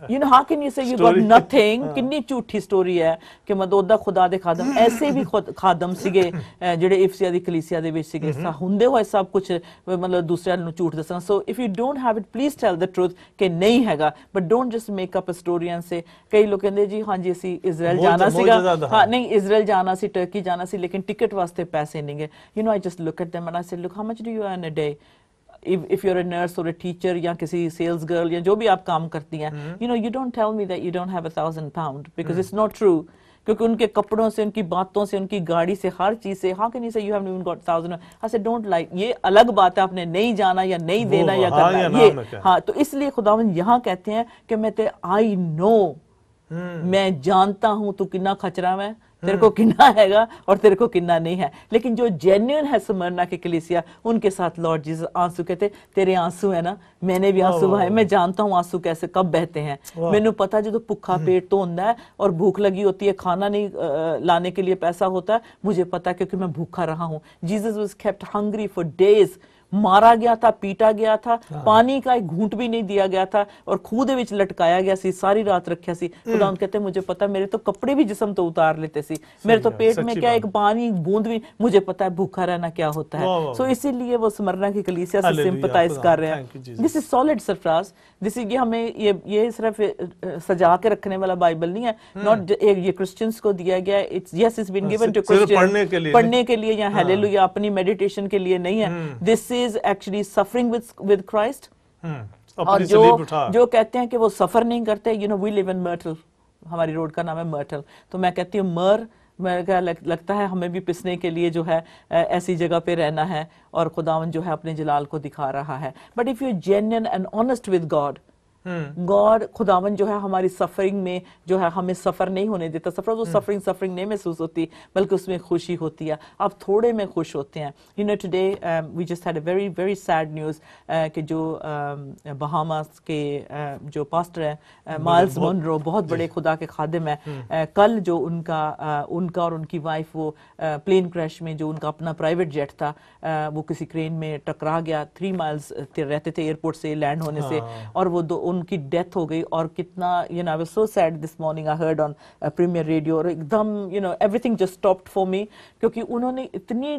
You know, how can you say you got nothing? कितनी झूठी स्टोरी है कि मतलब ओदा खुदा दे खादम, ऐसे भी खादम सीगे ਜਿਹੜੇ इफसिया दी कलीसिया दे विच सीगे, हुंदे होए सब कुछ मतलब दूसरे ਨੂੰ ਝੂਠ ਦੱਸਣਾ। So if you don't have it, please tell the truth कि नहीं हैगा, but don't just make up a story and say। कई लोग कहंदे जी हाँ जी ਅਸੀਂ इजराइल जाना ਸੀਗਾ, हाँ नहीं इजराइल जाना ਸੀ, टर्की जाना ਸੀ, लेकिन टिकट वास्ते पैसे नहीं गए। You know, I just look at them and I said, look, how much do you earn a day? If you're a nurse or a teacher या किसी सेल्स गर्ल या जो भी आप काम करती हैं, you know, you don't tell me that you don't have £1,000 because it's not true। क्योंकि उनके कपड़ों से, उनकी बातों से, उनकी गाड़ी से, हर चीज से, how can you say you haven't even got 1,000? I said don't lie। ये अलग बात है, आपने नहीं जाना या नहीं देना या करना, ये हाँ। तो इसलिए खुदावंद यहाँ कहते हैं कि मैं ते आई नो, मैं जानता हूं तू कितना खचरा है, तेरे को कितना हैगा और तेरे को कितना नहीं है। लेकिन जो जेन्युइन है स्मरना की कलीसिया, उनके साथ लॉर्ड जीसस आंसू कहते, तेरे आंसू है ना, मैंने भी आंसू बहाए, मैं जानता हूँ आंसू कैसे कब बहते हैं। मैनू पता जो भुखा पेट तो होता है और भूख लगी होती है, खाना नहीं लाने के लिए पैसा होता है, मुझे पता है क्योंकि मैं भूखा रहा हूँ। Jesus was kept hungry for days, मारा गया था, पीटा गया था, पानी का एक घूंट भी नहीं दिया गया था और खूह दे विच लटकाया गया सी, सारी रात रखा सी। खुदा कहते मुझे पता, मेरे तो कपड़े भी जिस्म तो उतार लेते सी, मेरे तो पेट में क्या एक पानी बूंद भी, मुझे पता है भूखा रहना क्या होता है। सो इसीलिए वो स्मरना की कलीसिया से सिंपैथाइज कर रहे हैं। This is solid Sarfaraz, this is, ये हमें ये सिर्फ सजा के रखने वाला बाइबल नहीं है, नॉट ये क्रिश्चियंस को दिया गया है, it's yes it's been given to Christians पढ़ने के लिए या हालेलुया अपनी मेडिटेशन के लिए नहीं है। This is actually suffering with Christ। और जो कहते हैं कि वो सफर नहीं करते, you know, we live in Myrtle, हमारी रोड का नाम है Myrtle, तो मैं कहती हूँ मेरे क्या लगता है हमें भी पिसने के लिए जो है ऐसी जगह पे रहना है, और खुदावन जो है अपने जलाल को दिखा रहा है। But if you genuine and honest with God, God खुदावन जो है हमारी सफरिंग में जो है हमें सफर नहीं होने देता। सफर तो सफरिंग नहीं महसूस होती, बल्कि उसमें खुशी होती है। आप थोड़े में खुश होते हैं। You know today we just had a very very sad news कि जो बहामास के जो पास्टर है माइल्स मोनरो, बहुत बड़े खुदा के खादिम है, कल जो उनका और उनकी वाइफ वो प्लेन क्रैश में, जो उनका अपना प्राइवेट जेट था, वो किसी क्रेन में टकरा गया। 3 माइल्स रहते थे एयरपोर्ट से लैंड होने से, और वो उनकी डेथ हो गई। और कितना you know I was so sad this morning, I heard on Premier Radio, और एकदम you know everything just stopped for me, क्योंकि उन्होंने इतनी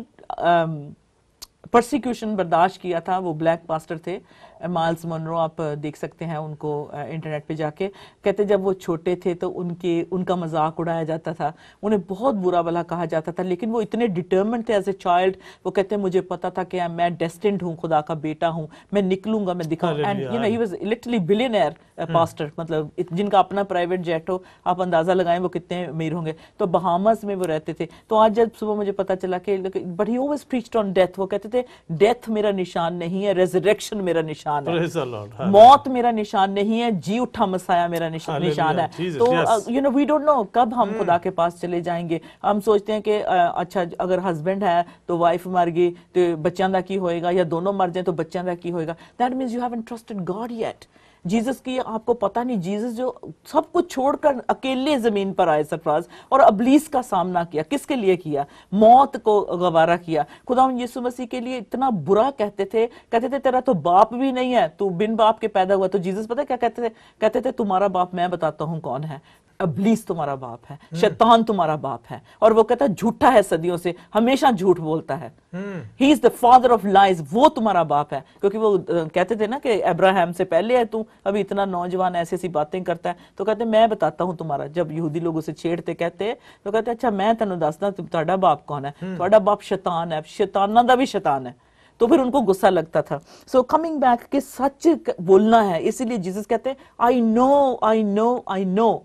परसिक्यूशन बर्दाश्त किया था। वो ब्लैक पास्टर थे माइल्स मोनरो, आप देख सकते हैं उनको इंटरनेट पे जाके। कहते जब वो छोटे थे तो उनका मजाक उड़ाया जाता था, उन्हें बहुत बुरा भला कहा जाता था, लेकिन वो इतने डिटर्मिन्ड थे एज ए चाइल्ड। वो कहते हैं मुझे पता था कि मैं डेस्टिन्ड हूँ, खुदा का बेटा हूँ, मैं निकलूंगा, मैं दिखाऊंगा। And you no he was literally billionaire pastor, मतलब जिनका अपना प्राइवेट जेट हो, आप अंदाजा लगाएं वो कितने अमीर होंगे। तो बहामास में वो रहते थे। तो आज जब सुबह मुझे पता चला कि but he always preached on death. वो कहते थे डेथ मेरा निशान नहीं है, रेजरेक्शन मेरा निशान है, मौत मेरा निशान नहीं है, जी उठा मसाया मेरा निशान है। तो you know we don't know कब हम खुदा के पास चले जाएंगे। हम सोचते हैं कि अच्छा अगर हस्बैंड है तो वाइफ मर गई तो बच्चों का की होएगा, या दोनों मर जाए तो बच्चों का की होएगा। That means you haven't trusted God yet. Jesus की आपको पता नहीं, जीसस जो सब कुछ छोड़कर अकेले जमीन पर आए सरफराज, और अबलीस का सामना किया। किसके लिए किया? मौत को गवारा किया। खुदा यीशु मसीह के लिए इतना बुरा कहते थे तेरा तो बाप भी नहीं है, तू बिन बाप के पैदा हुआ। तो जीसस पता क्या कहते थे तुम्हारा बाप मैं बताता हूं कौन है, अबलीस तुम्हारा बाप है, शैतान तुम्हारा बाप है। और वो कहता है झूठा है, सदियों से हमेशा झूठ बोलता है, he is the father of lies, वो तुम्हारा बाप है। क्योंकि वो कहते थे ना कि अब्राहम से पहले है तू, अभी इतना नौजवान ऐसी ऐसी बातें करता है। तो कहते मैं बताता हूं तुम्हारा। जब यहूदी लोग उसे छेड़ते कहते तो कहते अच्छा मैं तेन दसदा तुम्हारा बाप कौन है, तुम्हारा बाप शैतान है, शैताना दा भी शैतान है। तो फिर उनको गुस्सा लगता था। सो कमिंग बैक के सच बोलना है, इसीलिए जीसस कहते हैं I know I know I know.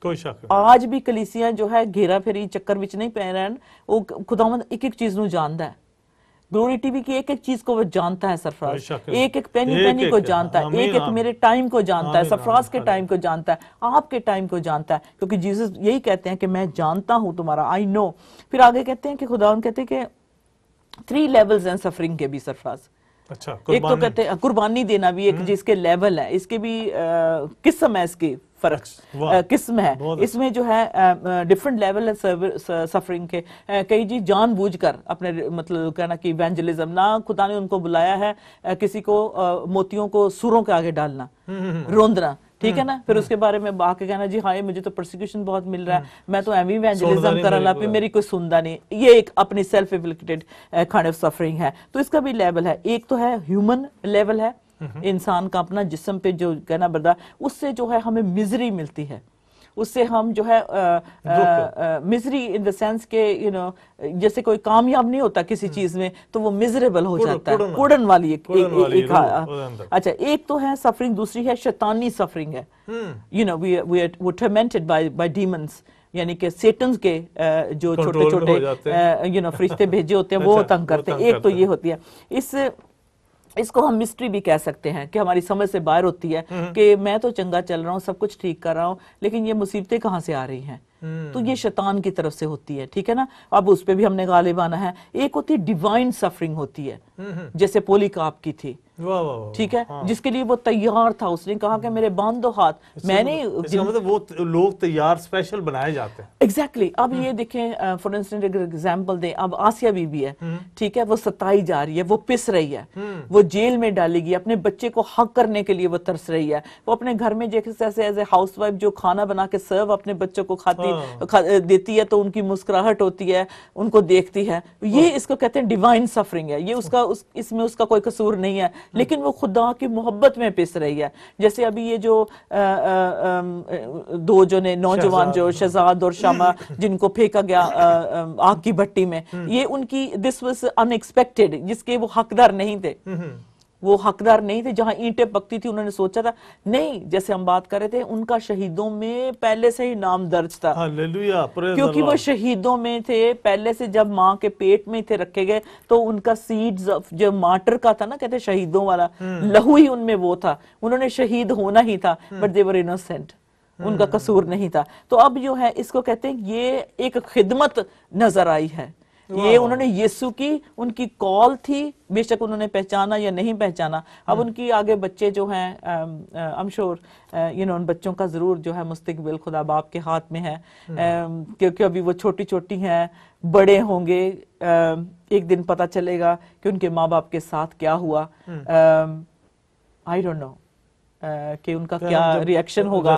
कोई शक आज भी कलीसियां जो है घेरा फेरी चक्कर विच नहीं पै रहे, वो खुदावंद एक एक चीज नूं जानदा है। ग्लोरी टीवी की एक एक चीज को वो जानता है सरफराज, एक एक पेनी को जानता है, एक एक मेरे टाइम को जानता है, सरफराज के टाइम को जानता है, आपके टाइम को जानता है। क्योंकि जीसस यही कहते हैं कि मैं जानता हूं तुम्हारा, आई नो। फिर आगे कहते हैं कि खुदावंद कहते हैं कि 3 लेवल्स हैं सफरिंग के भी सरफराज। अच्छा, एक तो कहते हैं कुर्बानी देना भी एक जिसके लेवल है, इसके भी किस्म है, इसकी फर्क किस्म है। इसमें जो है डिफरेंट लेवल है सफरिंग के। कई जी जानबूझकर अपने मतलब कहना कि इवेंजलिज्म ना, खुदा ने उनको बुलाया है किसी को मोतियों को सूरों के आगे डालना, रोंदना, ठीक है ना। फिर उसके बारे में आके कहना जी हाँ मुझे तो प्रोसिक्यूशन बहुत मिल रहा है, मैं तो एवी इवेंजलिज्म कर रहा पे मेरी कोई सुनता नहीं। ये एक अपनी self inflicted kind of suffering है। तो इसका भी लेवल है। एक तो है ह्यूमन लेवल है, इंसान का अपना जिस्म पे जो कहना बर्दा, उससे जो है हमें मिजरी मिलती है, उससे हम जो है मिजरी इन द सेंस के यू नो जैसे कोई कामयाब नहीं होता किसी चीज में तो वो मिजरेबल हो जाता है, कुड़न वाली एक अच्छा एक तो है सफरिंग, दूसरी है शैतानी सफरिंग है। You know we tormented by demons, यानी कि सेटन्स के जो छोटे छोटे यू नो फरिश्ते भेजे होते हैं वो तंग करते हैं। एक तो ये होती है। इसको हम मिस्ट्री भी कह सकते हैं कि हमारी समझ से बाहर होती है कि मैं तो चंगा चल रहा हूँ, सब कुछ ठीक कर रहा हूँ, लेकिन ये मुसीबतें कहाँ से आ रही हैं। तो ये शैतान की तरफ से होती है, ठीक है ना। अब उस पे भी हमने गालिब आना है। एक होती है डिवाइन सफरिंग होती है, जैसे पोलीकार्प की थी, ठीक है, हाँ। जिसके लिए वो तैयार था, उसने कहा कि मेरे बांध दो हाथ, मैंने मतलब वो लोग तैयार स्पेशल बनाए जाते हैं। एग्जैक्टली अब ये देखें फॉर इंस्टेंस एक एग्जांपल दें, अब आसिया बीबी है, ठीक है, वो सताई जा रही है, वो पिस रही है, वो जेल में डालेगी, अपने बच्चे को हक करने के लिए वो तरस रही है। वो अपने घर में जैसे एज ए हाउसवाइफ जो खाना बना के सर्व अपने बच्चों को देती है तो उनकी मुस्कुराहट होती है, उनको देखती है। ये इसको कहते हैं डिवाइन सफरिंग है। ये इसमें उसका कोई कसूर नहीं है, लेकिन वो खुदा की मोहब्बत में पिस रही है। जैसे अभी ये जो दो जो ने नौजवान जो शहजाद और शामा जिनको फेंका गया आग की भट्टी में, ये उनकी दिस वाज अनएक्सपेक्टेड, जिसके वो हकदार नहीं थे, वो हकदार नहीं थे। जहां ईंटें पकती थी उन्होंने सोचा था नहीं, जैसे हम बात कर रहे थे, उनका शहीदों में पहले से ही नाम दर्ज था, हालेलुया, क्योंकि वो शहीदों में थे पहले से। जब माँ के पेट में थे रखे गए तो उनका सीड्स जो मार्टर का था ना, कहते शहीदों वाला लहू ही उनमें वो था, उन्होंने शहीद होना ही था, बट दे वर इनोसेंट, उनका कसूर नहीं था। तो अब जो है इसको कहते हैं ये एक खिदमत नजर आई है। ये उन्होंने यीशु की उनकी कॉल थी, बेशक उन्होंने पहचाना या नहीं पहचाना। अब उनकी आगे बच्चे जो हैं I am sure you know उन बच्चों का जरूर जो है मुस्तकबिल खुदा बाप के हाथ में है, क्योंकि अभी वो छोटी छोटी हैं, बड़े होंगे, एक दिन पता चलेगा कि उनके माँ बाप के साथ क्या हुआ। आई डोंट नो कि उनका क्या रिएक्शन होगा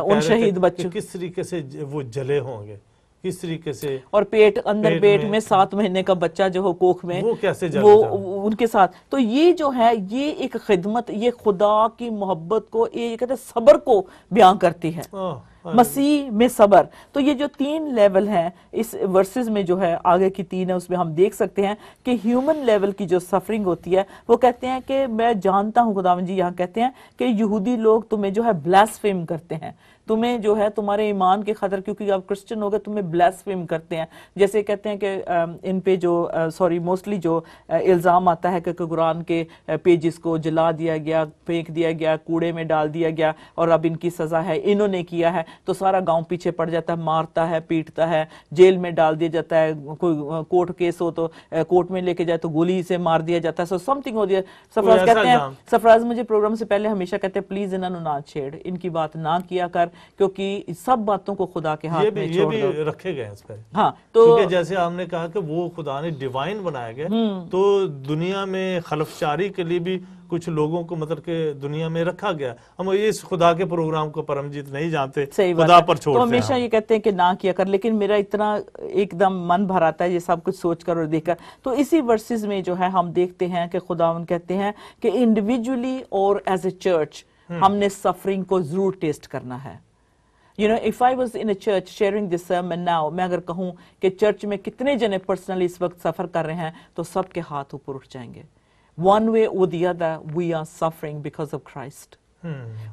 उन शहीद बच्चों, किस तरीके से वो जले होंगे, किस तरीके से, और पेट अंदर पेट में 7 महीने का बच्चा जो हो कोख में, वो कैसे वो उनके साथ। तो ये जो है ये एक खिदमत, ये खुदा की मोहब्बत को, ये कहते हैं सब्र को बयां करती है, मसीह में सब्र। तो ये जो 3 लेवल हैं इस वर्सेस में, जो है आगे की 3 है, उसमें हम देख सकते हैं कि ह्यूमन लेवल की जो सफरिंग होती है, वो कहते हैं कि मैं जानता हूं, खुदावंद जी यहाँ कहते हैं कि यहूदी लोग तुम्हें जो है ब्लास्फेम करते हैं, तुम्हें जो है तुम्हारे ईमान के खातिर, क्योंकि आप क्रिश्चियन हो गए, तुम्हें ब्लास्फेम करते हैं। जैसे कहते हैं कि इन पे जो मोस्टली जो इल्ज़ाम आता है कि कुरान के पेजेस को जला दिया गया, फेंक दिया गया, कूड़े में डाल दिया गया और अब इनकी सज़ा है, इन्होंने किया है, तो सारा गांव पीछे पड़ जाता है, मारता है, पीटता है, जेल में डाल दिया जाता है, कोई कोर्ट केस हो तो कोर्ट में लेके जाए तो गोली से मार दिया जाता है। सो समथिंग हो दिया। सरफराज कहते हैं, सरफराज मुझे प्रोग्राम से पहले हमेशा कहते हैं प्लीज इन्होंने ना छेड़, इनकी बात ना किया कर, क्योंकि सब बातों को खुदा के हाथ में छोड़ दो। रखे गए इस पर। हाँ, तो जैसे आपने कहा कि वो खुदा ने डिवाइन बनाया गया, तो दुनिया में खलफशारी के लिए भी कुछ लोगों को मतलब के दुनिया में रखा गया। हम इस खुदा के प्रोग्राम को परमजीत नहीं जानते, खुदा पर छोड़ते तो हमेशा ये कहते हैं कि ना किया कर, लेकिन मेरा इतना एकदम मन भर आता है ये सब कुछ सोचकर और देखकर। तो इसी वर्सेस में जो है हम देखते हैं कि खुदावन कहते हैं कि इंडिविजुअली और एज ए चर्च हमने सफरिंग को जरूर टेस्ट करना है। You know, if I was in a church sharing this sermon now, मैं अगर कहूँ कि चर्च में कितने जने पर्सनली इस वक्त सफर कर रहे हैं, तो सबके हाथ ऊपर उठ जाएंगे। One way or the other, we are suffering because of Christ.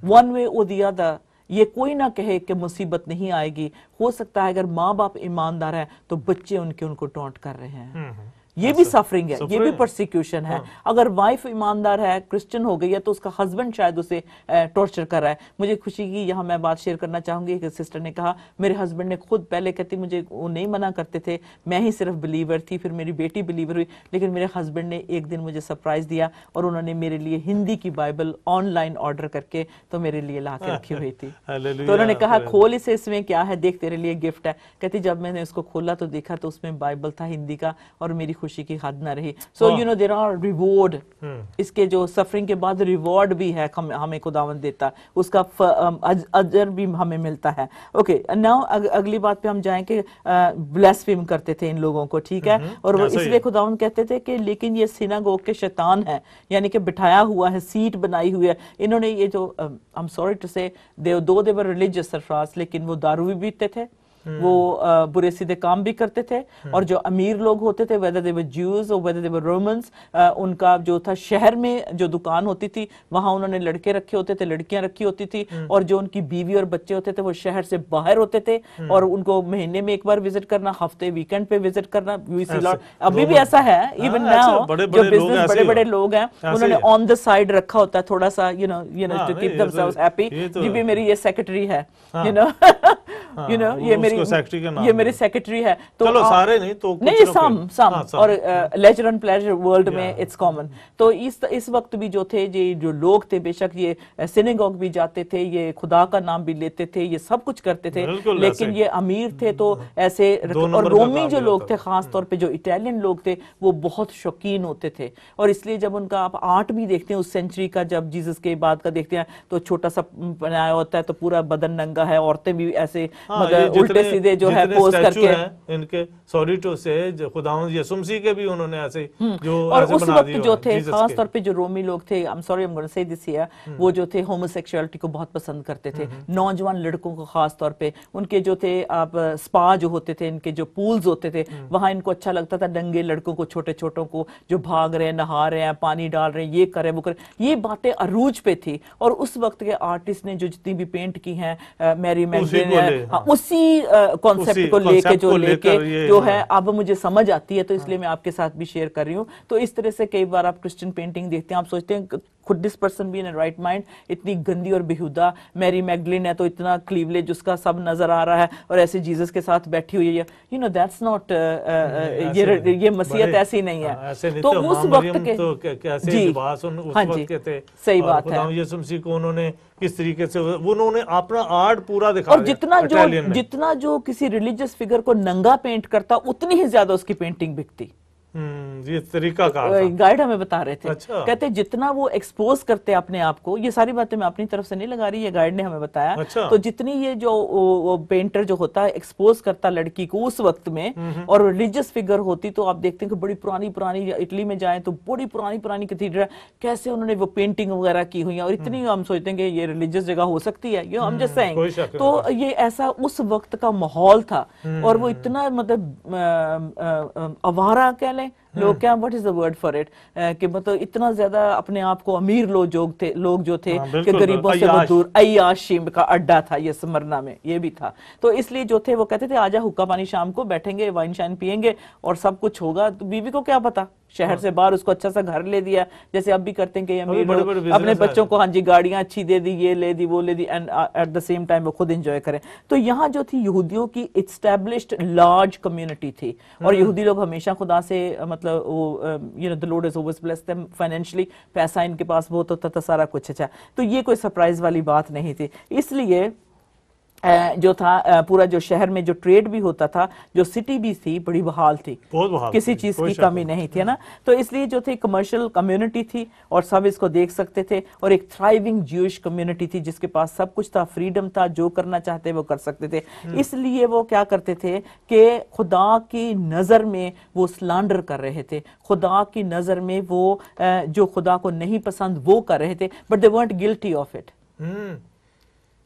One way or the other, ये कोई ना कहे कि मुसीबत नहीं आएगी। हो सकता है अगर माँ बाप ईमानदार हैं तो बच्चे उनको टॉन्ट कर रहे हैं। ये भी सफरिंग है, ये भी परसिक्यूशन है। अगर वाइफ ईमानदार है, क्रिश्चियन हो गई है, तो उसका हस्बैंड शायद उसे टॉर्चर कर रहा है। मुझे खुशी की यहाँ मैं बात शेयर करना चाहूंगी। एक सिस्टर ने कहा मेरे हस्बैंड ने खुद पहले कहती मुझे वो नहीं मना करते थे, मैं ही सिर्फ बिलीवर थी, फिर मेरी बेटी बिलीवर हुई, लेकिन मेरे हस्बैंड ने एक दिन मुझे सरप्राइज दिया और उन्होंने मेरे लिए हिंदी की बाइबल ऑनलाइन ऑर्डर करके तो मेरे लिए ला के रखी हुई थी। तो उन्होंने कहा खोल इसे, इसमें क्या है, देख तेरे लिए गिफ्ट है। कहती जब मैंने उसको खोला तो देखा तो उसमें बाइबल था हिंदी का, और मेरी खुशी की हद न रही। So you know there are reward, इसके जो सफरिंग के बाद रिवॉर्ड भी है हमें खुदावंद देता, उसका अजर भी हमें मिलता है। ओके, नाउ अगली बात पे हम जाएंगे। ब्लास्फेम करते थे इन लोगों को, ठीक है, और वो इसलिए खुदावंद कहते थे कि लेकिन ये सिनागोग के शैतान है, यानी कि बिठाया हुआ है, सीट बनाई हुई है। इन्होंने ये जो आई एम सॉरी टू से दे वर रिलीजियस सरफराज, लेकिन वो दारू भी पीते थे, वो बुरे सीधे काम भी करते थे। और जो अमीर लोग होते थे, वेदर दे वर ज्यूज और वेदर दे वर रोमन्स, उनका जो था शहर में जो दुकान होती थी वहां उन्होंने लड़के रखे होते थे, लड़कियां रखी होती थी, और जो उनकी बीवी और बच्चे होते थे वो शहर से बाहर होते थे, और उनको महीने में एक बार विजिट करना, हफ्ते वीकेंड पे विजिट करना। अभी भी ऐसा है, इवन नाउ जो बिजनेस बड़े बड़े लोग हैं उन्होंने ऑन द साइड रखा होता है थोड़ा सा, you know to keep themselves happy. जी भी मेरी ये सेक्रेटरी है, यू नो ये मेरी सेक्रेटरी है। तो चलो सारे नहीं तो नहीं, सम और लेजर एंड प्लेजर वर्ल्ड में इट्स कॉमन। तो इस वक्त भी जो थे, ये जो लोग थे, बेशक ये सिनेगॉग भी जाते थे, ये खुदा का नाम भी लेते थे, ये सब कुछ करते थे, लेकिन ये अमीर थे तो ऐसे। और रोमी जो लोग थे, खास तौर पे जो इटालियन लोग थे, वो बहुत शौकीन होते थे, और इसलिए जब उनका आप आर्ट भी देखते हैं उस सेंचुरी का, जब जीसस के बाद का देखते हैं तो छोटा सा बनाया होता है, तो पूरा बदन नंगा है, औरतें भी ऐसे मतलब उल्टे सीधे जो है पोज करके इनके सॉरी टू से खुदावंद यीशु मसीह के भी उन्होंने ऐसे जो और उस वक्त जो थे, खास तौर पे जो रोमी लोग थे, आई am sorry I am gonna say this here, वो जो थे होमोसेक्सुअलिटी को बहुत पसंद करते थे। नौजवान लड़कों को खास तौर पे, उनके जो थे आप स्पा जो होते थे, इनके जो पूल्स होते थे, वहां इनको अच्छा लगता था नंगे लड़कों को, छोटे छोटों को जो भाग रहे हैं, नहा रहे हैं, पानी डाल रहे हैं, ये करे वो करे, ये बातें अरूज पे थी। और उस वक्त के आर्टिस्ट ने जो जितनी भी पेंट की हैं, मैरी मैगडलेन, उसी कॉन्सेप्ट को लेके जो है अब मुझे समझ आती है, तो इसलिए मैं आपके साथ भी शेयर कर रही हूँ। तो इस तरह से कई बार आप क्रिश्चियन पेंटिंग देखते हैं, आप सोचते हैं could this person be in a right mind? इतनी गंदी और बेहुदा मैरी मैगडलेन है तो इतना क्लीवलेज उसका सब नजर आ रहा है, और ऐसे जीसस के साथ बैठी हुई है, यू नो दैट्स नॉट, ये मसीहत ऐसी नहीं है। तो उस वक्त के जी हाँ जी, सही बात है। यीशु मसीह को उन्होंने किस तरीके से उन्होंने अपना आर्ट पूरा दिखाया, और जितना जो किसी रिलीजियस फिगर को नंगा पेंट करता, उतनी ही ज्यादा उसकी पेंटिंग बिकती। ये तरीका गाइड हमें बता रहे थे। अच्छा। कहते जितना वो एक्सपोज करते अपने आप को, ये सारी बातें मैं अपनी तरफ से नहीं लगा रही, ये गाइड ने हमें बताया। अच्छा। तो जितनी ये जो पेंटर जो होता है एक्सपोज करता लड़की को उस वक्त में, और रिलीजियस फिगर होती, तो आप देखते हैं कि बड़ी पुरानी इटली में जाए तो बड़ी पुरानी कैथीड्रल, कैसे उन्होंने वो पेंटिंग वगैरह की हुई है, और इतनी हम सोचते हैं कि ये रिलीजियस जगह हो सकती है, ये हम जस्ट सेइंग। तो ये ऐसा उस वक्त का माहौल था, और वो इतना मतलब आवारा कह लें लें, लोग क्या, what is the word for it, कि मतलब इतना ज्यादा अपने आप को अमीर लोग जो थे कि गरीबों से वो दूर, अय्याशी का अड्डा था ये स्मरना में, ये भी था। तो इसलिए जो थे वो कहते थे आजा हुक्का पानी शाम को बैठेंगे, वाइन शाइन पियेंगे और सब कुछ होगा। तो बीवी को क्या पता, शहर से बाहर उसको अच्छा सा घर ले दिया, जैसे अब भी करते हैं कि अमीर लोग अपने बच्चों को हाँ जी गाड़ियां अच्छी दे दी, ये ले दी, वो ले दी, and at the same time वो खुद एंजॉय करें। तो यहाँ जो थी यहूदियों की एस्टैब्लिश्ड लार्ज कम्युनिटी थी, और यहूदी लोग हमेशा खुदा से मतलब वो you know the Lord has always blessed them financially, पैसा इनके पास बहुत होता था, सारा कुछ अच्छा। तो ये कोई सरप्राइज वाली बात नहीं थी। इसलिए जो था पूरा जो शहर में जो ट्रेड भी होता था, जो सिटी भी थी बड़ी बहाल थी, बहुत बहाल, किसी चीज की कमी नहीं थी, है ना। तो इसलिए जो थी कमर्शियल कम्युनिटी थी और सब इसको देख सकते थे, और एक थ्राइविंग ज्यूइश कम्युनिटी थी जिसके पास सब कुछ था, फ्रीडम था, जो करना चाहते वो कर सकते थे। इसलिए वो क्या करते थे कि खुदा की नजर में वो स्लैंडर कर रहे थे, खुदा की नजर में वो जो खुदा को नहीं पसंद वो कर रहे थे, but they weren't guilty of it।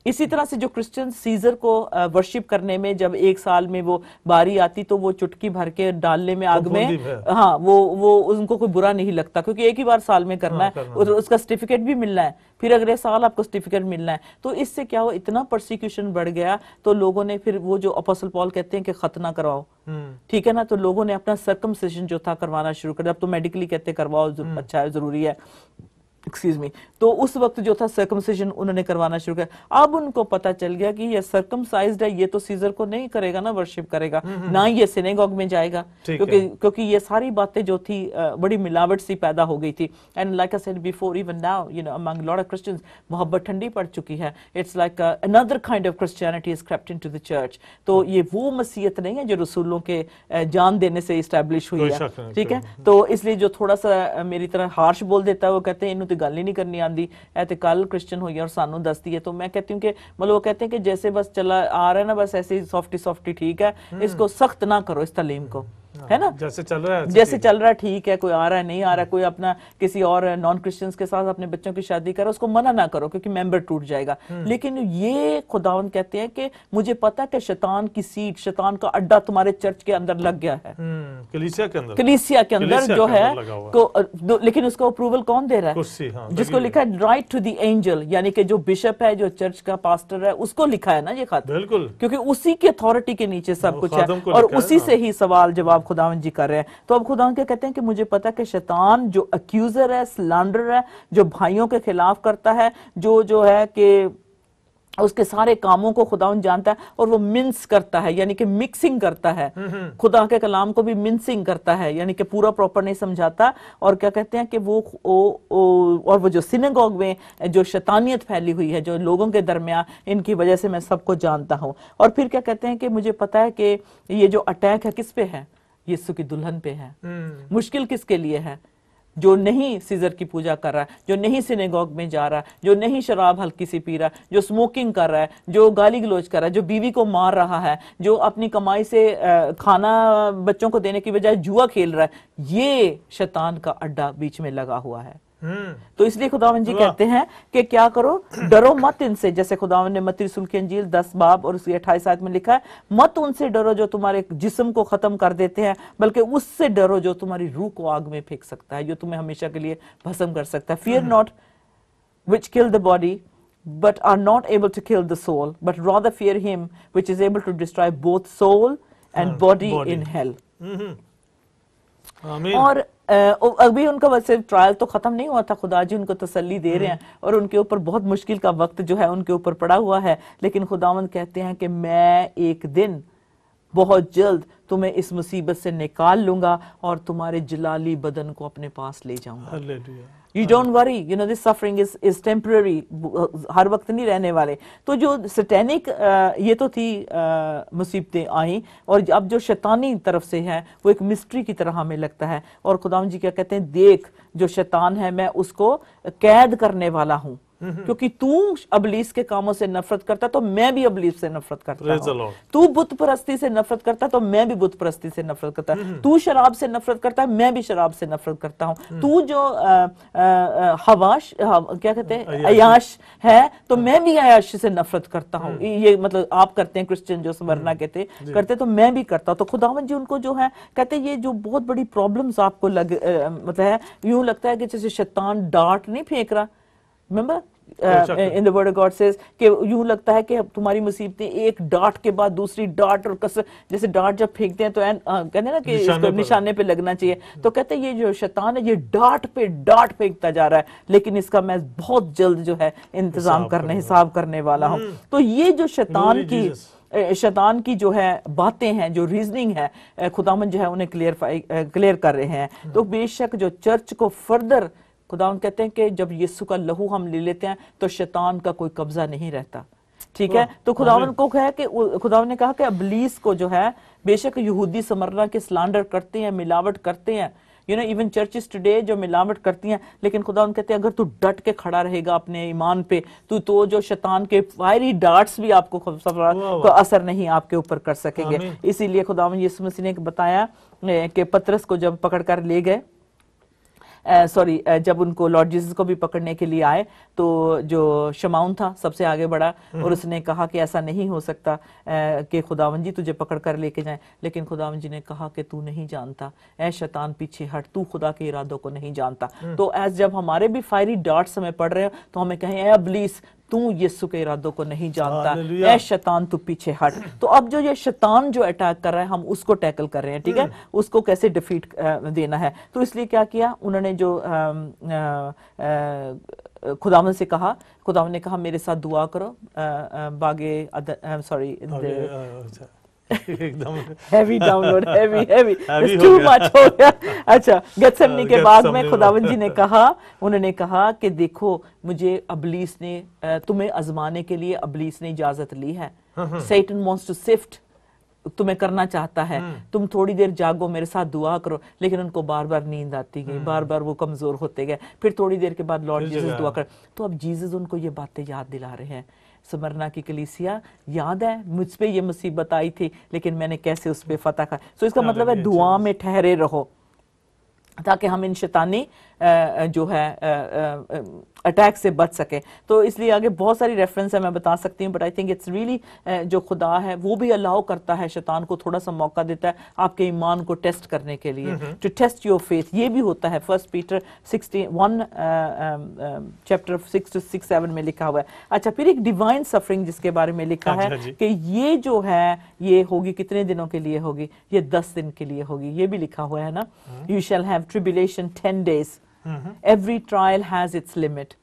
इसी तरह से जो क्रिश्चियन सीजर को वर्शिप करने में जब एक साल में वो बारी आती तो वो चुटकी भर के डालने में आग में, हाँ वो उनको कोई बुरा नहीं लगता, क्योंकि एक ही बार साल में करना है, उसका सर्टिफिकेट भी मिलना है, फिर अगले साल आपको सर्टिफिकेट मिलना है। तो इससे क्या हुआ, इतना परसिक्यूशन बढ़ गया, तो लोगों ने फिर वो जो अपोस्टल पॉल कहते हैं कि खतना करवाओ, ठीक है ना, तो लोगों ने अपना सर्कमसिजन जो था करवाना शुरू कर दिया। अब तो मेडिकली कहते करवाओ, अच्छा है, जरूरी है, एक्सक्यूज मी। तो उस वक्त जो था सर्कमसिजन उन्होंने करवाना शुरू किया। अब उनको पता चल गया कि ये सर्कमसाइज्ड है, ये तो सीजर को नहीं करेगा ना, वर्शिप करेगा ना, ये सिनेगॉग में जाएगा, क्योंकि ये सारी बातें जो थी बड़ी मिलावट सी पैदा हो गई थी। And like I said before, even now you know among lot of Christians मोहब्बत ठंडी पड़ चुकी है। It's like another kind of Christianity is crept into the church. तो ये वो मसीहत नहीं है जो रसूलों के जान देने से एस्टैब्लिश हुई है, ठीक है। तो इसलिए जो थोड़ा सा मेरी तरह हार्श बोल देता है वो कहते हैं इन्हों तो गल ही नहीं करनी आती, ऐसे कल क्रिश्चियन हुई और सानू दसती है। तो मैं कहती हूँ कि मतलब वो कहते हैं कि जैसे बस चला आ रहा है ना, बस ऐसे ही सॉफ्टी सॉफ्टी ठीक है, इसको सख्त ना करो इस तालीम को, है ना, जैसे चल रहा है ठीक है, कोई आ रहा है नहीं आ रहा है, कोई अपना किसी और नॉन क्रिश्चियंस के साथ अपने बच्चों की शादी करे, उसको मना ना करो क्योंकि मेंबर टूट जाएगा। लेकिन ये खुदावंद कहते हैं कि मुझे पता है कि शैतान की सीट, शैतान का अड्डा तुम्हारे चर्च के अंदर लग गया है, कलीसिया के अंदर जो है को, लेकिन उसका अप्रूवल कौन दे रहा है? हाँ, जिसको लिखा है राइट टू द एंजल, यानी कि जो बिशप है, जो चर्च का पास्टर है, उसको लिखा है ना ये खत, बिल्कुल, क्योंकि उसी की अथॉरिटी के नीचे सब कुछ है और उसी से ही सवाल जवाब खुदावंद जी कर रहे हैं। तो अब खुदावंद क्या कहते हैं कि मुझे पता है कि शैतान जो अक्यूजर है, स्लैंडर है, जो भाइयों के खिलाफ करता है, जो है कि उसके सारे कामों को खुदावंद जानता है, और वो मिन्स करता है, यानी कि मिक्सिंग करता है, खुदा के कलाम को भी मिन्सिंग करता है, यानी कि पूरा प्रॉपर नहीं समझाता। और क्या कहते हैं कि वो जो सिनेगॉग में जो शैतानियत फैली हुई है, जो लोगों के दरमियान, इनकी वजह से मैं सबको जानता हूं। और फिर क्या कहते हैं कि मुझे पता है कि ये जो अटैक है किस पे है, यीशु की दुल्हन पे है। मुश्किल किसके लिए है? जो नहीं सीजर की पूजा कर रहा है, जो नहीं सिनेगॉग में जा रहा है, जो नहीं शराब हल्की सी पी रहा है, जो स्मोकिंग कर रहा है, जो गाली गलौज कर रहा है, जो बीवी को मार रहा है, जो अपनी कमाई से खाना बच्चों को देने की बजाय जुआ खेल रहा है, ये शैतान का अड्डा बीच में लगा हुआ है। तो इसलिए खुदावंद जी कहते हैं कि क्या करो, डरो मत इनसे, जैसे खुदावंद ने मत्ती रसूल की अंजील 10 बाब और उसकी 28 आयत में लिखा है, मत उनसे डरो जो तुम्हारे जिस्म को खत्म कर देते हैं, बल्कि उससे डरो जो तुम्हारी रूह को आग में फेंक सकता है, जो तुम्हें हमेशा के लिए भस्म कर सकता है। Fear not which kill the body but are not able to kill the soul, but rather fear him which is able to destroy both soul and body in hell. और अभी उनका वैसे ट्रायल तो खत्म नहीं हुआ था, खुदा जी उनको तसल्ली दे रहे हैं और उनके ऊपर बहुत मुश्किल का वक्त जो है उनके ऊपर पड़ा हुआ है, लेकिन खुदावंद कहते हैं कि मैं एक दिन बहुत जल्द तुम्हें इस मुसीबत से निकाल लूंगा और तुम्हारे जलाली बदन को अपने पास ले जाऊंगा। You don't worry, you know this suffering is temporary, हर वक्त नहीं रहने वाले। तो जो सैटेनिक ये तो थी मुसीबतें आई, और अब जो शैतानी तरफ से है वो एक मिस्ट्री की तरह हमें लगता है। और खुदावंद जी क्या कहते हैं, देख जो शैतान है मैं उसको कैद करने वाला हूँ, क्योंकि तू अबलीस के कामों से नफरत करता तो मैं भी अबलीस से नफरत करता Praise the हूं। Lord. तू बुत परस्ती से नफरत करता तो मैं भी बुत परस्ती से नफरत करता। तू शराब से नफरत करता है, मैं भी शराब से नफरत करता हूं। तू जो क्या कहते हैं अयाश है तो मैं भी अयाश से नफरत करता हूं। ये मतलब आप करते हैं, क्रिश्चियन जो स्मरणा कहते करते तो मैं भी करता हूं। तो खुदावन जी उनको जो है कहते ये जो बहुत बड़ी प्रॉब्लम्स आपको मतलब है, यूं लगता है कि जैसे शैतान डांट नहीं फेंक रहा। Remember? In the word of God says कि यूं लगता है कि तुम्हारी मुसीबतें एक डांट के बाद दूसरी डांट और कसर, जैसे डांट जब फेंकते हैं तो कहते हैं ना कि इसको निशाने पे लगना चाहिए। तो कहते हैं ये जो शैतान है ये डांट पे डांट फेंकता जा रहा है, लेकिन इसका मैं बहुत जल्द जो है इंतजाम हिसाब करने वाला हूं। तो ये जो शैतान की जो है बातें हैं, जो रीजनिंग है, खुदावन जो है उन्हें क्लियर कर रहे हैं। तो बेशक जो चर्च को फर्दर खुदावन कहते हैं कि जब यीशु का लहू हम ले लेते हैं तो शैतान का कोई कब्जा नहीं रहता। ठीक है, तो खुदावन को कहा कि खुदावन ने कहा कि अबलीस को जो है बेशक यहूदी स्मरणा के स्लैंडर करते हैं, मिलावट करते हैं, इवन चर्चेस टुडे जो मिलावट करती हैं, लेकिन खुदावन कहते हैं अगर तू डट के खड़ा रहेगा अपने ईमान पे तो जो शैतान के फायरी डार्ट्स भी आपको को असर नहीं आपके ऊपर कर सकेंगे। इसीलिए खुदावन यीशु मसीह ने बताया कि पतरस को जब पकड़ कर ले गए, जब उनको लॉर्ड जीसस को भी पकड़ने के लिए आए तो जो शमाउन था सबसे आगे बढ़ा और उसने कहा कि ऐसा नहीं हो सकता कि खुदावन जी तुझे पकड़ कर लेके जाएं, लेकिन खुदावन जी ने कहा कि तू नहीं जानता, ऐ शैतान पीछे हट, तू खुदा के इरादों को नहीं जानता। तो जब हमारे भी फायरी डार्ट्स हमें पड़ रहे हो तो हमें कहें ऐ अबलीस तू यीशु के इरादों को नहीं जानता, ऐ शैतान तू पीछे हट। तो अब जो ये शैतान जो अटैक कर रहा है हम उसको टैकल कर रहे हैं। ठीक है, उसको कैसे डिफीट देना है। तो इसलिए क्या किया उन्होंने, जो खुदावन से कहा, खुदावन ने कहा मेरे साथ दुआ करो, एकदम heavy download, heavy it's too much हो गया। अच्छा, गेत्सेमनी के बाग में खुदावन जी ने कहा, उन्होंने कहा कि देखो मुझे अबलीस ने तुम्हें आजमाने के लिए अबलीस ने इजाजत ली है। सैटन वांट्स टू सिफ्ट, तुम्हें करना चाहता है, तुम थोड़ी देर जागो, मेरे साथ दुआ करो। लेकिन उनको बार बार नींद आती गई, बार बार वो कमजोर होते गए। फिर थोड़ी देर के बाद लॉर्ड जीसस दुआ कर, तो अब जीसस उनको ये बातें याद दिला रहे हैं। स्मरणा की कलीसिया, याद है मुझ पे ये मुसीबत आई थी लेकिन मैंने कैसे उस पे फतह का। सो इसका मतलब है दुआ में ठहरे रहो ताकि हम इन शैतानी जो है अटैक से बच सके। तो इसलिए आगे बहुत सारी रेफरेंस है मैं बता सकती हूँ, but I think it's really जो खुदा है वो भी अलाउ करता है, शैतान को थोड़ा सा मौका देता है आपके ईमान को टेस्ट करने के लिए, टू टेस्ट योर फेथ। ये भी होता है 1 पीटर 61 चैप्टर 6-7 में लिखा हुआ है। अच्छा, फिर एक डिवाइन सफरिंग जिसके बारे में लिखा है कि ये जो है ये होगी, कितने दिनों के लिए होगी, ये 10 दिन के लिए होगी, ये भी लिखा हुआ है ना। You shall have tribulation 10 days, every trial has its limit।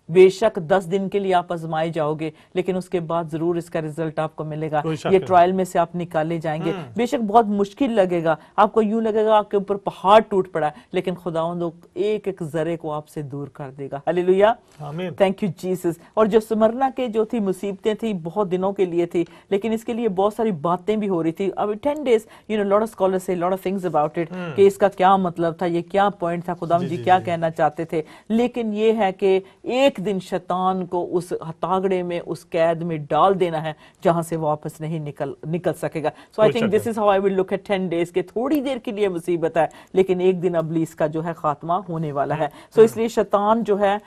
बेशक 10 दिन के लिए आप आजमाए जाओगे लेकिन उसके बाद जरूर इसका रिजल्ट आपको मिलेगा। ये ट्रायल में से आप निकाले जाएंगे। बेशक बहुत मुश्किल लगेगा, आपको यूं लगेगा आपके ऊपर पहाड़ टूट पड़ा है, लेकिन खुदावंद एक एक जरे को आपसे दूर कर देगा। हालेलुया, आमीन, थैंक यू जीसस। और जो स्मरणा के जो थी मुसीबतें थी बहुत दिनों के लिए थी, लेकिन इसके लिए बहुत सारी बातें भी हो रही थी। अब 10 days, लॉट ऑफ स्कॉलर्स से lot of things about it कि इसका क्या मतलब था, ये क्या पॉइंट था, खुदावंद जी क्या कहना चाहते थे। लेकिन ये है कि एक दिन शैतान को उस तागड़े में, उस कैद में डाल देना है जहां से वापस नहीं निकल सकेगा। So I think this is how I will look at 10 days के थोड़ी देर के लिए मुसीबत है लेकिन एक दिन अबलीस का जो है खात्मा होने वाला है। सो इसलिए शैतान जो है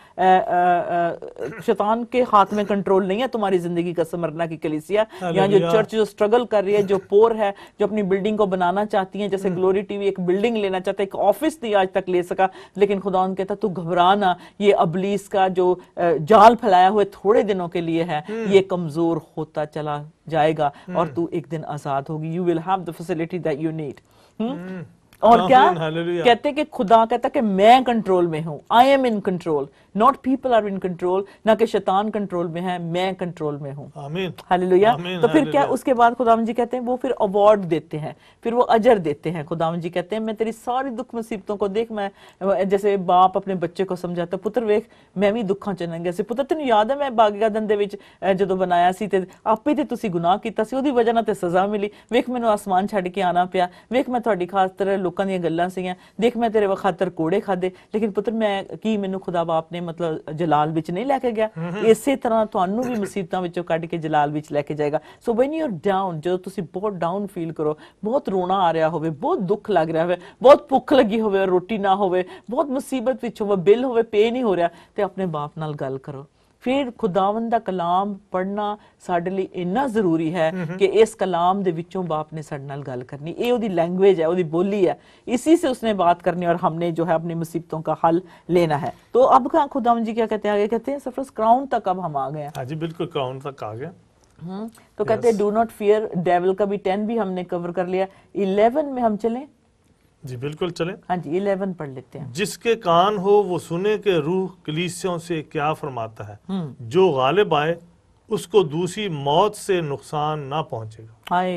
शैतान के हाथ में कंट्रोल नहीं है तुम्हारी जिंदगी का। स्मरणा की कलीसिया यहाँ जो चर्च जो स्ट्रगल कर रही है, जो पोर है, जो अपनी बिल्डिंग को बनाना चाहती है, जैसे ग्लोरी टीवी एक बिल्डिंग लेना चाहता है, एक ऑफिस नहीं आज तक ले सका, लेकिन खुदावंद कहता तू घबरा ना, ये अबलीस का जो जाल फैलाया हुए थोड़े दिनों के लिए है, ये कमजोर होता चला जाएगा और तू एक दिन आजाद होगी। You will have the facility that you need. और क्या कहते कि खुदा कहता कि मैं कंट्रोल में हूं, I am in control, not people are in control, ना कि शैतान कंट्रोल में है, मैं कंट्रोल में हूं। आमीन, हालेलुया। तो फिर क्या उसके बाद खुदावंद जी कहते हैं वो फिर अवार्ड देते हैं, फिर वो अजर देते हैं। खुदावंद जी कहते हैं मैं तेरी सारी दुख मुसीबतों को देख, मैं जैसे बाप अपने बच्चे को समझाता, पुत्र वेख मैं भी दुखां च लंघिया सी, पुत्र तेनू याद है मैं बागेगादन दे विच जदों बनाया सी ते आपे ते तुसी गुनाह कीता सी, ओदी वजह नाल ते सजा मिली, वेख मैनू आसमान छड्ड के आना पिया, वेख मैं तुहाडी खातर ਲੋਕਾਂ ਦੀਆਂ ਗੱਲਾਂ ਸੀਗੀਆਂ, ਦੇਖ ਮੈਂ ਤੇਰੇ ਖਾਤਰ ਕੋੜੇ ਖਾਦੇ, ਲੇਕਿਨ ਪੁੱਤਰ ਮੈਂ ਕੀ ਮੈਨੂੰ ਖੁਦਾ ਬਾਪ ਨੇ ਮਤਲਬ ਜਲਾਲ ਵਿੱਚ ਨਹੀਂ ਲੈ ਕੇ ਗਿਆ, ਇਸੇ ਤਰ੍ਹਾਂ ਤੁਹਾਨੂੰ ਵੀ ਮੁਸੀਬਤਾਂ ਵਿੱਚੋਂ ਕੱਢ ਕੇ ਜਲਾਲ ਵਿੱਚ ਲੈ ਕੇ ਜਾਏਗਾ। So when you are down, ਜਦੋਂ ਤੁਸੀਂ ਬਹੁਤ ਡਾਊਨ ਫੀਲ ਕਰੋ, ਬਹੁਤ ਰੋਣਾ ਆ ਰਿਹਾ ਹੋਵੇ, ਬਹੁਤ ਦੁੱਖ ਲੱਗ ਰਿਹਾ ਹੋਵੇ, ਬਹੁਤ ਭੁੱਖ ਲੱਗੀ ਹੋਵੇ, ਰੋਟੀ ਨਾ ਹੋਵੇ, ਬਹੁਤ ਮੁਸੀਬਤ ਵਿੱਚ ਹੋਵੇ, ਬਿੱਲ ਹੋਵੇ, ਪੇ ਨਹੀਂ ਹੋ ਰਿਹਾ, ਤੇ ਆਪਣੇ ਬਾਪ ਨਾਲ ਗੱਲ ਕਰੋ। ਫਿਰ ਖੁਦਾਵੰਦ ਦਾ ਕਲਾਮ ਪੜ੍ਹਨਾ ਸਾਡੇ ਲਈ ਇੰਨਾ ਜ਼ਰੂਰੀ ਹੈ कि इस कलाम दे विचों बाप ने साडे नाल गल करनी, ये ओदी लैंग्वेज है, ओदी बोली है, इसी से उसने बात करनी और हमने जो है अपनी मुसीबतों का हल लेना है। तो अब खुदावंद जी क्या कहते हैं आगे, कहते हैं सफरस क्राउन तक अब हम आ गए हैं। हाँ जी बिल्कुल, क्राउन तक आ गए। तो कहते हैं डू नॉट फियर डेविल का भी 10 भी हमने कवर कर लिया। 11 में हम चलें जी, बिल्कुल चलें। हाँ जी 11 पढ़ लेते हैं। जिसके कान हो वो सुने के रूह कलीसियों से क्या फरमाता है, जो गालिब आए उसको दूसरी मौत से नुकसान ना पहुंचेगा। हाय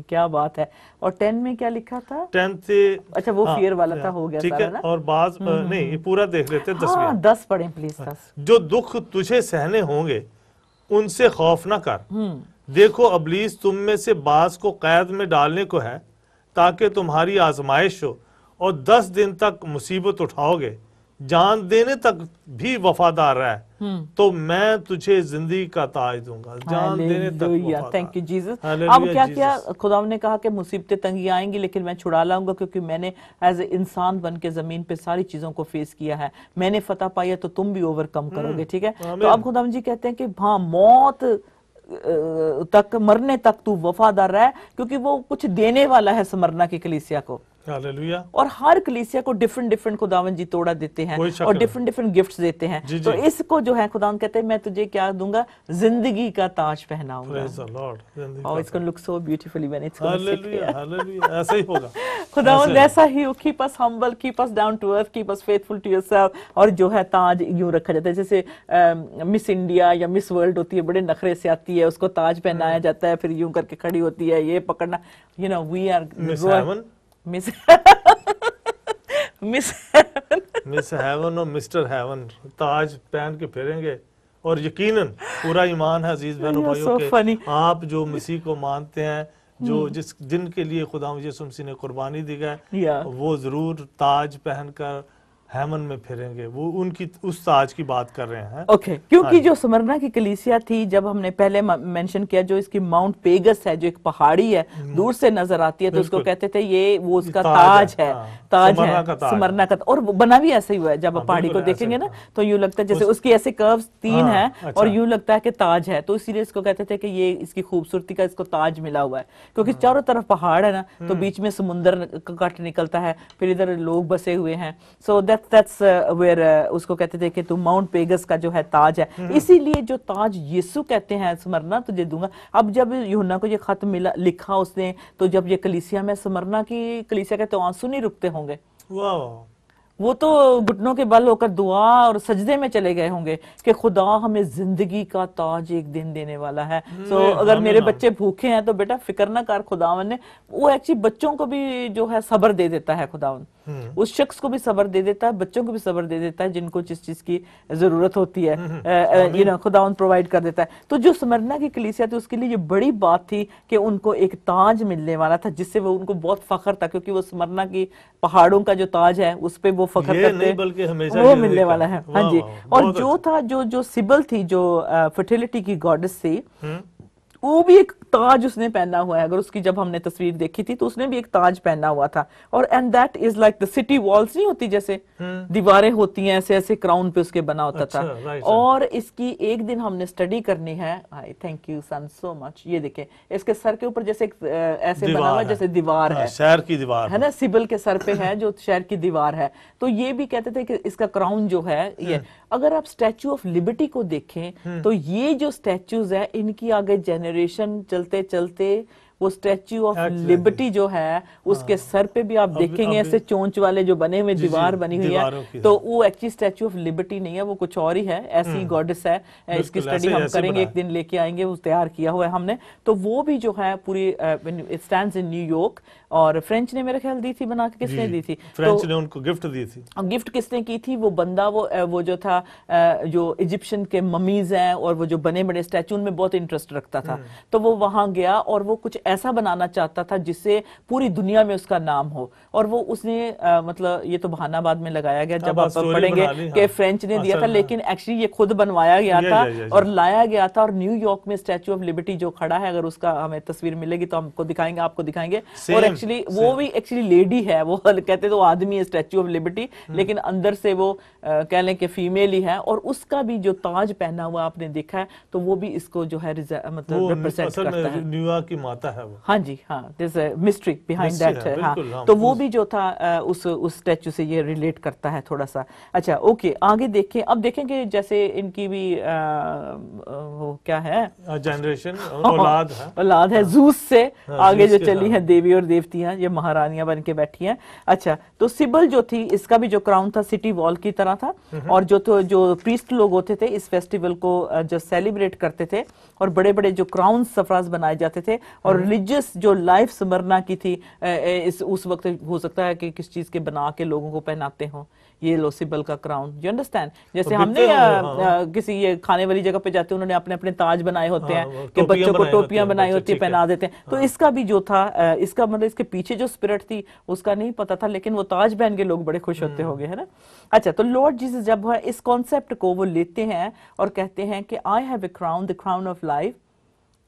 क्या बात है। और 10 में क्या लिखा था? 10 से अच्छा वो फियर वाला था, हो गया ठीक सारा है। ना? और बाज नहीं, ये पूरा देख लेते हैं। 10 हाँ 10 पढ़ें प्लीज। 10 जो दुख तुझे सहने होंगे उनसे खौफ ना कर, देखो अबलीस तुम में से बाज को कैद में डालने को है ताकि तुम्हारी आजमाइश हो, और 10 दिन तक मुसीबत उठाओगे, जान देने तक भी वफादार है तो मैं तुझे जिंदगी का ताज दूंगा। जान देने तक वफादार। Thank you Jesus. अब क्या क्या खुदा ने कहा कि मुसीबतें तंगी आएंगी लेकिन मैं छुड़ा लाऊंगा, क्योंकि मैंने एज ए इंसान बन के जमीन पे सारी चीजों को फेस किया है, मैंने फतह पाई है, तो तुम भी ओवरकम करोगे। ठीक है। तो अब खुदा जी कहते हैं कि हाँ मौत तक, मरने तक तू वफादार रह, क्योंकि वो कुछ देने वाला है स्मरना की कलीसिया को। हालेलुया। और हर कलीसिया को डिफरेंट डिफरेंट खुदावंद जी तोड़ा देते हैं और डिफरेंट डिफरेंट गिफ्ट्स देते हैं। तो इसको जो है खुदावंद कहते हैं मैं तुझे क्या दूंगा, जिंदगी का ताज पहनाऊंगा। Praise the Lord. और it's gonna look so beautifully when it's hallelujah hallelujah. ऐसा ही होगा खुदावंद, ऐसा ही हो। Keep us humble, keep us down to earth, keep us faithful to yourself. और जो है ताज यूं रखा जाता है, जैसे मिस इंडिया या मिस वर्ल्ड होती है, बड़े नखरे से आती है, उसको ताज पहनाया जाता है, फिर यूं करके खड़ी होती है, ये पकड़ना, you know we are miss miss heaven और मिस्टर हेवन ताज पहन के फिरेंगे। और यकीनन पूरा ईमान है अजीज बहनों भाइयों के, आप जो मसीह को मानते हैं, जो जिनके लिए खुदा यीशु मसीह ने कुर्बानी दी है, वो जरूर ताज पहनकर हेमन में फिरेंगे। वो उनकी उस ताज की बात कर रहे हैं। ओके क्योंकि जो स्मरना की कलीसिया थी, जब हमने पहले मेंशन किया, जो इसकी माउंट पेगस है, जो एक पहाड़ी है, दूर से नजर आती है, तो उसको कहते थे ये वो उसका ताज है, ताज है स्मरना का। और बना भी ऐसा ही हुआ है, जब आप पहाड़ी को देखेंगे ना तो यूं लगता है जैसे उसकी ऐसे कर्व्स 3 हैं और यूं लगता है कि ताज है, तो इसीलिए इसको कहते थे कि ये इसकी खूबसूरती का इसको ताज मिला हुआ है, क्योंकि चारों तरफ पहाड़ है ना, तो बीच में समुंदर कट निकलता है, फिर इधर लोग बसे हुए हैं। सो that's where उसको कहते थे कि तू माउंट पेगस का जो है ताज है। इसीलिए जो ताज यीशु कहते हैं स्मरना तुझे दूंगा। अब जब यूहन्ना को ये खत मिला, लिखा उसने, तो जब ये कलीसिया में स्मरना की कलीसिया के तो आंसू नहीं रुकते होंगे, वो तो घुटनों के बल होकर दुआ और सजदे में चले गए होंगे कि खुदा हमें जिंदगी का ताज एक दिन देने वाला है। सो अगर मेरे बच्चे भूखे हैं तो बेटा फिक्र ना कर, खुदावन ने वो एक्चुअली बच्चों को भी जो है सब्र दे देता है, खुदावन उस शख्स को भी सब्र दे देता है, बच्चों को भी सब्र दे देता है, जिनको जिस चीज की जरूरत होती है यू नो खुदावन प्रोवाइड कर देता है। तो जो स्मरना की कलीसिया थी उसके लिए ये बड़ी बात थी कि उनको एक ताज मिलने वाला था, जिससे वो उनको बहुत फख्र था, क्योंकि वो स्मरना की पहाड़ों का जो ताज है उस पे वो फख्र करते, बल्कि हमेशा वो मिलने वाला है। हाँ जी। और जो था जो सिबल थी, जो फर्टिलिटी की गॉडेस थी, वो भी एक ताज उसने पहना हुआ है। अगर उसकी जब हमने तस्वीर देखी थी तो उसने भी एक ताज पहना हुआ था। और and that is like the city walls नहीं होती, जैसे दीवारें होती हैं, ऐसे ऐसे क्राउन पे उसके बना होता था। और इसकी एक दिन हमने स्टडी करनी है। I thank you son so much. ये देखें, इसके सर के ऊपर जैसे ऐसे बना हुआ जैसे दीवार है, शहर की दीवार है ना, सिबल के सर पे है जो शहर की दीवार है। तो ये भी कहते थे कि इसका क्राउन जो है ये, अगर आप स्टैचू ऑफ लिबर्टी को देखें तो ये जो स्टैचूज है इनकी आगे जेनरेशन चलते चलते वो स्टैच्यू ऑफ लिबर्टी जो है उसके सर पे भी आप देखेंगे ऐसे चोंच वाले जो बने हुए दीवार बनी हुई है, तो वो एक्चुअली स्टैच्यू ऑफ लिबर्टी नहीं है, वो कुछ और ही है, ऐसी गॉडेस है। इसकी स्टडी हम करेंगे, एक दिन लेके आएंगे, वो तैयार किया हुआ है हमने। तो वो भी जो है पूरी स्टैंड्स इन न्यूयॉर्क, और फ्रेंच ने मेरे ख्याल दी थी बना के, किसने दी थी? फ्रेंच ने उनको गिफ्ट दी थी। गिफ्ट किसने की थी? वो बंदा वो जो था जो इजिप्शियन के ममीज हैं और वो जो बने बड़े स्टैचू में बहुत इंटरेस्ट रखता था, तो वो वहां गया और वो कुछ ऐसा बनाना चाहता था जिससे पूरी दुनिया में उसका नाम हो। और वो उसने मतलब ये तो बहाना बाद में लगाया गया जब आप पढ़ेंगे कि फ्रेंच ने दिया था, लेकिन एक्चुअली ये खुद बनवाया गया था और लाया गया था। और न्यूयॉर्क में स्टैच्यू ऑफ लिबर्टी जो खड़ा है, अगर उसका हमें तस्वीर मिलेगी तो हमको दिखाएंगे, आपको दिखाएंगे। और एक्चुअली वो भी एक्चुअली लेडी है, वो कहते तो आदमी है स्टैच्यू ऑफ लिबर्टी, लेकिन अंदर से वो कह लें कि फीमेल ही है। और उसका भी जो ताज पहना हुआ आपने देखा है, तो वो भी इसको जो है मतलब रिप्रेजेंट करता है। न्यूयॉर्क की माता है वो। हाँ जी, हाँ, there's a mystery behind that। हाँ, तो वो भी जो था उस स्टैच्यू से ये रिलेट करता है थोड़ा सा। अच्छा, ओके, आगे देखें। अब देखेंगे जैसे इनकी भी वो क्या है, जनरेशन औलाद है ज़ूस से आगे जो चली है देवी और देवतियां, ये महारानियां बन के बैठी हैं। अच्छा, तो सिबल जो थी, इसका भी जो क्राउन था सिटी वॉल की तरह था। और जो प्रीस्ट लोग होते थे इस फेस्टिवल को जो सेलिब्रेट करते थे, और बड़े बड़े जो क्राउन सफराज बनाए जाते थे, और रिलीजियस जो लाइफ स्मरणा की थी उस वक्त हो सकता है कि किस चीज के बना के लोगों को पहनाते हों। ये लो सिबल का क्राउन, यू अंडरस्टैंड। जैसे हमने किसी ये खाने वाली जगह पे जाते हैं, उन्होंने अपने अपने ताज बनाए होते हैं कि बच्चों को टोपियां बनाई होती है, पहना देते हैं। तो इसका भी जो था, इसका मतलब इसके पीछे जो स्पिरिट थी उसका नहीं पता था, लेकिन वो ताज पहन के लोग बड़े खुश होते होंगे, है ना। अच्छा, तो लॉर्ड जीसस जब है इस कॉन्सेप्ट को वो लेते हैं और कहते हैं कि I have a crown, the crown of life,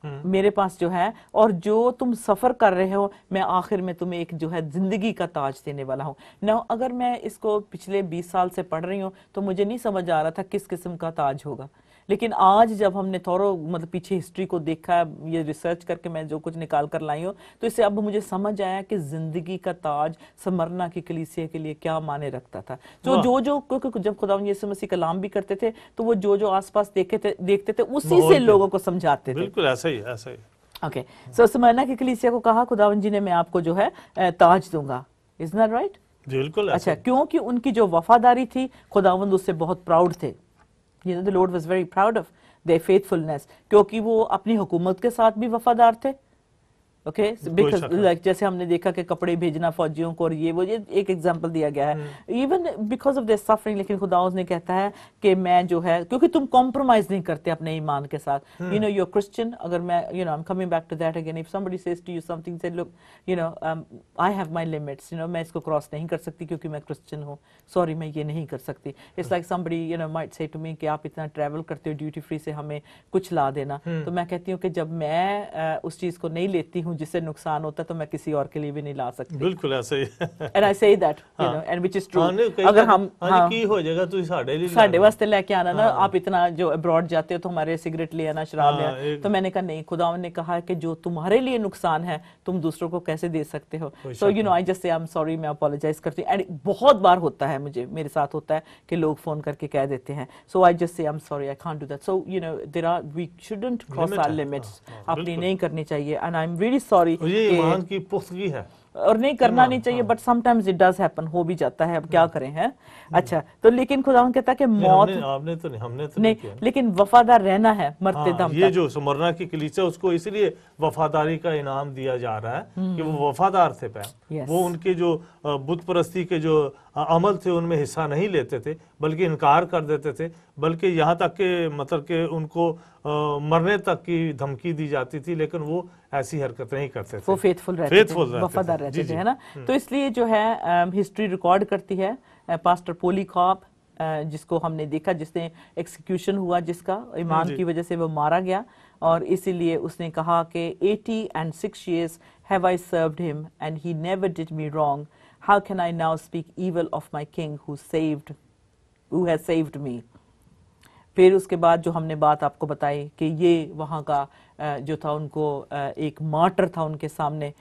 मेरे पास जो है, और जो तुम सफर कर रहे हो, मैं आखिर में तुम्हें एक जो है जिंदगी का ताज देने वाला हूं ना। अगर मैं इसको पिछले 20 साल से पढ़ रही हूं तो मुझे नहीं समझ आ रहा था किस किस्म का ताज होगा, लेकिन आज जब हमने थोड़ा मतलब पीछे हिस्ट्री को देखा, ये रिसर्च करके मैं जो कुछ निकाल कर लाई हूँ, तो इससे अब मुझे समझ आया कि जिंदगी का ताज स्मरना की कलीसिया के लिए क्या माने रखता था। जो क्योंकि जब खुदा यीशु मसीह कलाम भी करते थे तो वो जो आसपास देखते थे उसी से लोगों को समझाते थे। बिल्कुल ऐसा ही। ओके, सो स्मरना की कलीसिया को कहा खुदावन जी ने मैं आपको जो है ताज दूंगा, इज दैट राइट? बिल्कुल। अच्छा, क्योंकि उनकी जो वफादारी थी, खुदावंद उससे बहुत प्राउड थे। You know, the Lord was very proud of their faithfulness, क्योंकि वो अपनी हुकूमत के साथ भी वफादार थे। ओके, बिकॉज़ लाइक जैसे हमने देखा कि कपड़े भेजना फौजियों को, और ये एक एग्जांपल दिया गया है, even because of their suffering. लेकिन खुदा ने कहता है कि मैं जो है, क्योंकि तुम कॉम्प्रोमाइज नहीं करते अपने ईमान के साथ। You know, you are Christian. अगर मैं I am coming back to that again, if somebody says to you something, say look I have my limits, मैं इसको क्रॉस नहीं कर सकती क्योंकि मैं क्रिश्चियन हूँ, सॉरी मैं ये नहीं कर सकती। It's like somebody might say to me कि आप इतना ट्रैवल करते हो ड्यूटी फ्री से, हमें कुछ ला देना। तो मैं कहती हूँ कि जब मैं उस चीज को नहीं लेती हूँ जिससे नुकसान होता है, तो मैं किसी और के लिए भी नहीं ला सकती। बिल्कुल ऐसे ही। And I say that and which is true. अगर हम की हो जाएगा तो साढ़े वास्ते लेके आना ना, आप इतना जो अब्रॉड जाते हो तो हमारे सिगरेट ले आना, शराब ले आना। तो मैंने कहा नहीं, खुदा ने कहा है कि जो तुम्हारे लिए नुकसान है तुम दूसरों को कैसे दे सकते हो। सो I just say I am sorry, मैं अपोलोजाइज करती हूँ। एंड बहुत बार होता है, मेरे साथ होता है कि लोग फोन करके कह देते हैं, सो I just say I am sorry, I can't do that. So there are, we shouldn't cross our limits, अपनी नहीं करनी चाहिए। And I am really sorry, ये ईमान की पुख्तगी है और नहीं करना नहीं चाहिए, but sometimes it does happen, हो भी जाता है, अब क्या करें हैं। अच्छा, तो लेकिन खुदावन कहता है कि मौत हमने तो नहीं, लेकिन वफादार रहना है मरते दम ये जो स्मरना की कलीसिया, उसको इसलिए वफादारी का इनाम दिया जा रहा है कि वो वफादार थे। वो उनके जो बुत परस्ती के जो अमल थे उनमें हिस्सा नहीं लेते थे, बल्कि इनकार कर देते थे, बल्कि यहाँ तक के मतलब कि उनको मरने तक की धमकी दी जाती थी, लेकिन वो ऐसी हरकत नहीं करते थे। वो फेथफुल रहते थे, वफादार रहते थे, है ना। तो इसलिए जो है हिस्ट्री रिकॉर्ड करती है पास्टर पोलीकार्प, जिसको हमने देखा, जिसने एक्सिक्यूशन हुआ, जिसका ईमान की वजह से वो मारा गया, और इसीलिए उसने कहा कि 86 years have I served him and he never did me wrong. How can I now speak evil of my king who has saved me? फिर उसके बाद जो हमने बात आपको बताई कि ये वहाँ का जो था, उनको एक मार्टर था उनके सामने,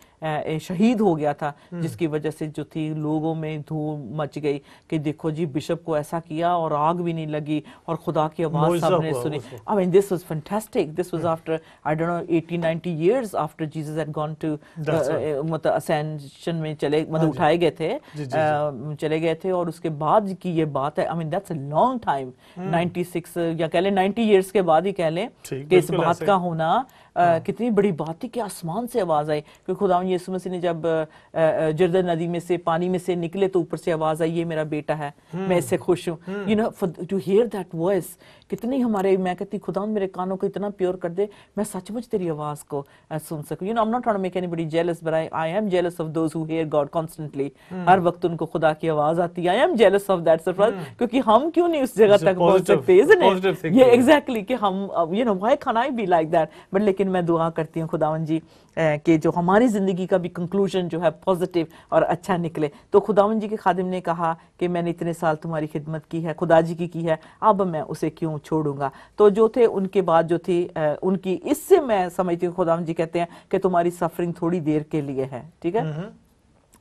शहीद हो गया था, जिसकी वजह से जो थी लोगों में धूम मच गई कि देखो जी बिशप को ऐसा किया और आग भी नहीं लगी और खुदा की आवाज सबने सुनी। I mean this was fantastic. This was after I don't know 80-90 years after Jesus had gone to मतलब असेंशन में चले, मतलब उठाए गए थे, चले गए थे, और उसके बाद की ये बात है। I mean that's a long time, 96 या कह लें 90 years के बाद ही कह लें कि इस बात का होना कितनी बड़ी बात थी कि आसमान से आवाज आई, क्योंकि खुदावंद यीशु मसीह ने जब जर्दन नदी में से पानी में से निकले तो ऊपर से आवाज आई, ये मेरा बेटा है, मैं इससे खुश हूँ। You know, to hear that voice, कितनी हमारे, मैं कहती खुदावंद मेरे कानों को इतना प्योर कर दे, मैं सचमुच तेरी आवाज को सुन सकूं। You know, I am not trying to make anybody jealous, but I am jealous of those who hear God constantly. हर वक्त उनको खुदा की आवाज आती है। I am jealous of that Sarfaraz, क्योंकि हम क्यों नहीं उस जगह तक पहुंच सकते, isn't it? ये एग्जैक्टली कि हम, you know, why can I be like that. But लेकिन मैं दुआ करती हूँ खुदावंद जी कि जो हमारी जिंदगी का भी कंक्लूजन जो है पॉजिटिव और अच्छा निकले। तो खुदावंद जी के खादिम ने कहा कि मैंने इतने साल तुम्हारी खिदमत की है, खुदा जी की है, अब मैं उसे क्यों छोड़ूंगा। तो जो थे उनके बाद जो थी उनकी, इससे मैं समझती हूँ खुदावंद जी कहते हैं कि तुम्हारी सफरिंग थोड़ी देर के लिए है, ठीक है,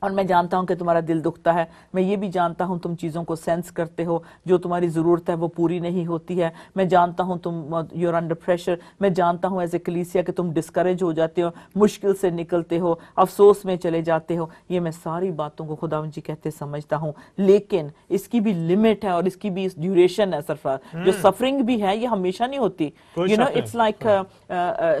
और मैं जानता हूं कि तुम्हारा दिल दुखता है। मैं ये भी जानता हूं तुम चीज़ों को सेंस करते हो, जो तुम्हारी ज़रूरत है वो पूरी नहीं होती है। मैं जानता हूं तुम यूर अंडर प्रेशर। मैं जानता हूं एज ए कलीसिया कि तुम डिस्करेज हो जाते हो, मुश्किल से निकलते हो, अफसोस में चले जाते हो। ये मैं सारी बातों को खुदावंद जी कहते समझता हूं, लेकिन इसकी भी लिमिट है और इसकी भी ड्यूरेशन है सरफराज। जो सफरिंग भी है ये हमेशा नहीं होती। यू नो, इट्स लाइक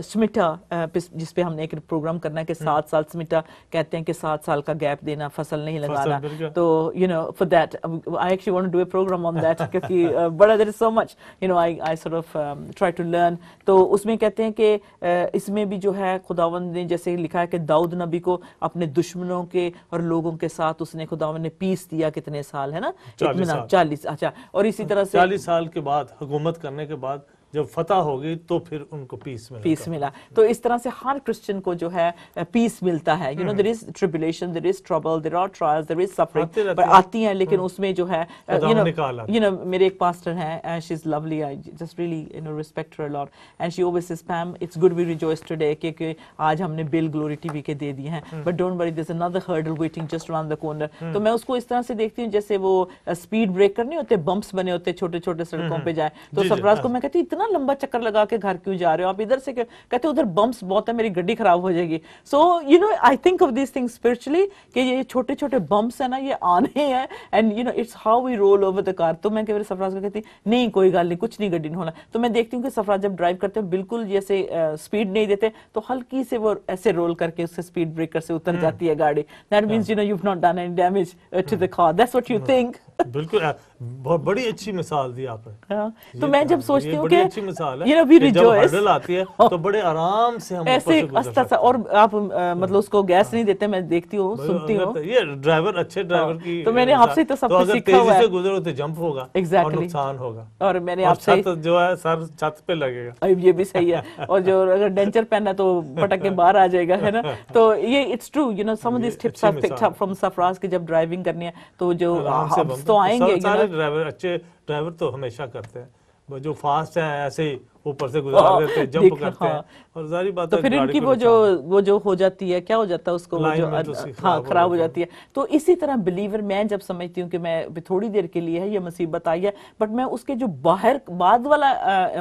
स्मिटा, जिस पे हमने एक प्रोग्राम करना है कि 7 साल, स्मिटा कहते हैं कि 7 साल का गैप देना, फसल नहीं लगाना। तो you know, for that I actually want to do a programme on that, क्योंकि बड़ा there is so much, you know, I sort of try to learn. तो उसमें कहते हैं कि इसमें भी जो है खुदावंद ने जैसे लिखा है कि दाऊद नबी को अपने दुश्मनों के और लोगों के साथ उसने खुदावंद ने पीस दिया, कितने साल है ना, 40। अच्छा, और इसी तरह से 40 साल के बाद हुकूमत करने के बाद जब फतह होगी तो फिर उनको पीस मिला। तो इस तरह से हर क्रिश्चियन को जो है पीस मिलता है। You know, there is tribulation, there is trouble, there are trials, there is suffering, पर आती हैं, लेकिन उसमें जो है यू नो मेरे एक पास्टर हैं, she is lovely, I just really you know respect her a lot, and she always says, Pam, it's good we rejoice today, क्योंकि आज हमने बिल ग्लोरी टीवी के दे दिए हैं, but don't worry, there is another hurdle waiting just around the corner. तो मैं उसको इस तरह से देखती हूँ जैसे वो स्पीड ब्रेकर नहीं होते, बम्प्स बने होते छोटे छोटे सड़कों पे जाए। तो सरफराज को मैं कहती इतना लंबा चक्कर लगा के घर क्यों जा रहे हो आप, इधर से कहते उधर बम्प्स बहुत है, मेरी गड्डी खराब हो जाएगी। सो you know, I think of this things spiritually कि ये छोटे छोटे बम्प्स है ना, ये आने हैं, and you know it's how we roll over the car. तो मैं कई बार सरफराज को कहती नहीं कोई गल नहीं, कुछ नहीं गड्डी नहीं होना। तो मैं देखती हूँ कि सरफराज जब ड्राइव करते हैं बिल्कुल जैसे स्पीड नहीं देते, तो हल्की से वो ऐसे रोल करके उससे स्पीड ब्रेकर से उतर जाती है गाड़ी। That means you know you have not done any damage to the car, that's what you think. बिल्कुल, बहुत बड़ी अच्छी मिसाल दी आपने। तो मैं जब सोचती हूँ कि अच्छी मिसाल है, you know we rejoice, hurdle आती है तो बड़े आराम से हम ऐसे अस्ता सा, और आप मतलब उसको गैस नहीं देते, मैं देखती हूँ, सुनती हूँ। ये ड्राइवर, अच्छे ड्राइवर की, तो मैंने आपसे तो सब कुछ सीखा हुआ है। से गुजरो तो जंप होगा, और नुकसान होगा, और मैंने आपसे जो है सर छत पे लगेगा, ये भी सही है, और जो अगर डेंचर पहना तो पटक के बाहर आ जाएगा, है ना। तो ये it's true, you know, some of this tips are picked up from Sarfaraz के जब ड्राइविंग करनी है तो जो तो आएंगे। सारे ड्राइवर, अच्छे ड्राइवर तो हमेशा करते हैं, जो फास्ट है ऐसे ही ऊपर से गुजार देते हैं, जंप करते हैं, और जारी बात है। तो फिर इनकी वो जो हो जाती है, क्या हो जाता है उसको, वो जो खराब हो जाती है। तो इसी तरह बिलीवर, मैं जब समझती हूँ कि मैं थोड़ी देर के लिए है ये मुसीबत आई है, बट मैं उसके जो बाद वाला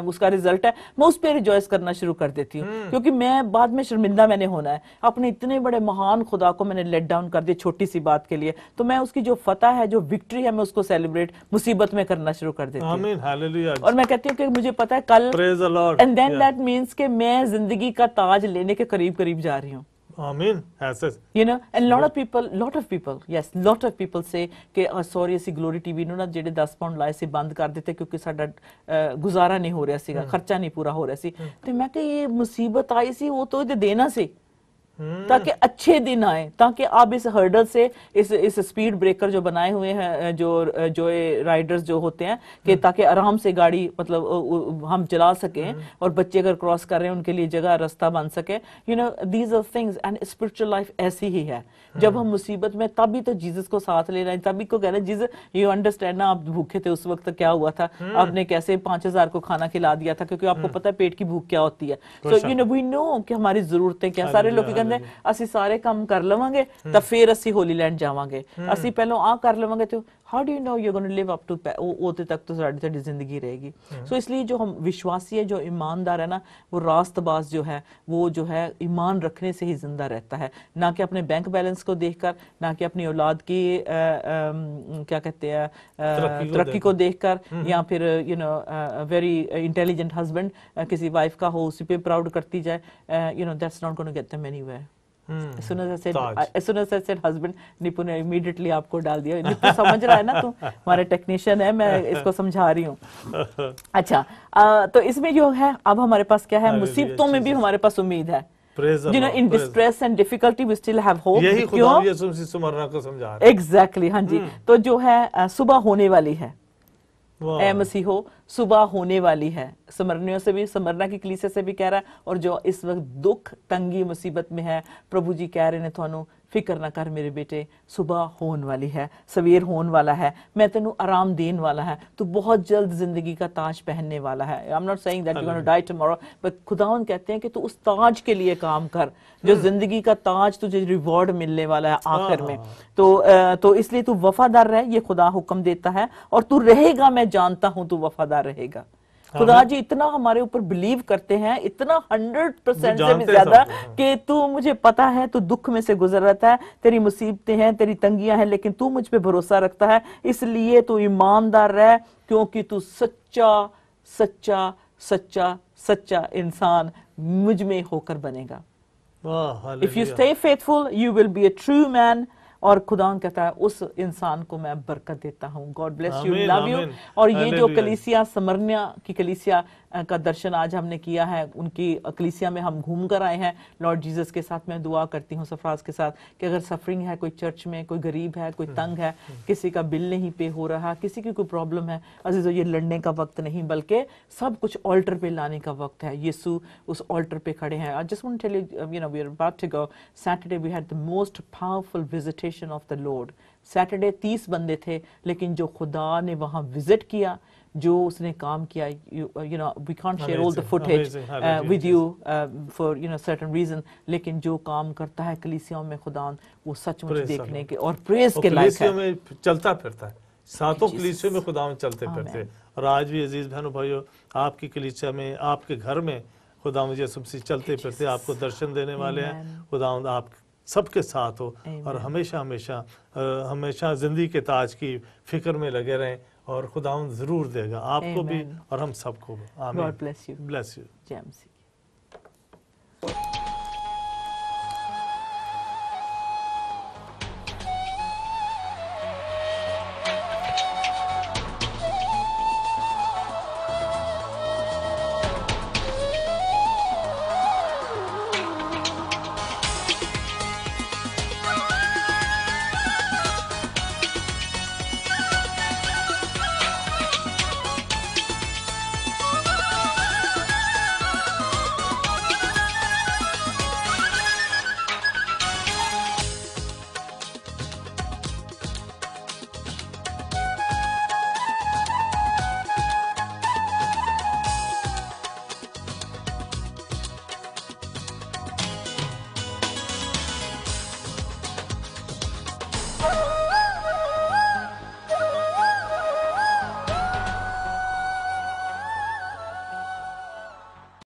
उसका रिजल्ट है, मैं उस पर रिजॉइस करना शुरू कर देती हूँ, क्योंकि मैं बाद में शर्मिंदा मैंने होना है, अपने इतने बड़े महान खुदा को मैंने लेट डाउन कर दिया छोटी सी बात के लिए। तो मैं उसकी जो फतह है, जो विक्ट्री है, मैं उसको सेलिब्रेट मुसीबत में करना शुरू कर देती हूँ। और मैं कहती हूँ कि मुझे पता है कल, and then that means कि मैं जिंदगी का ताज लेने के करीब करीब जा रही हूँ। Amen. You know, and lot of people, yes, lot of people say कि sorry ਅਸੀਂ ਗਲੋਰੀ ਟੀਵੀ ਨੂੰ ਨਾ ਜਿਹੜੇ 10 ਪਾਉਂਡ ਲਾਏ ਸੀ ਬੰਦ ਕਰ ਦਿੱਤੇ ਕਿਉਂਕਿ ਸਾਡਾ ਗੁਜ਼ਾਰਾ ਨਹੀਂ ਹੋ ਰਿਹਾ ਸੀਗਾ, ਖਰਚਾ ਨਹੀਂ ਪੂਰਾ ਹੋ ਰਿਹਾ ਸੀ। ਤੇ ਮੈਂ ਕਿ ਇਹ ਮੁਸੀਬਤ ਆਈ ਸੀ, ਉਹ तो इधर देना ਸੀ ताकि अच्छे दिन आए, ताकि आप इस हर्डल से, इस स्पीड ब्रेकर जो बनाए हुए हैं, जो राइडर्स जो होते हैं, कि ताकि आराम से गाड़ी मतलब हम चला सकें, और बच्चे अगर क्रॉस कर रहे हैं उनके लिए जगह रास्ता बन सके। You know, these are things, and spiritual life ऐसी ही है। जब हम मुसीबत में, तभी तो जीसस को साथ ले रहे हैं, तभी को कह रहे हैं जीसस यू अंडरस्टैंड ना, आप भूखे थे उस वक्त क्या हुआ था, आपने कैसे 5000 को खाना खिला दिया था, क्योंकि आपको पता है पेट की भूख क्या होती है। So you know we know कि हमारी जरूरतें क्या। सारे लोग कहते हैं ਅਸੀਂ ਸਾਰੇ ਕੰਮ ਕਰ ਲਵਾਂਗੇ ਤਾਂ ਫਿਰ ਅਸੀਂ ਹੋਲੀ ਲੈਂਡ ਜਾਵਾਂਗੇ, ਅਸੀਂ ਪਹਿਲਾਂ ਆ ਕਰ ਲਵਾਂਗੇ। तो how do you know you gonna live up to, होते तक तो सारी जिंदगी रहेगी। सो इसलिए जो हम विश्वासी है, जो ईमानदार है ना, वो रास्तबाज जो है, वो जो है ईमान रखने से ही जिंदा रहता है, ना कि अपने बैंक बैलेंस को देखकर, ना कि अपनी औलाद की क्या कहते हैं तरक्की को देखकर, या फिर you know very intelligent husband किसी वाइफ का हो उसी पे प्राउड करती जाए, you know that's not gonna get them anywhere. As soon as I said husband, Nipu ने immediately आपको डाल दिया। निपु समझ रहा है ना, तू हमारे टेक्नीशियन है, मैं इसको समझा रही हूँ। अच्छा, तो इसमें जो है अब हमारे पास क्या है, मुसीबतों में भी हमारे पास उम्मीद है। You know, in distress and difficulty we still have hope। यही खुदा यीशु मसीह सुमरना को समझा रहा है। Exactly, हाँ जी। तो जो है सुबह होने वाली है, ए मसीहो सुबह होने वाली है। समरनियों से भी, समरना की कलीसिया से भी कह रहा है, और जो इस वक्त दुख तंगी मुसीबत में है, प्रभु जी कह रहे ने थानू फिक्र ना कर मेरे बेटे, सुबह होने वाली है, सवेर होने वाला है, मैं तेनू आराम देने वाला है, तू बहुत जल्द जिंदगी का ताज पहनने वाला है। I am not saying that you gonna die tomorrow, but खुदावन कहते हैं कि तू उस ताज के लिए काम कर, जो जिंदगी का ताज तुझे रिवॉर्ड मिलने वाला है आखिर में। तो इसलिए तू वफादार रह, ये खुदा हुक्म देता है, और तू रहेगा, मैं जानता हूं तू वफादार रहेगा। खुदा जी इतना हमारे ऊपर बिलीव करते हैं, इतना 100% से भी ज्यादा, कि तू मुझे पता है तू दुख में से गुजर रहा है, तेरी मुसीबतें हैं, तेरी तंगियां हैं, लेकिन तू मुझ पे भरोसा रखता है, इसलिए तू ईमानदार रह, क्योंकि तू सच्चा सच्चा सच्चा सच्चा इंसान मुझ में होकर बनेगा। If you stay faithful you will be a true man. और खुदा कहता है उस इंसान को मैं बरकत देता हूँ। God bless you, love you. और ये जो कलीसिया समरनिया की कलीसिया का दर्शन आज हमने किया है, उनकी कलीसिया में हम घूम कर आए हैं लॉर्ड जीसस के साथ। मैं दुआ करती हूँ सफराज के साथ कि अगर सफरिंग है कोई चर्च में, कोई गरीब है, कोई तंग है, किसी का बिल नहीं पे हो रहा, किसी की कोई प्रॉब्लम है, अजीजों ये लड़ने का वक्त नहीं, बल्कि सब कुछ ऑल्टर पे लाने का वक्त है। यीशु उस ऑल्टर पे खड़े हैं। I just want to tell you know we are about to go Saturday we had the most powerful visitation of the Lord. Saturday 30 बंदे थे, लेकिन जो खुदा ने वहां विजिट किया, जो उसने काम किया, you know we can't share all the footage with you for you know certain reason, लेकिन जो काम करता है कलीसियाओं में खुदा, वो सचमुच देखने के और प्रेज के लायक है। में चलता फिरता है, सातों कलीसियों में खुदा में चलते फिरते। और आज भी अजीज बहनों भाइयों, आपकी कलीसिया में, आपके घर में खुदा मुझे सबसे चलते फिरते आपको दर्शन देने वाले हैं। खुदा आप सबके साथ हो, और हमेशा हमेशा हमेशा जिंदगी के ताज की फिक्र में लगे रहें, और खुदा जरूर देगा आपको भी और हम सबको भी। आमीन। God bless you. Bless you. James.